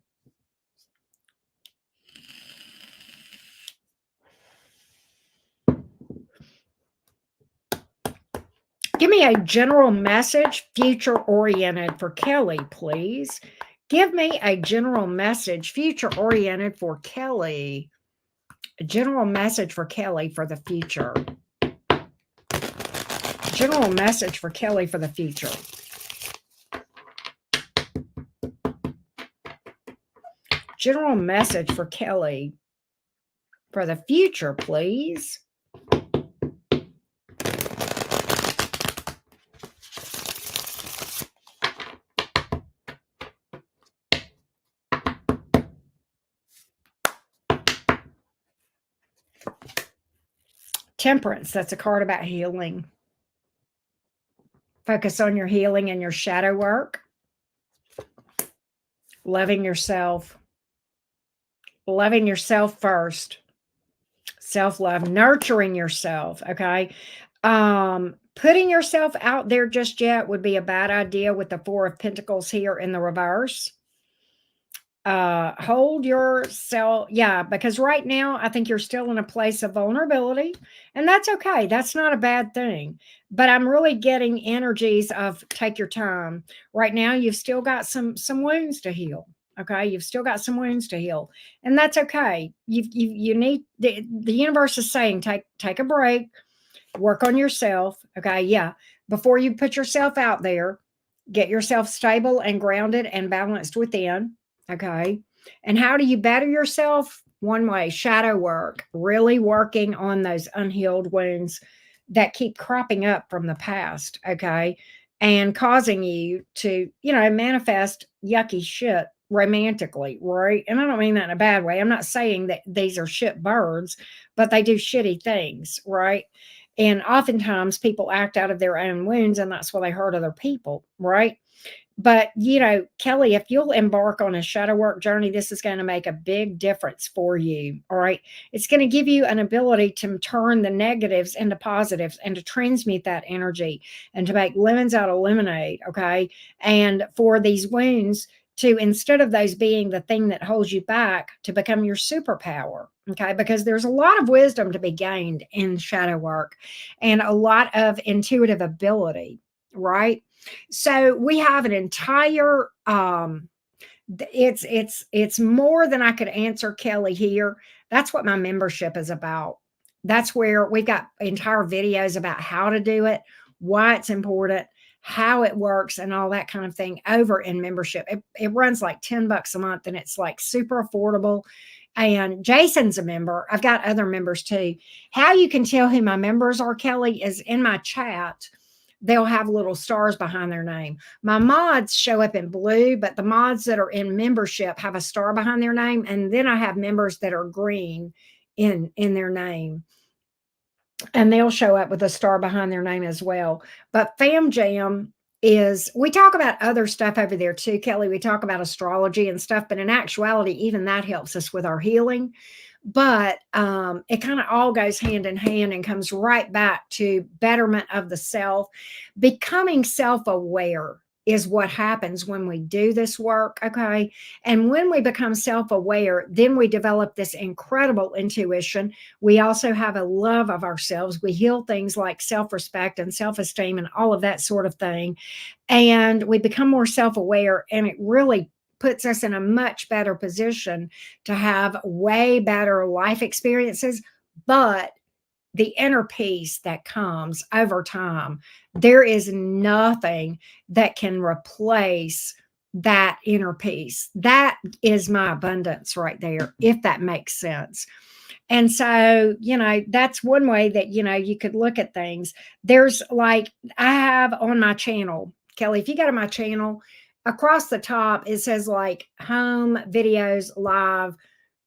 Give me a general message, future oriented for Kelly, please. Give me a general message, future oriented for Kelly. A general message for Kelly for the future. General message for Kelly for the future. General message for Kelly for the future, please. Temperance, that's a card about healing. Focus on your healing and your shadow work. Loving yourself. Loving yourself first. Self-love, nurturing yourself, okay? Putting yourself out there just yet would be a bad idea with the Four of Pentacles here in the reverse. Hold yourself, yeah, because right now I think you're still in a place of vulnerability, and that's okay. That's not a bad thing. But I'm really getting energies of take your time. Right now, you've still got some wounds to heal. Okay, you've still got some wounds to heal, and that's okay. You need the universe is saying take a break, work on yourself. Okay, yeah, before you put yourself out there, get yourself stable and grounded and balanced within. Okay. And how do you better yourself? One way, shadow work, really working on those unhealed wounds that keep cropping up from the past. Okay. And causing you to, manifest yucky shit romantically, right? And I don't mean that in a bad way. I'm not saying that these are shit birds, but they do shitty things, right? And oftentimes people act out of their own wounds, and that's why they hurt other people, right? But, Kelly, if you'll embark on a shadow work journey, this is going to make a big difference for you. All right. It's going to give you an ability to turn the negatives into positives and to transmute that energy and to make lemons out of lemonade. Okay. And for these wounds to, instead of those being the thing that holds you back, to become your superpower. Okay. Because there's a lot of wisdom to be gained in shadow work and a lot of intuitive ability. Right. So we have an entire It's more than I could answer, Kelly, here. That's what my membership is about. That's where we've got entire videos about how to do it, why it's important, how it works, and all that kind of thing over in membership. It runs like $10 a month, and it's like super affordable. And Jason's a member. I've got other members too. How you can tell who my members are, Kelly, is in my chat. They'll have little stars behind their name. My mods show up in blue, but the mods that are in membership have a star behind their name. And then I have members that are green in their name, and they'll show up with a star behind their name as well. But Fam Jam is, we talk about other stuff over there too, Kelly. We talk about astrology and stuff, but in actuality, even that helps us with our healing. But it kind of all goes hand in hand and comes right back to betterment of the self. Becoming self-aware is what happens when we do this work. Okay. And when we become self-aware, then we develop this incredible intuition. We also have a love of ourselves. We heal things like self-respect and self-esteem and all of that sort of thing. And we become more self-aware, and it really puts us in a much better position to have way better life experiences. But the inner peace that comes over time, there is nothing that can replace that inner peace. That is my abundance right there, if that makes sense. And so, that's one way that, you could look at things. There's like, I have on my channel, Kelly, if you go to my channel, across the top, it says like home, videos, live,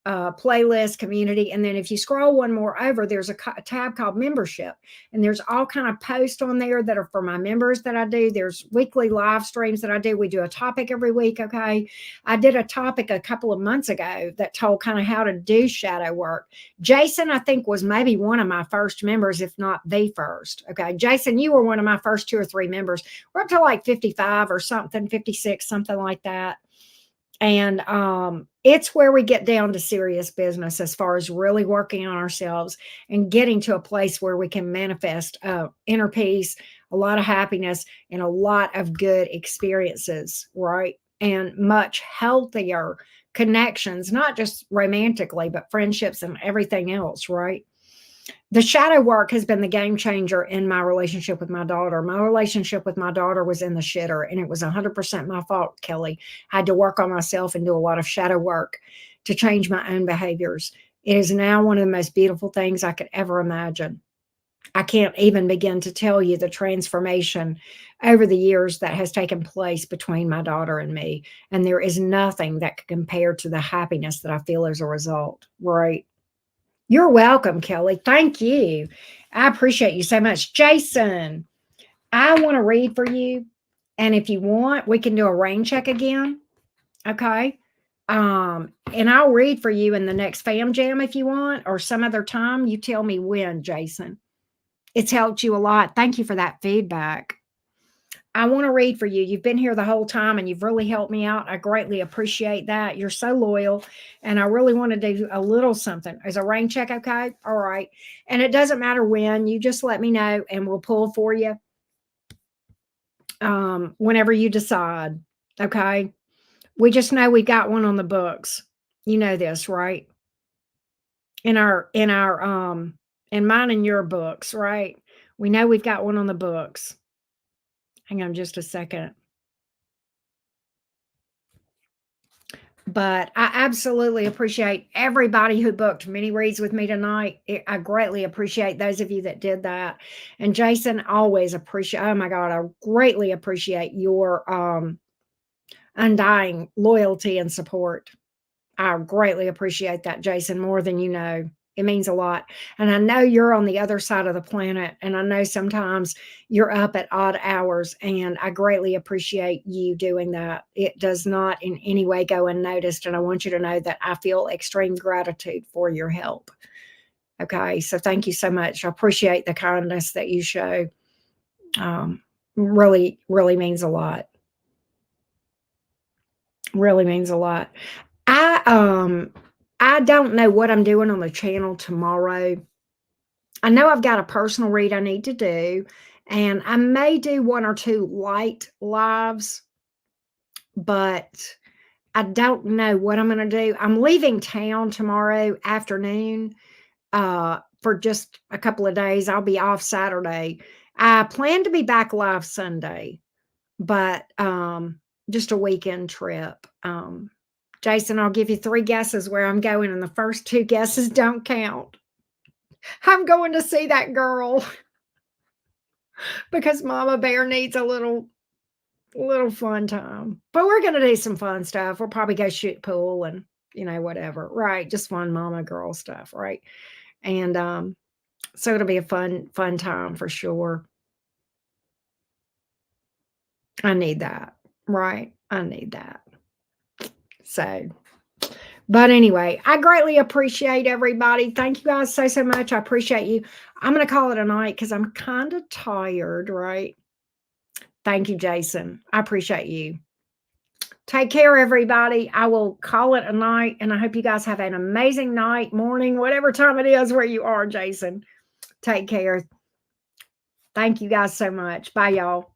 playlist, community, and then if you scroll one more over, there's a tab called membership, and there's all kind of posts on there that are for my members that I do. There's weekly live streams that I do. We do a topic every week. Okay, I did a topic a couple of months ago that told kind of how to do shadow work. Jason, I think, was maybe one of my first members, if not the first. Okay, Jason, you were one of my first 2 or 3 members. We're up to like 55 or something, 56, something like that. And it's where we get down to serious business as far as really working on ourselves and getting to a place where we can manifest inner peace, a lot of happiness, and a lot of good experiences, right? And much healthier connections, not just romantically, but friendships and everything else, right? The shadow work has been the game changer in my relationship with my daughter. My relationship with my daughter was in the shitter, and it was 100% my fault, Kelly. I had to work on myself and do a lot of shadow work to change my own behaviors. It is now one of the most beautiful things I could ever imagine. I can't even begin to tell you the transformation over the years that has taken place between my daughter and me. And there is nothing that can compare to the happiness that I feel as a result, right? You're welcome, Kelly. Thank you. I appreciate you so much. Jason, I want to read for you. And if you want, we can do a rain check again. Okay. And I'll read for you in the next Fam Jam if you want, or some other time. You tell me when, Jason. It's helped you a lot. Thank you for that feedback. I want to read for you. You've been here the whole time and you've really helped me out. I greatly appreciate that. You're so loyal. And I really want to do a little something. Is a rain check okay? All right. And it doesn't matter when. You just let me know and we'll pull for you whenever you decide. Okay. We just know we got one on the books. You know this, right? In mine and your books, right? We know we've got one on the books. Hang on just a second. But I absolutely appreciate everybody who booked mini reads with me tonight. I greatly appreciate those of you that did that. And Jason, always appreciate, oh my God, I greatly appreciate your undying loyalty and support. I greatly appreciate that, Jason, more than you know. It means a lot. And I know you're on the other side of the planet. And I know sometimes you're up at odd hours. And I greatly appreciate you doing that. It does not in any way go unnoticed. And I want you to know that I feel extreme gratitude for your help. Okay. So thank you so much. I appreciate the kindness that you show. Really, really means a lot. Really means a lot. I don't know what I'm doing on the channel tomorrow. I know I've got a personal read I need to do, and I may do 1 or 2 light lives, but I don't know what I'm gonna do. I'm leaving town tomorrow afternoon, for just a couple of days. I'll be off Saturday. I plan to be back live Sunday, but, just a weekend trip. Jason, I'll give you 3 guesses where I'm going, and the first 2 guesses don't count. I'm going to see that girl because mama bear needs a little fun time. But we're gonna do some fun stuff. We'll probably go shoot pool and, whatever, right? Just fun mama girl stuff, right? And, so it'll be a fun time for sure. I need that, right? I need that. So, but anyway, I greatly appreciate everybody. Thank you guys so much. I appreciate you. I'm gonna call it a night because I'm kind of tired, right? Thank you, Jason. I appreciate you. Take care, everybody. I will call it a night, and I hope you guys have an amazing night, morning, whatever time it is where you are, Jason. Take care. Thank you guys so much. Bye, y'all.